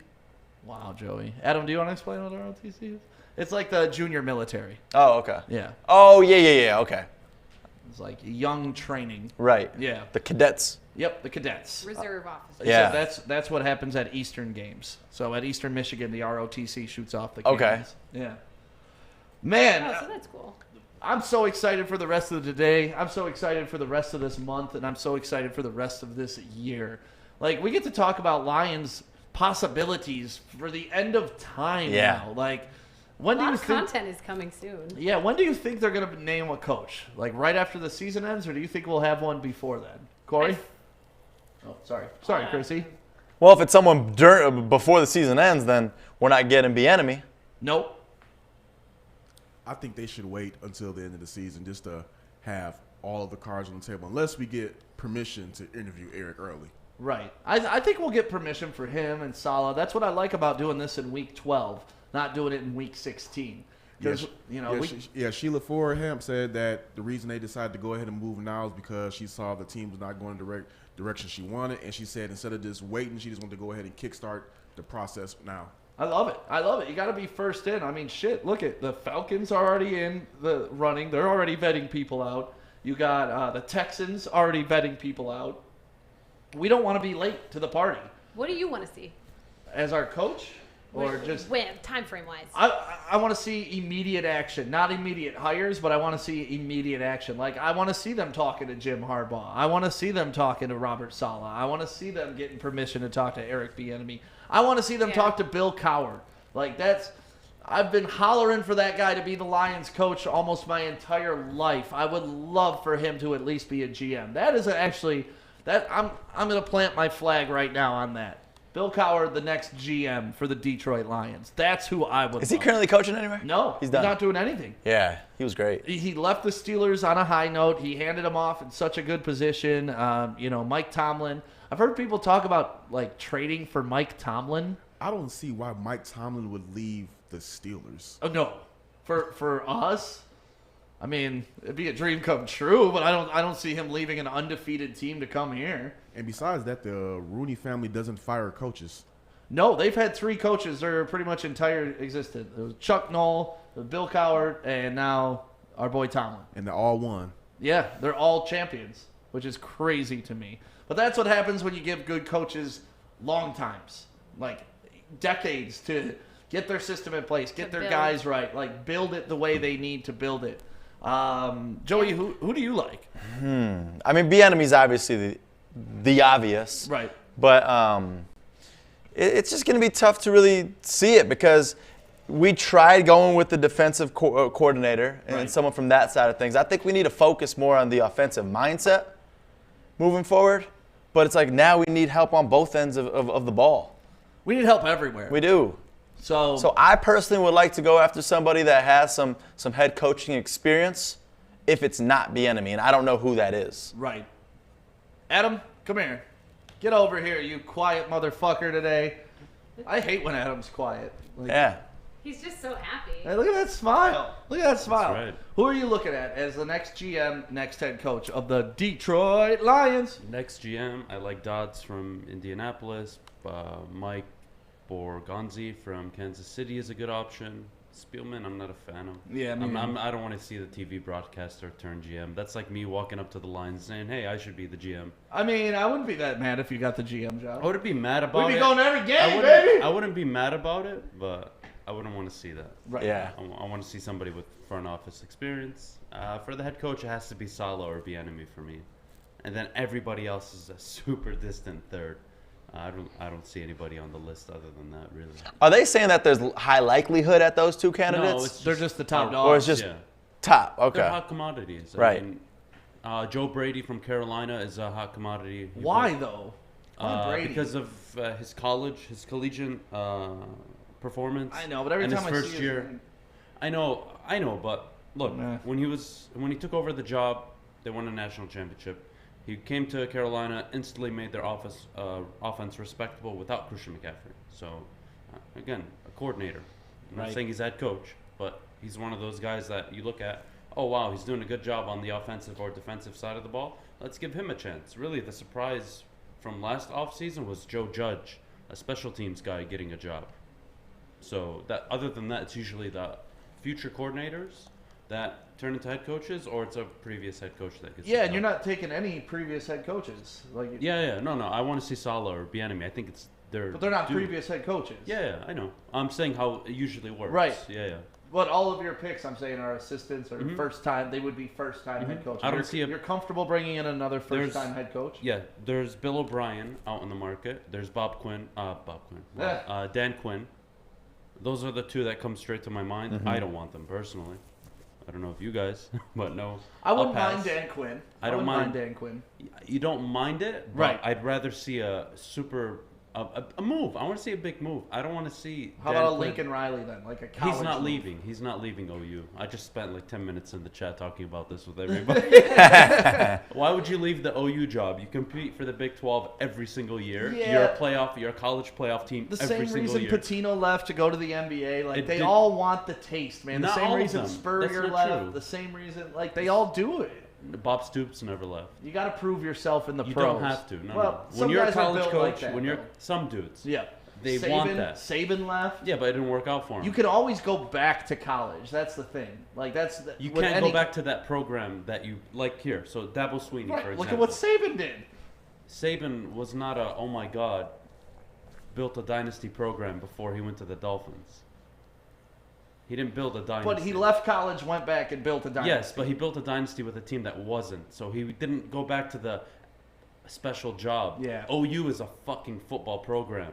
Wow, Joey. Adam, do you want to explain what ROTC is? It's like the junior military. Oh, okay. Yeah. Oh, yeah, okay. It's like young training. Right. Yeah. The cadets. Yep, the cadets. Reserve officer. Yeah. So that's what happens at Eastern games. So at Eastern Michigan, the ROTC shoots off the Okay. cannons. Yeah. Man, Oh, so that's cool. I'm so excited for the rest of the day. I'm so excited for the rest of this month, and I'm so excited for the rest of this year. Like, we get to talk about Lions possibilities for the end of time Yeah. now. Like, A when do lot you of think? content is coming soon. Yeah, when do you think they're gonna name a coach? Like right after the season ends, or do you think we'll have one before then? Corey? Oh, sorry, Krissy. Well, if it's someone before the season ends, then we're not getting Bieniemy. Nope. I think they should wait until the end of the season just to have all of the cards on the table, unless we get permission to interview Eric early. Right. I think we'll get permission for him and Saleh. That's what I like about doing this in week 12, not doing it in week 16. Because Sheila Ford Hemp said that the reason they decided to go ahead and move now is because she saw the team was not going the direction she wanted, and she said instead of just waiting, she just wanted to go ahead and kickstart the process now. I love it. You got to be first in. I mean, shit. Look at the Falcons are already in the running. They're already vetting people out. You got the Texans already vetting people out. We don't want to be late to the party. What do you want to see? As our coach? Or just when time frame wise? I want to see immediate action, not immediate hires, but I want to see immediate action. Like I want to see them talking to Jim Harbaugh. I want to see them talking to Robert Saleh. I want to see them getting permission to talk to Eric Bieniemy. I want to see them talk to Bill Cowher. Like I've been hollering for that guy to be the Lions coach almost my entire life. I would love for him to at least be a GM. That is actually I'm going to plant my flag right now on that. Bill Cowher, the next GM for the Detroit Lions. That's who I would Is he currently coaching anywhere? No, he's done. Not doing anything. Yeah, he was great. He left the Steelers on a high note. He handed them off in such a good position. Mike Tomlin. I've heard people talk about like trading for Mike Tomlin. I don't see why Mike Tomlin would leave the Steelers. Oh no, for us. I mean, it'd be a dream come true, but I don't see him leaving an undefeated team to come here. And besides that, the Rooney family doesn't fire coaches. No, they've had 3 coaches their pretty much entire existence. It was Chuck Noll, Bill Cowher, and now our boy Tomlin. And they all won. Yeah, they're all champions, which is crazy to me. But that's what happens when you give good coaches long times, like decades to get their system in place, get their guys right, like build it the way they need to build it. Joey, who do you like? I mean, Bieniemy's obviously the obvious, right? But it's just going to be tough to really see it because we tried going with the defensive coordinator and someone from that side of things. I think we need to focus more on the offensive mindset moving forward. But it's like now we need help on both ends of the ball. We need help everywhere. We do. So I personally would like to go after somebody that has some head coaching experience if it's not Bieniemy, and I don't know who that is. Right. Adam, come here. Get over here, you quiet motherfucker today. I hate when Adam's quiet. Yeah. He's just so happy. Hey, look at that smile. Look at that smile. That's right. Who are you looking at as the next GM, next head coach of the Detroit Lions? Next GM, I like Dodds from Indianapolis. Mike Borgonzi from Kansas City is a good option. Spielman, I'm not a fan of. Yeah, I don't want to see the TV broadcaster turn GM. That's like me walking up to the Lions saying, "Hey, I should be the GM." I mean, I wouldn't be that mad if you got the GM job. I wouldn't be mad about it. We'd be going every game, baby. I wouldn't be mad about it, but I wouldn't want to see that. Right. Yeah. I want to see somebody with front office experience. For the head coach, it has to be Saleh or Bieniemy for me, and then everybody else is a super distant third. I don't see anybody on the list other than that, really. Are they saying that there's high likelihood at those 2 candidates? No, they're just the top dogs. Or it's just top? Okay. They're hot commodities. Right. I mean, Joe Brady from Carolina is a hot commodity. Why though? Why Brady? Because of his collegiate performance. I know, but every time his I first see year, I know, but look, when he took over the job, they won a national championship. He came to Carolina, instantly made their offense respectable without Christian McCaffrey. So, again, a coordinator. I'm not saying he's head coach, but he's one of those guys that you look at, oh, wow, he's doing a good job on the offensive or defensive side of the ball. Let's give him a chance. Really, the surprise from last offseason was Joe Judge, a special teams guy, getting a job. So, other than that, it's usually the future coordinators that turn into head coaches, or it's a previous head coach that gets. Yeah, and you're not taking any previous head coaches. No. I want to see Saleh or Bieniemy. I think but they're not previous head coaches. Yeah, I know. I'm saying how it usually works. Right. Yeah. But all of your picks, I'm saying, are assistants or first time. They would be first time head coaches. I don't see you're comfortable bringing in another first time head coach. Yeah, there's Bill O'Brien out in the market. There's Dan Quinn. Those are the 2 that come straight to my mind. I don't want them personally. I don't know if you guys, but no. I wouldn't mind Dan Quinn. I don't mind Dan Quinn. You don't mind it, but right? I'd rather see a A move. I want to see a big move. I don't want to see. How Dan about a Quinn. Lincoln Riley then? Like a college He's not move. leaving. He's not leaving OU. I just spent like 10 minutes in the chat talking about this with everybody. Why would you leave the OU job? You compete for the Big 12 every single year. Yeah. You're a college playoff team The every same single reason year. Patino left to go to the NBA. Like, It they did- all want the taste, man. The Not same all of reason them. Spurrier That's not left. true. The same reason. Like, they all do it. Bob Stoops never left. You got to prove yourself in the You pros. don't have to. No, well, no. some When you're a guys are college built coach, like that, when you're though. some dudes, Yeah. they Saban, want that. Saban left. Yeah, but it didn't work out for him. You can always go back to college. That's the thing. Like, that's the, You with can't any- go back to that program that you like here. So Dabo Swinney, Right, for example. look at what Saban did. Saban was not a oh my god, built a dynasty program before he went to the Dolphins. He didn't build a dynasty. But he left college, went back, and built a dynasty. Yes, but he built a dynasty with a team that wasn't. So he didn't go back to the special job. Yeah. OU is a fucking football program.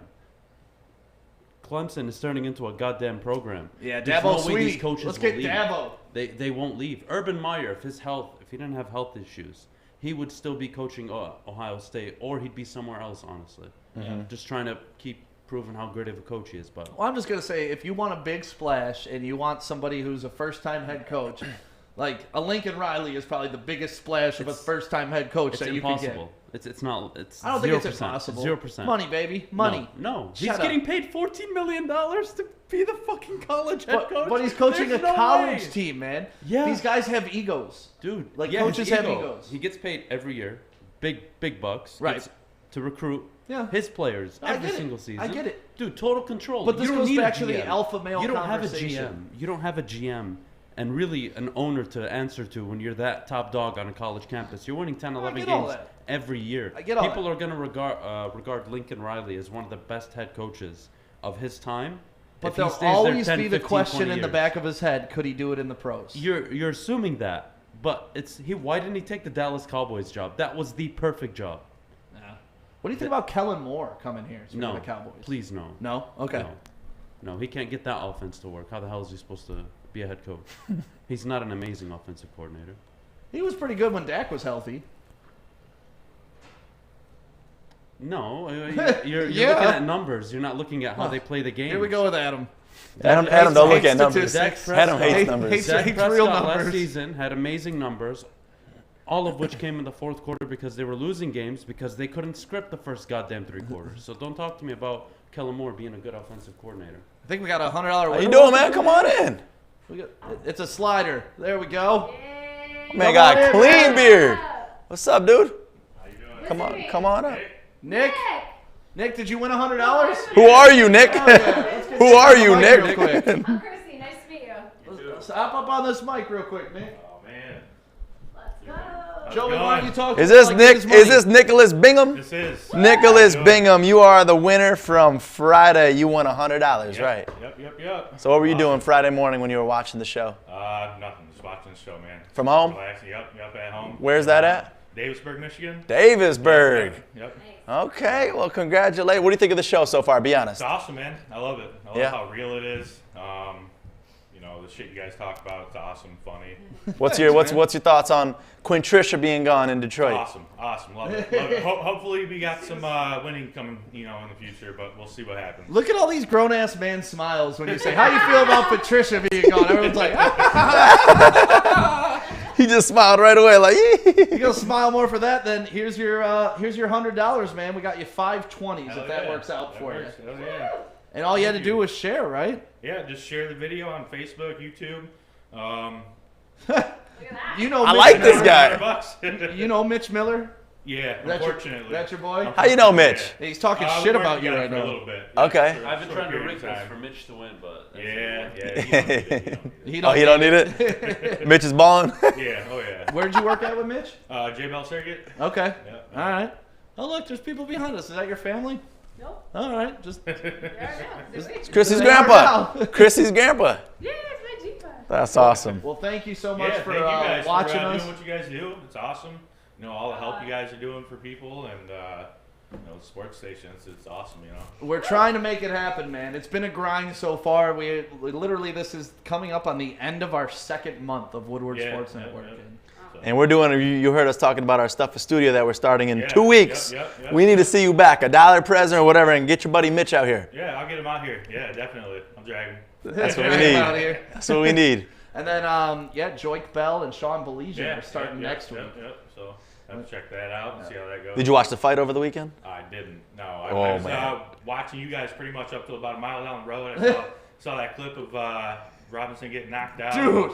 Clemson is turning into a goddamn program. Yeah, There's Dabo no way these Swinney. coaches Let's will get leave. Dabo. They won't leave. Urban Meyer, if he didn't have health issues, he would still be coaching Ohio State, or he'd be somewhere else. Honestly, just trying to keep proving how great of a coach he is. But Well, I'm just going to say, if you want a big splash and you want somebody who's a first-time head coach, like a Lincoln Riley is probably the biggest splash of a first-time head coach it's that you impossible. can get. It's not. It's I don't 0%. think it's impossible. 0%. Money, baby. Money. No, he's Shut up. getting paid $14 million to be the fucking college head coach. But he's coaching There's a no college way. team, man. Yeah. These guys have egos. Dude. Like, yeah, coaches his have ego. egos. He gets paid every year, big bucks. Right. Gets to recruit Yeah. his players I every get it. single season. I get it. Dude, total control. But this You don't goes need a back to the GM. alpha male You don't have a conversation. GM. You don't have a GM and really an owner to answer to when you're that top dog on a college campus. You're winning 10, 11 get all games that. every year. I get all People that. are going to regard Lincoln Riley as one of the best head coaches of his time. But if he there'll stays there always 10, be the 15, question 20 in the years. back of his head, could he do it in the pros? You're assuming that, but why didn't he take the Dallas Cowboys job? That was the perfect job. Yeah. What do you think about Kellen Moore coming here for No, the Cowboys? please no. No? Okay. No, he can't get that offense to work. How the hell is he supposed to be a head coach? He's not an amazing offensive coordinator. He was pretty good when Dak was healthy. No, you're Yeah. looking at numbers. You're not looking at how they play the game. Here we go with Adam. Adam, don't look hates at numbers. statistics. Adam hates Hates- numbers. hates- Dak hates Prescott real last numbers. season had amazing numbers, all of which came in the fourth quarter because they were losing games because they couldn't script the first goddamn 3 quarters. So don't talk to me about Kellen Moore being a good offensive coordinator. I think we got a $100 How you doing, man? Come on in. It's a slider. There we go. Man, Come got on a in, clean man. beard. What's up, dude? Come on up. Nick, did you win $100? Who are you, Nick? Who are you, Nick? I'm Krissy. Nice to meet you. Let's hop up on this mic real quick, Nick. Oh man. Let's go. Joey, why don't you talk to Is us this like Nick? his money? Is this Nicholas Bingham? This is. Nicholas Bingham, you are the winner from Friday. You won $100, right? Yep. So what were you doing Friday morning when you were watching the show? Nothing. Just watching the show, man. From home? Relaxing. Yep, at home. Where's that at? Davisburg, Michigan. Davisburg. Yep. Okay, well, congratulations. What do you think of the show so far? Be honest. It's awesome, man. I love it. I love Yeah. how real it is. You know, the shit you guys talk about, it's awesome, funny. What's your thoughts on Quintricia being gone in Detroit? Awesome. Love it. Hopefully we got some winning coming, in the future, but we'll see what happens. Look at all these grown-ass man smiles when you say, how you feel about Patricia being gone? Everyone's like, He just smiled right away, like. you gonna smile more for that? Then here's your $100, man. We got you 5 20s Hell if that yeah. works out That for works. you. Hell yeah. And all you had to do was share, right? Yeah, just share the video on Facebook, YouTube. Look at that. You know, I Mitch like this Miller. guy. $100. You know Mitch Miller? Yeah, That's your- unfortunately. that's your boy? How you know Mitch? He's talking I was shit working about you together right for a now. little bit. Okay. Yeah, I've been for a trying to period rig of this time. for Mitch to win, but that's Yeah. You He don't need it. Oh, you don't need it? Mitch is balling? Yeah, oh yeah. Where'd you work at with Mitch? J Bell Circuit. Okay. Yeah. All right. Oh, look, there's people behind us. Is that your family? Nope. All right. Just There I know. Chrissy's They are grandpa. now. Chrissy's grandpa. Yeah, it's my Jeep. That's awesome. well, thank you so much Yeah, for thank you guys watching for us. doing what you guys do. It's awesome. All the help you guys are doing for people and the sports stations. It's awesome. We're trying to make it happen, man. It's been a grind so far. We literally, this is coming up on the end of our 2nd month of Woodward Yeah, Sports yeah, Network. yeah. And So. And we're doing, you heard us talking about our Stuff for Studio that we're starting in 2 weeks. Yep. We need to see you back, $1 present or whatever, and get your buddy Mitch out here. Yeah, I'll get him out here. Yeah, definitely. I'm dragging. That's what we need. Out here. That's what we need. And then, Joik Bell and Sean Belizian are starting next week. Yep. So I have to check that out and see how that goes. Did you watch the fight over the weekend? I didn't. No. I was watching you guys pretty much up to about a mile down the road. I saw that clip of Robinson getting knocked out. Dude,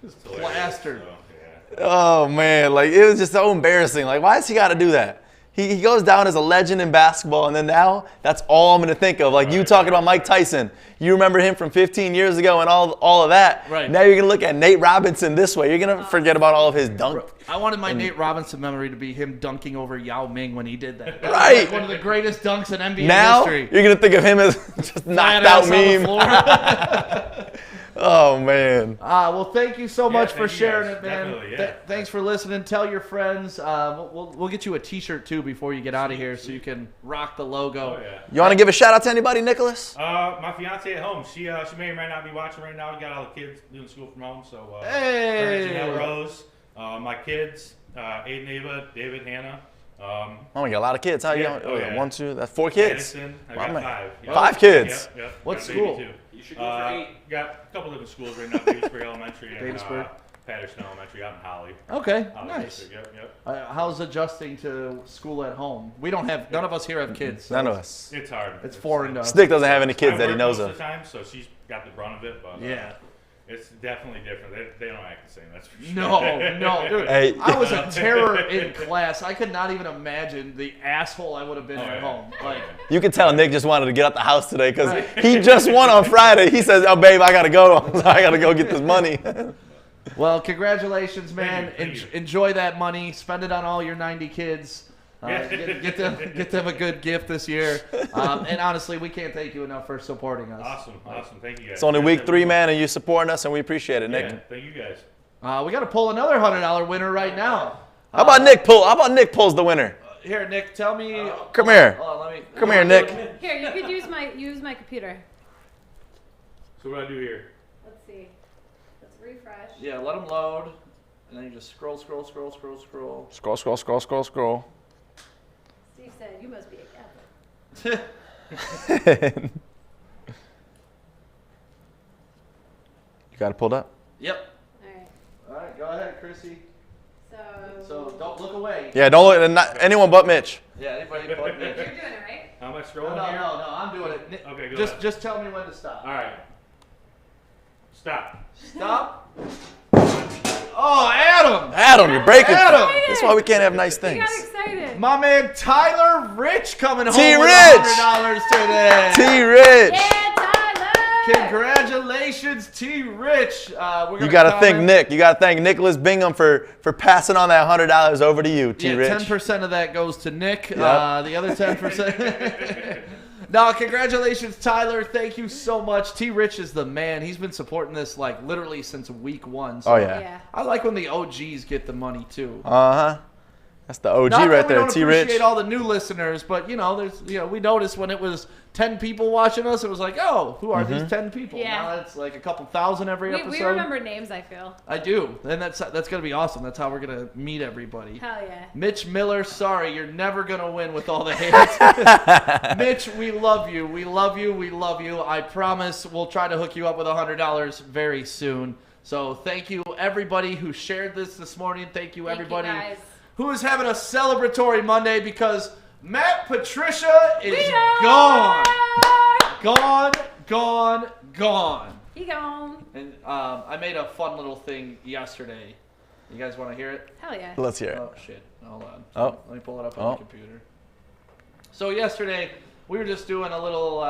It's plastered. So, yeah. Oh, man. Like, it was just so embarrassing. Like, why has he got to do that? He goes down as a legend in basketball, and then now that's all I'm going to think of. Like, you talking about Mike Tyson. You remember him from 15 years ago and all of that. Right. Now you're going to look at Nate Robinson this way. You're going to forget about all of his dunk. I wanted my Nate Robinson memory to be him dunking over Yao Ming when he did that. That was Right. like one of the greatest dunks in NBA Now history. you're going to think of him as just knocked out meme. Oh, man. Well, thank you so much for thank you sharing guys. it, man. Definitely, yeah. Thanks for listening. Tell your friends. We'll get you a T-shirt too before you get out of here, so you can rock the logo. Oh, yeah. You want to give a shout out to anybody, Nicholas? My fiance at home. She may or may not be watching right now. We got all the kids doing school from home. So Hey! Janelle Rose, my kids, Aiden, Ava, David, Hannah. Oh, we got a lot of kids. How you Yeah. got? Oh, yeah. 1, 2, that's 4 kids. Addison, I Wow, got man. 5. Yeah. 5 kids. Yep. What Got a baby, school? too. You should go for 8. Got a couple different schools right now. Davisburg Elementary and Davisburg. Patterson Elementary out in Holly. Okay, Holly nice. District. Yep. How's adjusting to school at home? We don't have. None of us here have kids. So None of us. It's hard. It's foreign to us. Stick doesn't have any kids I that he work knows most of. of the time, so she's got the brunt of it. But Yeah. it's definitely different. They don't act the same. That's for sure. No, dude. Hey. I was a terror in class. I could not even imagine the asshole I would have been at home. Like, You can tell Nick just wanted to get out the house today because he just won on Friday. He says, "Oh, babe, I gotta go. I gotta go get this money." well, congratulations, man. Thank you. Enjoy that money. Spend it on all your 90 kids. Get them a good gift this year. And honestly, we can't thank you enough for supporting us. Awesome. Thank you guys. It's only week 3, man, and you supporting us, and we appreciate it, Nick. Yeah, thank you guys. We got to pull another $100 winner right now. How about Nick pull? How about Nick pulls the winner? Here, Nick, tell me. Come here. Hold on, let me. Come here, Nick. Here, you could use my computer. So what do I do here? Let's see. Let's refresh. Yeah, let them load, and then you just scroll. Scroll. Steve said, "You must be a Catholic." You got it pulled up? Yep. All right. All right, go ahead, Krissy. So don't look away. Yeah, don't look. Not anyone but Mitch. Yeah, anybody but You're Nick. doing it right. How am I No, scrolling no, here? I'm doing it. Nick, Okay, go ahead. just tell me when to stop. All right. Stop. Stop. Oh, Adam! Adam, you're breaking. Adam! That's why we can't have nice He things. got excited. My man Tyler Rich coming home T. with Rich! $100 today. T. Rich. Yeah, Tyler. Congratulations, T. Rich. You got to thank Nick. You got to thank Nicholas Bingham for passing on that $100 over to you, T. Yeah, Rich. 10% of that goes to Nick. Yep. The other 10%. No, congratulations, Tyler. Thank you so much. T. Rich is the man. He's been supporting this like literally since week 1. So Oh, yeah. Yeah. I like when the OGs get the money too. Uh-huh. That's the OG Not that right we there, don't T. Rich. appreciate all the new listeners, but we noticed when it was 10 people watching us, it was like, oh, who are these 10 people? Yeah. Now it's like a couple thousand every episode. We remember names, I feel. I do, and that's gonna be awesome. That's how we're gonna meet everybody. Hell yeah. Mitch Miller, sorry, you're never gonna win with all the hate. Mitch, we love you. We love you. We love you. I promise we'll try to hook you up with $100 very soon. So thank you everybody who shared this morning. Thank you everybody Thank you guys. who is having a celebratory Monday because Matt Patricia is gone. Gone. He gone. And I made a fun little thing yesterday. You guys want to hear it? Hell yeah. Let's hear it. Oh, shit. Hold on. Oh. Let me pull it up on the computer. So yesterday, we were just doing a little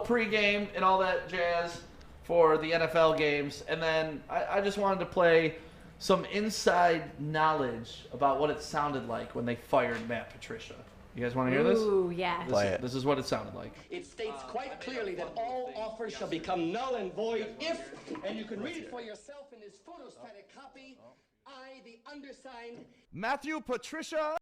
pregame and all that jazz for the NFL games. And then I just wanted to play some inside knowledge about what it sounded like when they fired Matt Patricia. You guys want to hear this? Ooh, yeah. Play it. This is what it sounded like. It states quite clearly that all offers shall become null and void if, and you can read it for yourself in this photostatic copy, I, the undersigned, Matthew Patricia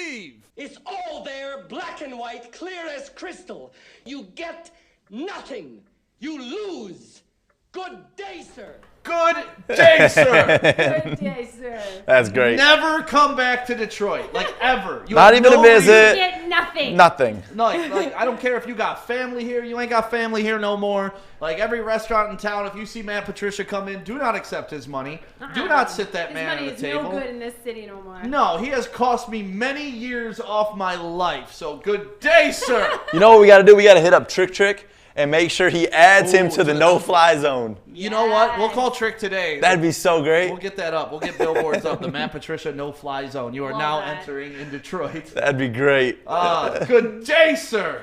believe. It's all there, black and white, clear as crystal. You get nothing. You lose. Good day, sir. Good day, sir. Good day, sir. That's great. Never come back to Detroit, like ever. You Not have even no a visit. You get nothing. Nothing. No, like I don't care if you got family here, you ain't got family here no more. Like every restaurant in town, if you see Matt Patricia come in, do not accept his money. Do not sit that His man money at is the table. no good in this city no more. No, he has cost me many years off my life. So good day, sir. You know what we got to do? We got to hit up Trick and make sure he adds him Ooh, to the to the no-fly zone. You know what? We'll call Trick today. That'd be so great. We'll get that up. We'll get billboards up. The Matt Patricia no-fly zone. You are Love now that. entering in Detroit. That'd be great. Good day, sir.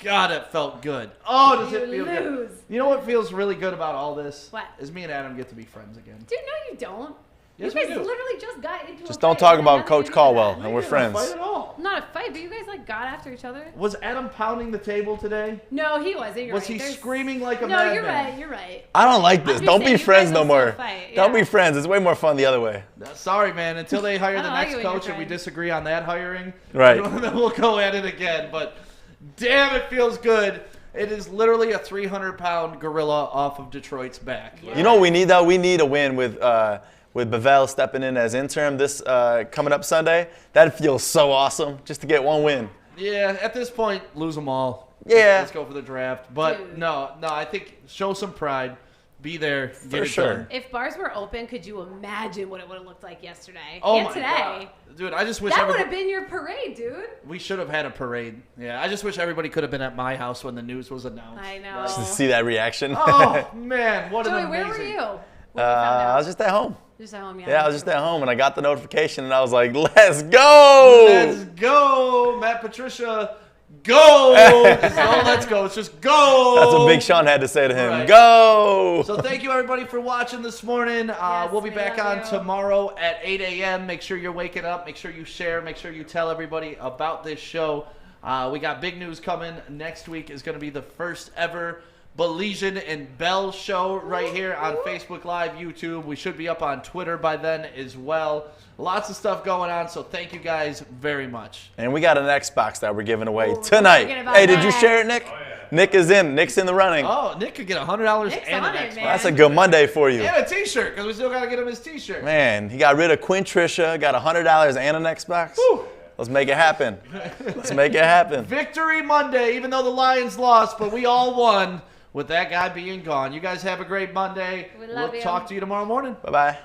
God, it felt good. Oh, does it You feel lose. good? You know what feels really good about all this? What? Is me and Adam get to be friends again. Dude, no, you don't. Yes, you guys we do. literally just got into Just a don't fight. talk It had about nothing Coach to do with Caldwell, that. and we're We didn't friends. fight at all. Not a fight, but you guys like got after each other. Was Adam pounding the table today? No, he wasn't. You're Was right. he There's- screaming like a No, madman? you're right. You're right. I don't like this. just Don't saying, be you friends guys no will more. still fight, Don't yeah. be friends. It's way more fun the other way. Sorry, man. Until they hire I the don't next argue with your coach and we friend. disagree on that hiring, Right. then we'll go at it again. But damn, it feels good. It is literally a 300-pound gorilla off of Detroit's back. You know what we need, though? We need a win with Bevell stepping in as interim this coming up Sunday. That feels so awesome just to get one win. Yeah, at this point, lose them all. Yeah. Let's go for the draft. But Dude. no, I think show some pride. Be there. Get For it sure. done. If bars were open, could you imagine what it would have looked like yesterday? Oh and my today. God. Dude, I just wish That would have everybody- been your parade, dude. we should have had a parade. Yeah, I just wish everybody could have been at my house when the news was announced. I know. Just to see that reaction. Oh, man, what Joey, an where amazing... were you? When you found I out? was just at home. Just at home, yeah. Yeah, I was just at home, and I got the notification, and I was like, let's go! Let's go, Matt Patricia. Go! It's no let's go. It's just go! That's what Big Sean had to say to him. Right. Go! So thank you, everybody, for watching this morning. We'll be we back love on you. tomorrow at 8 a.m. Make sure you're waking up. Make sure you share. Make sure you tell everybody about this show. We got big news coming. Next week is going to be the first ever Belizean and Bell show right here on Facebook Live, YouTube. We should be up on Twitter by then as well. Lots of stuff going on, so thank you guys very much. And we got an Xbox that we're giving away tonight. forget about Hey, did you that. share it, Nick? Nick is in. Nick's in the running. Oh, Nick could get $100 Nick's and an on it, Xbox. man. That's a good Monday for you. And a t-shirt, because we still got to get him his t-shirt. Man, he got rid of Quinn Trisha, got $100 and an Xbox. Whew. Let's make it happen. Let's make it happen. Victory Monday, even though the Lions lost, but we all won with that guy being gone. You guys have a great Monday. We love We'll you. talk to you tomorrow morning. Bye-bye.